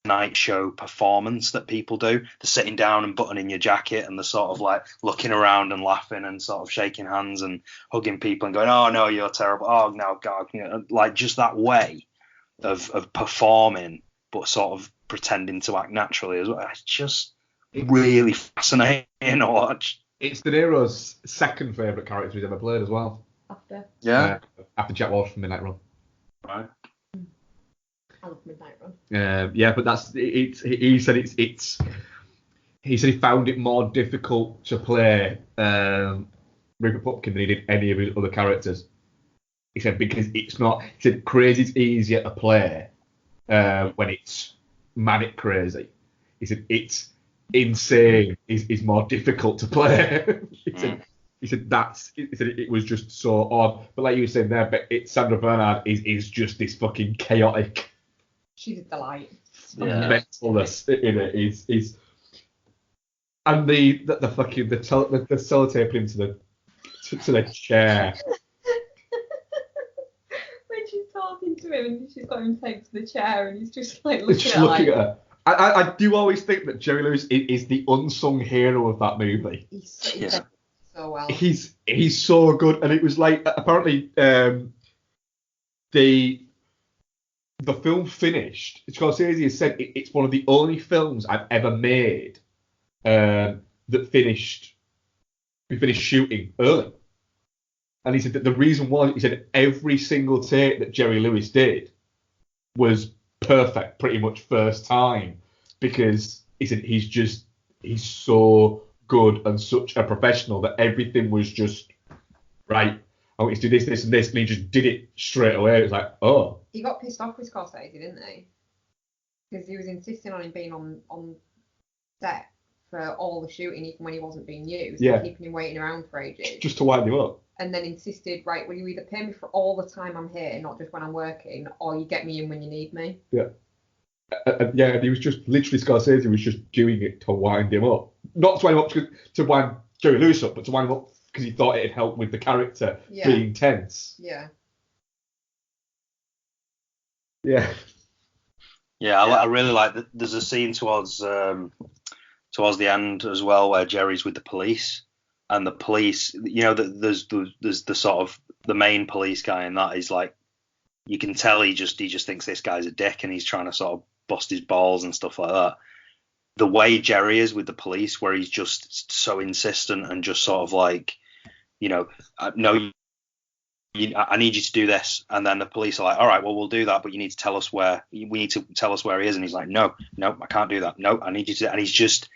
night show performance that people do, the sitting down and buttoning your jacket and the sort of like looking around and laughing and sort of shaking hands and hugging people and going, oh no, you're terrible, oh no, God, like just that way of performing but sort of pretending to act naturally as well. It's just really fascinating to watch. It's De Niro's second favourite character he's ever played as well. After Jack Walsh from Midnight Run. Right. I love Midnight Run. But that's it. He said he said he found it more difficult to play Rupert Pupkin than he did any of his other characters. He said because it's not. He said crazy's easier to play when it's manic crazy. He said it's insane is more difficult to play. He said it was just so odd. But like you were saying there, but Sandra Bernhard is just this fucking chaotic. She's a delight. Mentalness in it is and the fucking the sellotape into the chair. When she's talking to him and she's got him taped to the chair and he's just like looking at her. I do always think that Jerry Lewis is the unsung hero of that movie. He's so well. He's so good, and it was like apparently the film finished. Scorsese has said it's one of the only films I've ever made that we finished shooting early. And he said that the reason was, he said every single take that Jerry Lewis did was perfect pretty much first time, because he's so good and such a professional that everything was just right. I want you to do this, and this, and he just did it straight away. It was like, oh. He got pissed off with Scorsese, didn't he? Because he was insisting on him being on set for all the shooting, even when he wasn't being used, Yeah. and keeping him waiting around for ages. Just to wind him up. And then insisted, right, will you either pay me for all the time I'm here, not just when I'm working, or you get me in when you need me? Yeah. And he was just, literally, Scorsese was just doing it to wind him up. Not to wind him up to wind Jerry Lewis up, but to wind him up because he thought it'd help with the character being tense. Yeah. Yeah. Yeah, I really like that. There's a scene towards the end as well where Jerry's with the police, and the police, there's the sort of the main police guy, and that is like, you can tell he just thinks this guy's a dick, and he's trying to sort of bust his balls and stuff like that. The way Jerry is with the police, where he's just so insistent and just sort of like, no, I need you to do this, and then the police are like, all right, well, we'll do that, but you need to tell us where he is, and he's like, no, I can't do that, no, I need you to, and he just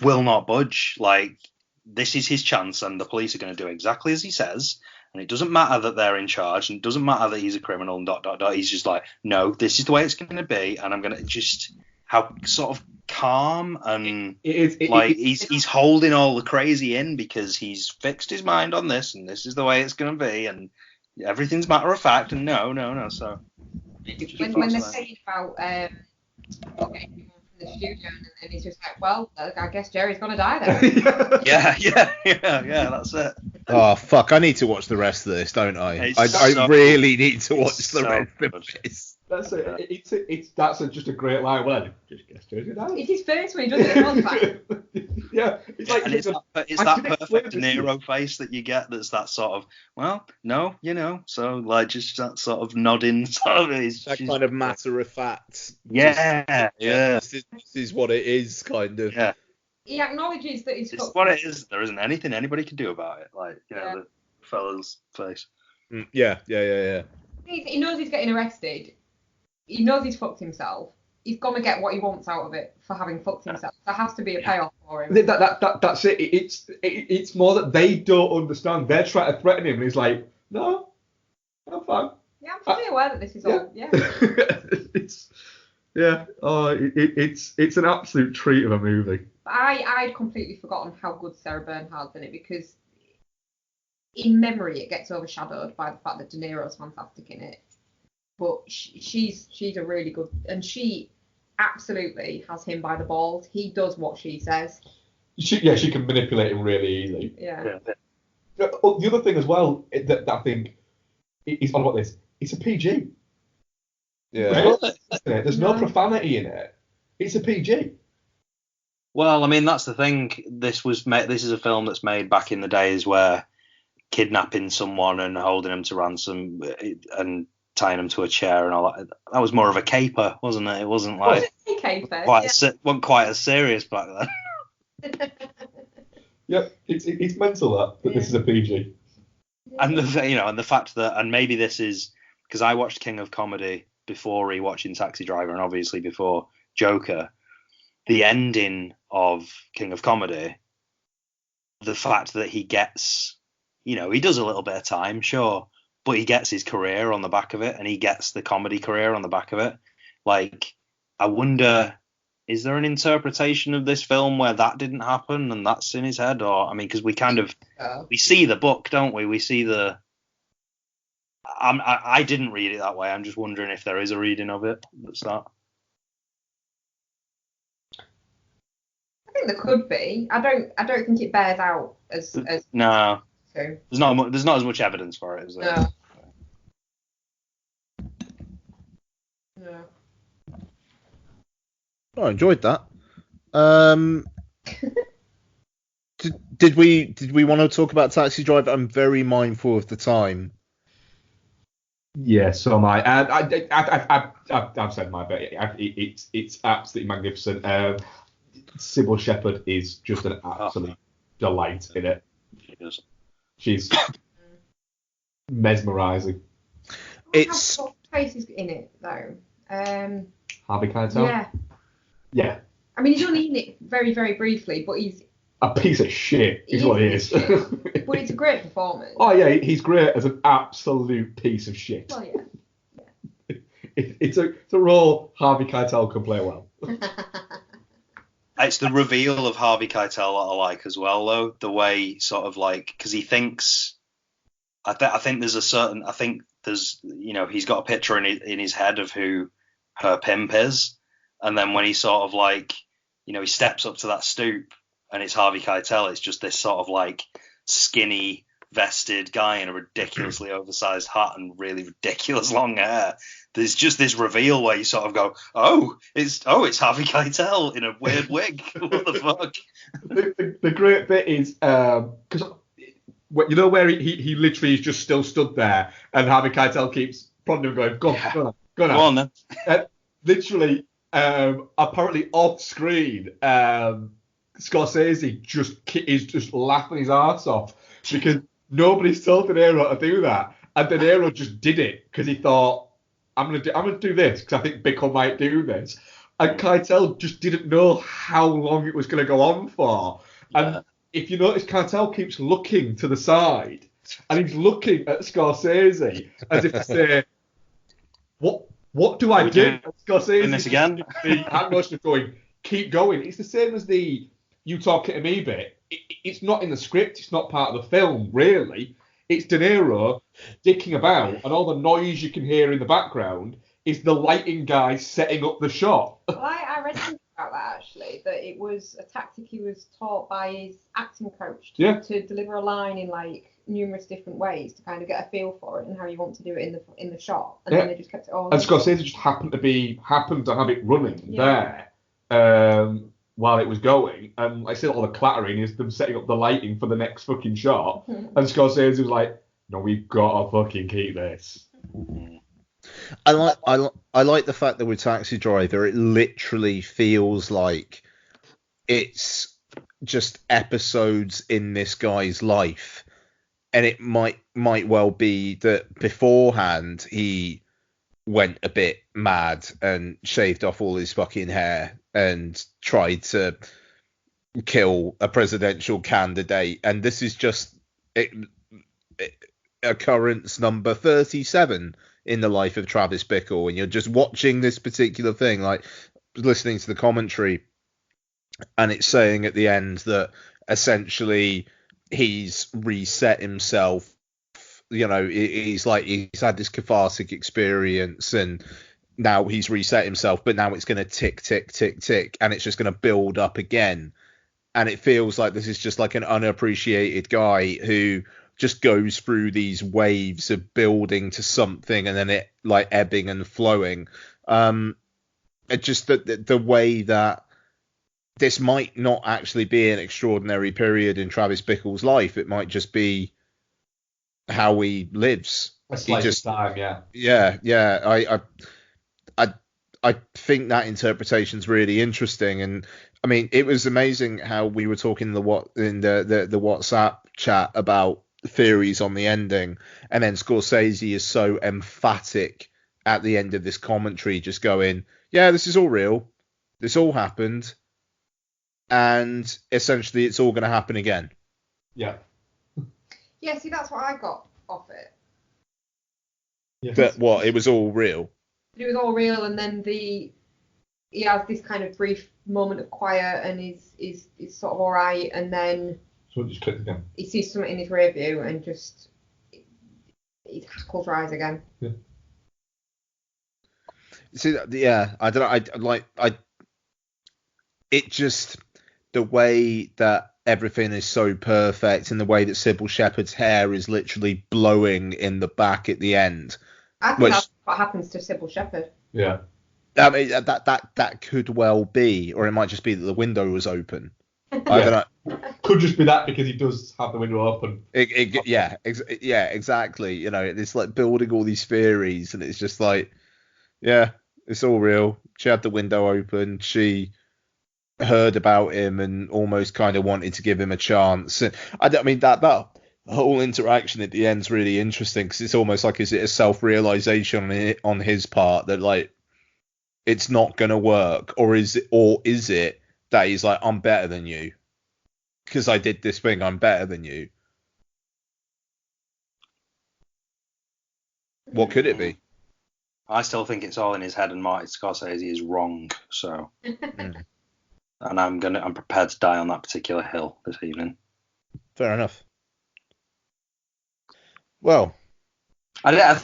will not budge. Like, this is his chance, and the police are going to do exactly as he says, and it doesn't matter that they're in charge, and it doesn't matter that he's a criminal, and ... He's just like, no, this is the way it's going to be, and I'm going to just, how sort of calm, and he's holding all the crazy in because he's fixed his mind on this, and this is the way it's going to be, and everything's matter of fact, and no. So when they're saying about getting him from the studio, and he's just like, well, I guess Jerry's gonna die then. yeah, that's it. Oh fuck! I need to watch the rest of this, don't I? I really need to watch the rest of this. That's it. That's just a great line. Well, I just guess Jersey died. It's his face when he does it. It's like, yeah, it's like, and it's that perfect De Niro face that you get. That's that sort of, well, no, So like just that sort of nodding, sort of that kind of matter of fact. Yeah. This is what it is, kind of. Yeah. He acknowledges that he's. It's what it is. There isn't anything anybody can do about it. Like the fella's face. Yeah. He knows he's getting arrested. He knows he's fucked himself. He's gonna get what he wants out of it for having fucked himself. There has to be a payoff for him. That's it. It's more that they don't understand. They're trying to threaten him, and he's like, no, I'm fine. Yeah, I'm fully aware that this is all. Yeah. It's an absolute treat of a movie. I'd completely forgotten how good Sarah Bernhardt's in it, because in memory it gets overshadowed by the fact that De Niro's fantastic in it. But she's a really good, and she absolutely has him by the balls. He does what she says. She can manipulate him really easily. Yeah. The other thing as well that I think is all about this, it's a PG. Yeah. There's no profanity in it. It's a PG. Well, I mean, that's the thing. This is a film that's made back in the days where kidnapping someone and holding them to ransom and tying them to a chair and all that was more of a caper, wasn't it? It wasn't like wasn't quite as serious back then. Yep, it's mental that this is a PG. And the fact that, and maybe this is because I watched King of Comedy before rewatching Taxi Driver, and obviously before Joker. The ending of King of Comedy, the fact that he gets, he does a little bit of time, sure, but he gets his career on the back of it, and he gets the comedy career on the back of it. Like, I wonder, is there an interpretation of this film where that didn't happen and that's in his head? Or, I mean, because we kind of, we see the book, don't we? We see the, I didn't read it that way. I'm just wondering if there is a reading of it that's that. I think there could be. I don't think it bears out as no. So. There's not as much evidence for it, is there? No. No. I enjoyed that. Did we want to talk about Taxi Driver? I'm very mindful of the time. Yeah, so am I. And I've said my bit. It's absolutely magnificent. Sybil Shepherd is just an absolute delight in it. She is. She's mesmerising. It's face is in it though. Harvey Keitel? Yeah. Yeah. I mean, he's only in it very, very briefly, but he's a piece of shit is what he is. But it's a great performance. Oh yeah, he's great as an absolute piece of shit. Well, yeah. It's a role Harvey Keitel can play well. It's the reveal of Harvey Keitel that I like as well, though. The way sort of like, because he thinks, I think there's he's got a picture in his head of who her pimp is, and then when he sort of like, he steps up to that stoop and it's Harvey Keitel, it's just this sort of like skinny vested guy in a ridiculously oversized hat and really ridiculous long hair. There's just this reveal where you sort of go, it's Harvey Keitel in a weird wig. What the fuck? The great bit is because where he literally is just still stood there and Harvey Keitel keeps prodding him, going, go on then. Literally, apparently off screen, Scorsese is just laughing his arse off because nobody's told De Niro to do that, and De Niro just did it because he thought, I'm gonna do this because I think Bickle might do this, and Keitel just didn't know how long it was gonna go on for. And if you notice, Keitel keeps looking to the side, and he's looking at Scorsese as if to say, what do I do? And Scorsese this again? The hand motion of going, keep going. It's the same as the "you talking to me" bit. It's not in the script. It's not part of the film, really. It's De Niro dicking about, and all the noise you can hear in the background is the lighting guy setting up the shot. Well, I read something about that, actually, that it was a tactic he was taught by his acting coach to deliver a line in, like, numerous different ways to kind of get a feel for it and how you want to do it in the shot. And then they just kept it all. And Scorsese just happened to have it running there while it was going. And like I said, all the clattering is them setting up the lighting for the next fucking shot. And Scorsese was like, no, we've got to fucking keep this. I like the fact that with Taxi Driver, it literally feels like it's just episodes in this guy's life. And it might well be that beforehand he went a bit mad and shaved off all his fucking hair and tried to kill a presidential candidate. And this is just occurrence number 37 in the life of Travis Bickle. And you're just watching this particular thing, like listening to the commentary, and it's saying at the end that essentially he's reset himself. He's had this cathartic experience and now he's reset himself, but now it's going to tick, tick, tick, tick, and it's just going to build up again. And it feels like this is just like an unappreciated guy who just goes through these waves of building to something and then it like ebbing and flowing. It just the way that this might not actually be an extraordinary period in Travis Bickle's life. It might just be how he lives. A slice of time, yeah. I think that interpretation's really interesting, and I mean, it was amazing how we were talking in the WhatsApp chat about theories on the ending, and then Scorsese is so emphatic at the end of this commentary, just going, "Yeah, this is all real. This all happened." And essentially it's all going to happen again. Yeah. Yeah, see, that's what I got off it. Yeah. That what? It was all real? It was all real, and then he has this kind of brief moment of quiet and is sort of all right, and then so it just clicked again. He sees something in his rear view and just his hackles rise again. Yeah. See, yeah, I don't know. It just, the way that everything is so perfect and the way that Sybil Shepherd's hair is literally blowing in the back at the end. I think that's what happens to Sybil Shepherd. Yeah. I mean, that could well be, or it might just be that the window was open. I don't know. Could just be that because he does have the window open. Yeah, exactly. It's like building all these theories, and it's just like, yeah, it's all real. She had the window open. She heard about him and almost kind of wanted to give him a chance. I mean, that whole interaction at the end's really interesting because it's almost like, is it a self-realization on his part that, like, it's not going to work? Or is it that he's like, I'm better than you? Because I did this thing, I'm better than you. What could it be? I still think it's all in his head, and Martin Scorsese is wrong. So, and I'm prepared to die on that particular hill this evening. Fair enough. Well, I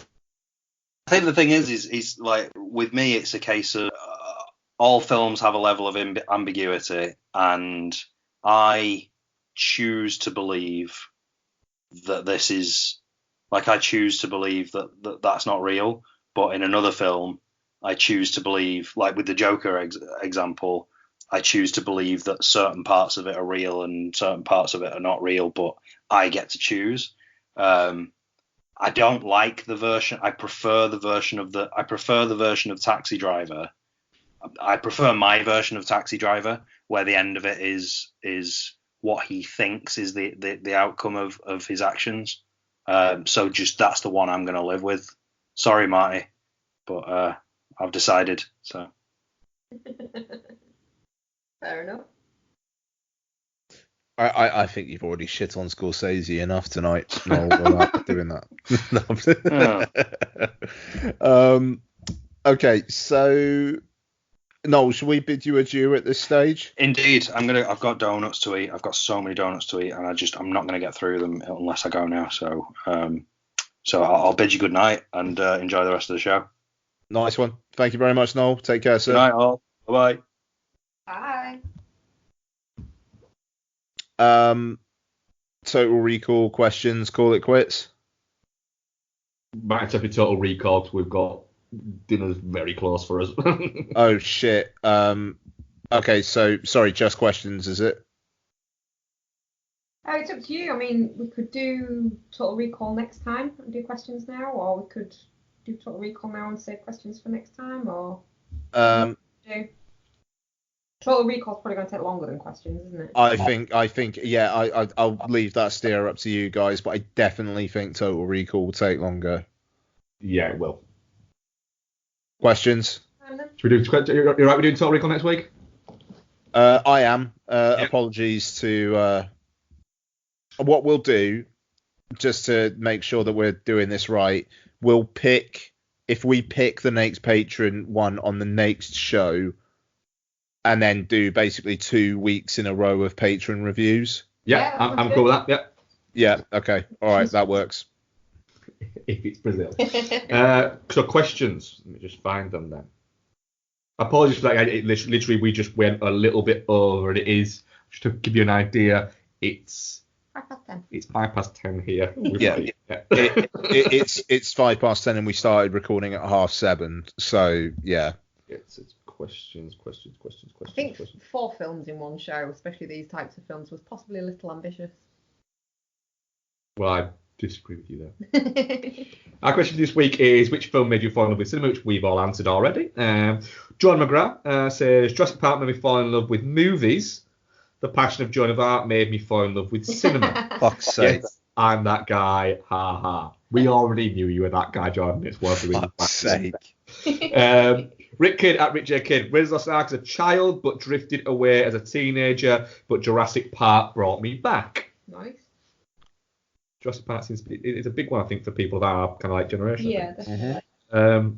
think the thing is like with me, it's a case of all films have a level of ambiguity, and I choose to believe that this is like I choose to believe that that's not real. But in another film, I choose to believe, like with the Joker example, I choose to believe that certain parts of it are real and certain parts of it are not real, but I get to choose. I don't like the version. I prefer the version of Taxi Driver. I prefer my version of Taxi Driver, where the end of it is what he thinks is the outcome of his actions. So just that's the one I'm going to live with. Sorry, Marty, but I've decided. So fair enough. I think you've already shit on Scorsese enough tonight. No, without doing that. Okay, so Noel, should we bid you adieu at this stage? Indeed, I've got donuts to eat. I've got so many donuts to eat, and I'm not gonna get through them unless I go now. So I'll bid you good night and enjoy the rest of the show. Nice one. Thank you very much, Noel. Take care, sir. Good night, all. Bye. Bye. Total Recall questions. Call it quits. Might have to be Total Recall 'cause we've got dinner's very close for us. Oh shit. Okay, so sorry, just questions, is it? It's up to you. I mean, we could do Total Recall next time and do questions now, or we could do Total Recall now and save questions for next time, or do. Total Recall's probably going to take longer than questions, isn't it? I think, yeah, I'll leave that steer up to you guys, but I definitely think Total Recall will take longer. Yeah, it will. Questions? Should we do? You're right. We're doing Total Recall next week. I am. Apologies to. What we'll do, just to make sure that we're doing this right, we'll pick if we pick the next patron one on the next show. And then do basically 2 weeks in a row of patron reviews. Yeah, I'm cool with that. Yeah. Yeah. Okay. All right. That works. If it's Brazil. So questions. Let me just find them then. Apologies for that. Literally, we just went a little bit over, and it is just to give you an idea. It's 10. It's 10 here. Yeah. It's 10:05, and we started recording at 7:30. So yeah. It's questions. I think 4 films in one show, especially these types of films, was possibly a little ambitious. Well, I disagree with you there. Our question this week is, which film made you fall in love with cinema, which we've all answered already. John McGrath says, Jurassic Park made me fall in love with movies. The Passion of Joan of Arc made me fall in love with cinema. Fuck's sake. Yes, I'm that guy. Ha ha. We already knew you were that guy, Jordan. It's worth doing. Fuck's sake. Rick Kidd at Rick J. Kidd. Raiders of the Lost Ark as a child, but drifted away as a teenager. But Jurassic Park brought me back. Nice. Jurassic Park it's a big one, I think, for people of our kind of like generation. Yeah, definitely. The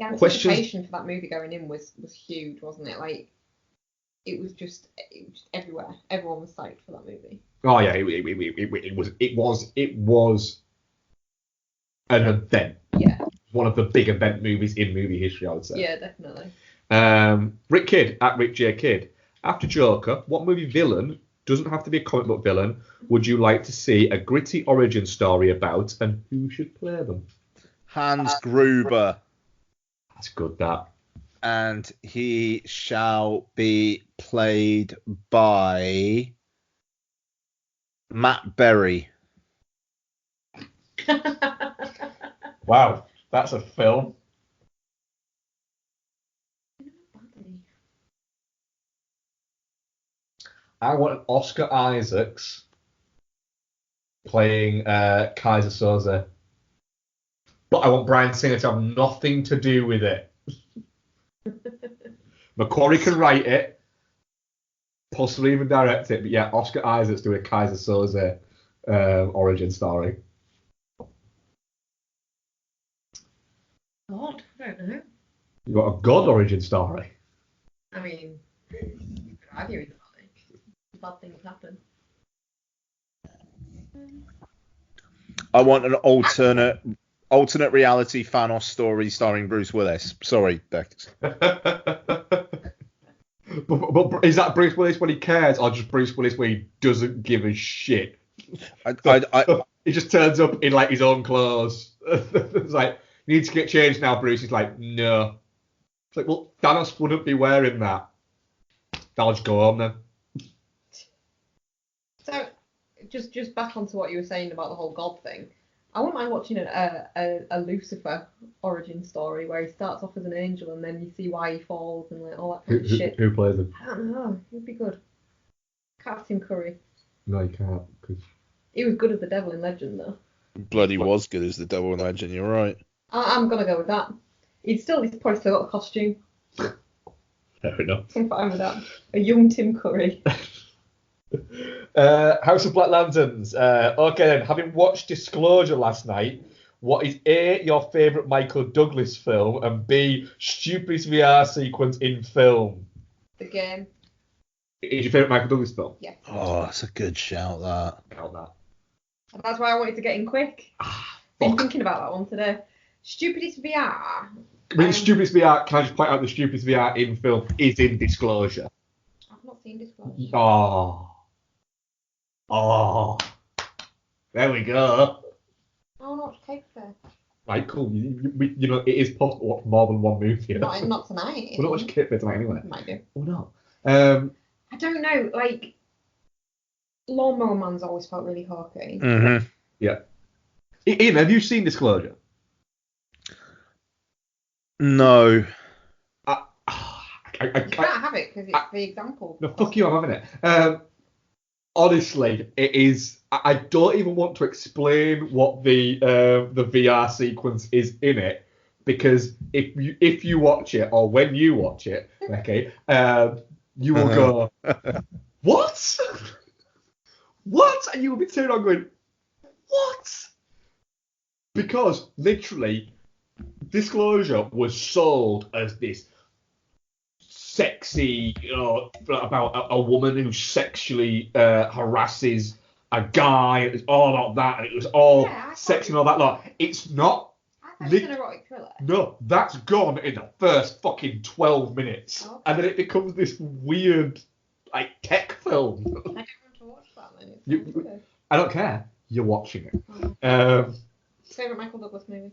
anticipation for that movie going in was huge, wasn't it? Like, it was just everywhere. Everyone was psyched for that movie. Oh yeah, it was an event. Yeah. One of the big event movies in movie history, I would say. Yeah, definitely. Rick Kidd at Rick J. Kidd. After Joker, what movie villain, doesn't have to be a comic book villain, would you like to see a gritty origin story about, and who should play them? Hans Gruber. That's good, that. And he shall be played by Matt Berry. Wow, that's a film. I want Oscar Isaacs playing Kaiser Soze. But I want Bryan Singer to have nothing to do with it. Macquarie can write it, possibly even direct it, but yeah, Oscar Isaac's doing a Kaiser Soze origin story. God, I don't know. You got a God origin story. I mean, you could argue with that. Bad things happen. I want an alternate reality Thanos story starring Bruce Willis. Sorry, Bex. But is that Bruce Willis when he cares, or just Bruce Willis when he doesn't give a shit? He just turns up in like his own clothes. It's like, you need to get changed now, Bruce. He's like, no. It's like, well, Thanos wouldn't be wearing that. I'll just go home then. So, just back onto what you were saying about the whole God thing. I wouldn't mind watching a Lucifer origin story where he starts off as an angel and then you see why he falls and like all that kind of shit. Who plays him? I don't know. He'd be good. Captain Curry. No, you can't. Cause... He was good as the devil in Legend, though. Bloody was good as the devil in Legend. You're right. I'm gonna go with that. He'd probably still got a costume. Fair enough. I'm fine with that. A young Tim Curry. House of Black Lanterns. Okay then, having watched Disclosure last night, what is A, your favourite Michael Douglas film, and B, stupidest VR sequence in film? The Game. Is your favourite Michael Douglas film? Yeah. Oh, that's a good shout, that. And that's why I wanted to get in quick. Been thinking about that one today. Stupidest VR. I mean, stupidest VR, can I just point out the stupidest VR in film is in Disclosure? I've not seen Disclosure. Oh. There we go. I want to watch Cape Fair. Right, cool. You know, it is possible to watch more than one movie. Not tonight. We'll not watch Cape Fair tonight anyway. Might do. Or not. I don't know, like, Lawnmower Man's always felt really hawky. Mm-hmm. Yeah. Ian, have you seen Disclosure? No. You can't have it because it's the example. No, fuck you, I'm having it. Honestly, it is. I don't even want to explain what the VR sequence is in it, because if you watch it, or when you watch it, okay, you will go, what? What? And you will be turning on going, what? Because literally, Disclosure was sold as this sexy, about a woman who sexually harasses a guy. It was all about that, and it was all sexy and all that lot. It's not. I thought it was an erotic thriller. No, that's gone in the first fucking 12 minutes. Okay. And then it becomes this weird, like, tech film. I don't want to watch that then. I don't care. You're watching it. Oh. Favourite Michael Douglas movie?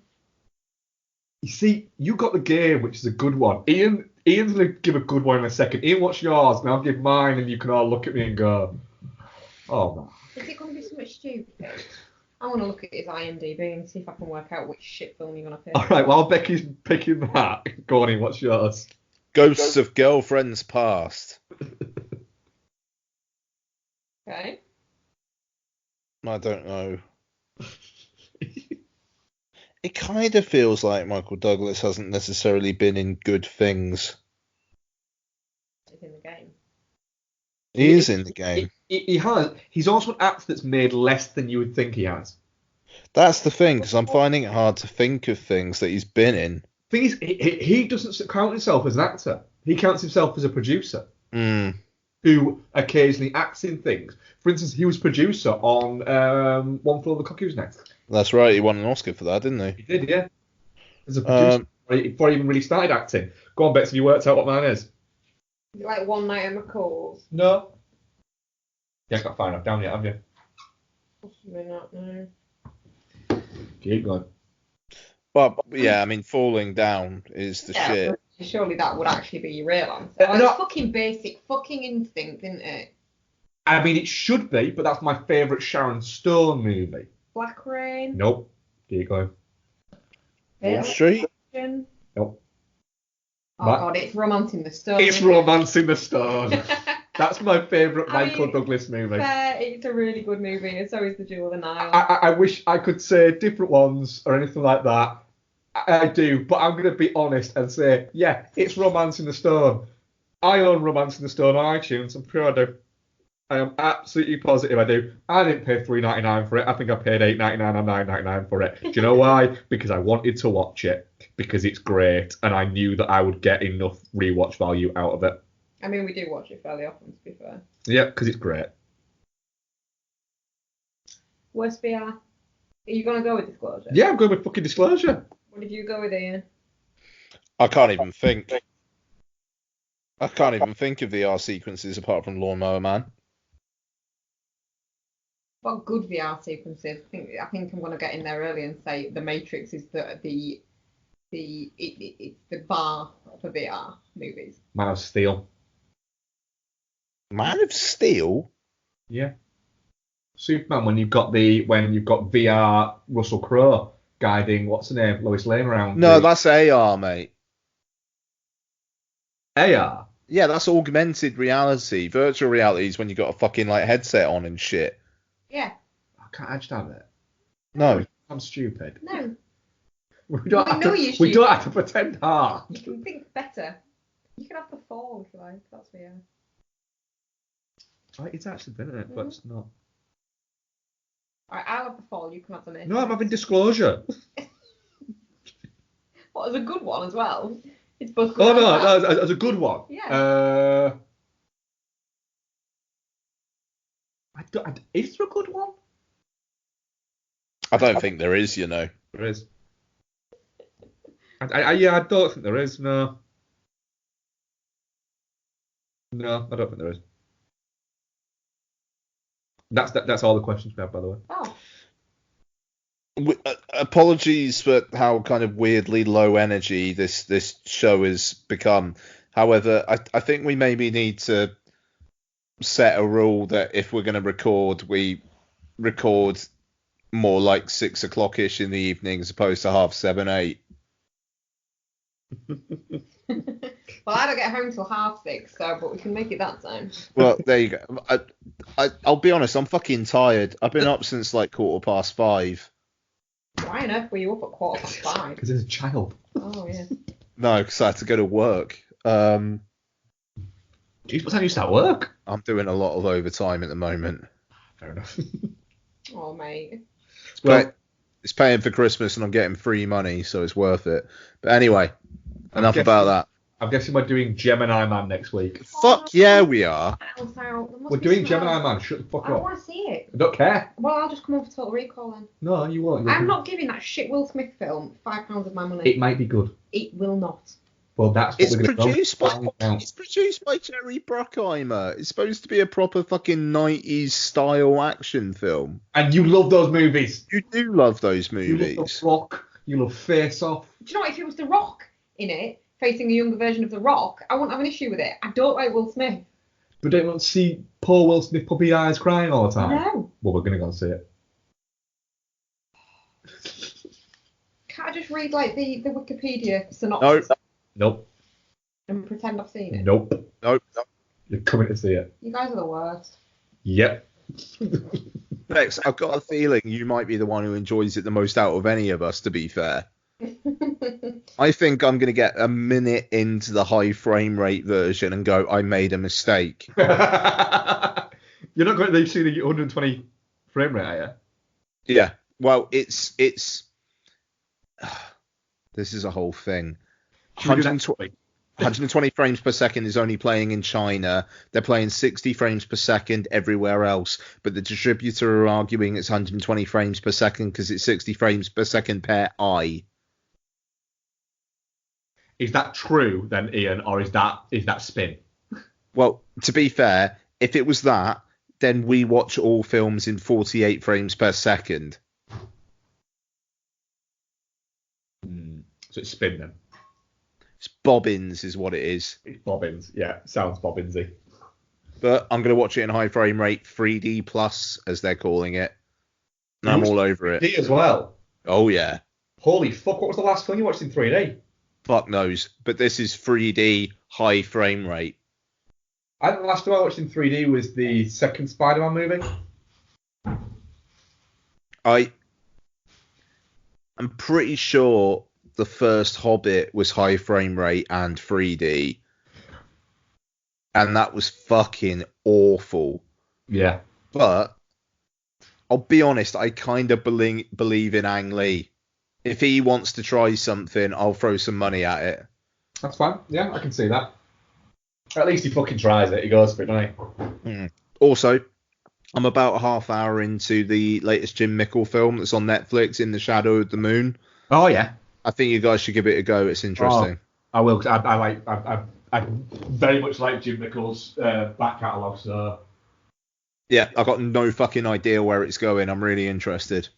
You see, you got The Game, which is a good one. Ian's going to give a good one in a second. Ian, what's yours? And I'll give mine, and you can all look at me and go, oh, man. Is it going to be so much stupid? I want to look at his IMDb and see if I can work out which shit film you're going to pick. All right, while Becky's picking that, go on in, what's yours? Ghosts of Girlfriends Past. Okay. I don't know. It kind of feels like Michael Douglas hasn't necessarily been in good things. He's in The Game. He is in The Game. He has. He's also an actor that's made less than you would think he has. That's the thing, because I'm finding it hard to think of things that he's been in. The thing is, he doesn't count himself as an actor. He counts himself as a producer who occasionally acts in things. For instance, he was producer on One Flew Over the Cuckoo's Nest. That's right. He won an Oscar for that, didn't he? He did, yeah. As a producer, before he even really started acting. Go on, Bex, have you worked out what mine is? Is it like One Night at McCall's? No. You haven't got far enough down yet, have you? Possibly not, no. Keep going. But, yeah, I mean, Falling Down is the shit. Surely that would actually be your real answer. It's fucking basic fucking instinct, isn't it? I mean, it should be, but that's my favourite Sharon Stone movie. Black Rain? Nope. Keep going. Wall Street? Nope. Oh, God, it's Romancing the Stone. It's Romancing the Stone. That's my favourite Michael Douglas movie. It's a really good movie, and so is The Jewel of the Nile. I wish I could say different ones or anything like that. I do, but I'm going to be honest and say, yeah, it's Romancing the Stone. I own Romance in the Stone on iTunes. I'm sure I do. I am absolutely positive I do. I didn't pay $3.99 for it. I think I paid $8.99 or $9.99 for it. Do you know why? Because I wanted to watch it because it's great, and I knew that I would get enough rewatch value out of it. I mean, we do watch it fairly often, to be fair. Yeah, because it's great. Worst VR? Are you gonna go with Disclosure? Yeah, I'm going with fucking Disclosure. What did you go with, Ian? I can't even think. I can't even think of VR sequences apart from Lawnmower Man. What good VR sequences? I think I'm gonna get in there early and say The Matrix is it's the bar for VR movies. Man of Steel. Man of Steel? Yeah. Superman, when you've got VR Russell Crowe guiding what's her name, Lois Lane around. No, that's AR, mate. AR. Yeah, that's augmented reality. Virtual reality is when you got a fucking like headset on and shit. Yeah. I can't understand it. No. I'm stupid. No. We don't have to pretend hard. You can think better. You can have the fall if you like. That's VR. It's actually been in it, but it's not. Alright, I'll have the fall. You can have the Matrix. No, I'm having Disclosure. What, as a good one as well? It's both good. Oh no, as a good one. Yeah. Is there a good one? I don't think there is, you know. There is. I don't think there is. No. No, I don't think there is. That's all the questions we have, by the way. Oh. Apologies for how kind of weirdly low energy this show has become. However, I think we maybe need to set a rule that if we're going to record, we record more like 6 o'clock-ish in the evening as opposed to 7:30, 8. Well, I don't get home till 6:30, but we can make it that time. Well, there you go. I'll be honest, I'm fucking tired. I've been up since like 5:15. Why on earth were you up at 5:15? Because as a child. Oh, yeah. No, because I had to go to work. Jeez, what time do you start work? I'm doing a lot of overtime at the moment. Fair enough. Oh, mate. Well, it's paying for Christmas and I'm getting free money, so it's worth it. But anyway, enough about that. I'm guessing we're doing Gemini Man next week. Fuck yeah, we are. We're doing Gemini Man. Shut the fuck up. I don't want to see it. I don't care. Well, I'll just come over to Total Recall then. No, you won't. I'm not giving that shit Will Smith film £5 of my money. It might be good. It will not. Well, that's what we're going to do. It's produced by Jerry Bruckheimer. It's supposed to be a proper fucking 90s style action film. And you love those movies. You do love those movies. You love The Rock. You love Face Off. Do you know what? If it was The Rock in it, facing a younger version of The Rock, I wouldn't have an issue with it. I don't like Will Smith. But don't want to see poor Will Smith puppy eyes crying all the time? No. Well, we're going to go and see it. Can't I just read like the Wikipedia synopsis? Nope. And pretend I've seen it? Nope. You're coming to see it. You guys are the worst. Yep. Bex, I've got a feeling you might be the one who enjoys it the most out of any of us, to be fair. I think I'm going to get a minute into the high frame rate version and go, I made a mistake. You're not going to see the 120 frame rate, are you? Yeah. Well, it's this is a whole thing. 120 frames per second is only playing in China. They're playing 60 frames per second everywhere else. But the distributor are arguing it's 120 frames per second because it's 60 frames per second per eye. Is that true then, Ian, or is that spin? Well, to be fair, if it was that, then we watch all films in 48 frames per second. So it's spin then. It's bobbins is what it is. It's bobbins, yeah. Sounds bobbinsy. But I'm going to watch it in high frame rate 3D plus, as they're calling it. And I'm all over it. 3D as well? Oh, yeah. Holy fuck, what was the last film you watched in 3D? Fuck knows. But this is 3D high frame rate. I think the last film I watched in 3D was the second Spider-Man movie. I'm pretty sure the first Hobbit was high frame rate and 3D. and that was fucking awful. Yeah. But I'll be honest, I kind of believe in Ang Lee. If he wants to try something, I'll throw some money at it. That's fine. Yeah, I can see that. At least he fucking tries it. He goes for it, doesn't he? Also, I'm about a half hour into the latest Jim Mickle film that's on Netflix, In the Shadow of the Moon. Oh, yeah. I think you guys should give it a go. It's interesting. I will. I very much like Jim Mickle's back catalogue, so... Yeah, I've got no fucking idea where it's going. I'm really interested.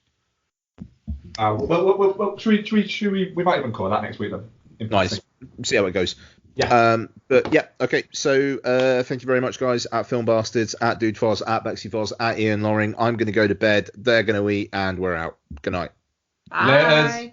Well, should we might even cover that next week then. Nice. See how it goes. Yeah. But yeah, okay. So thank you very much, guys. At Film Bastards, at Dude Foz, at Bexy Foz, at Ian Loring. I'm going to go to bed. They're going to eat, and we're out. Good night. Bye.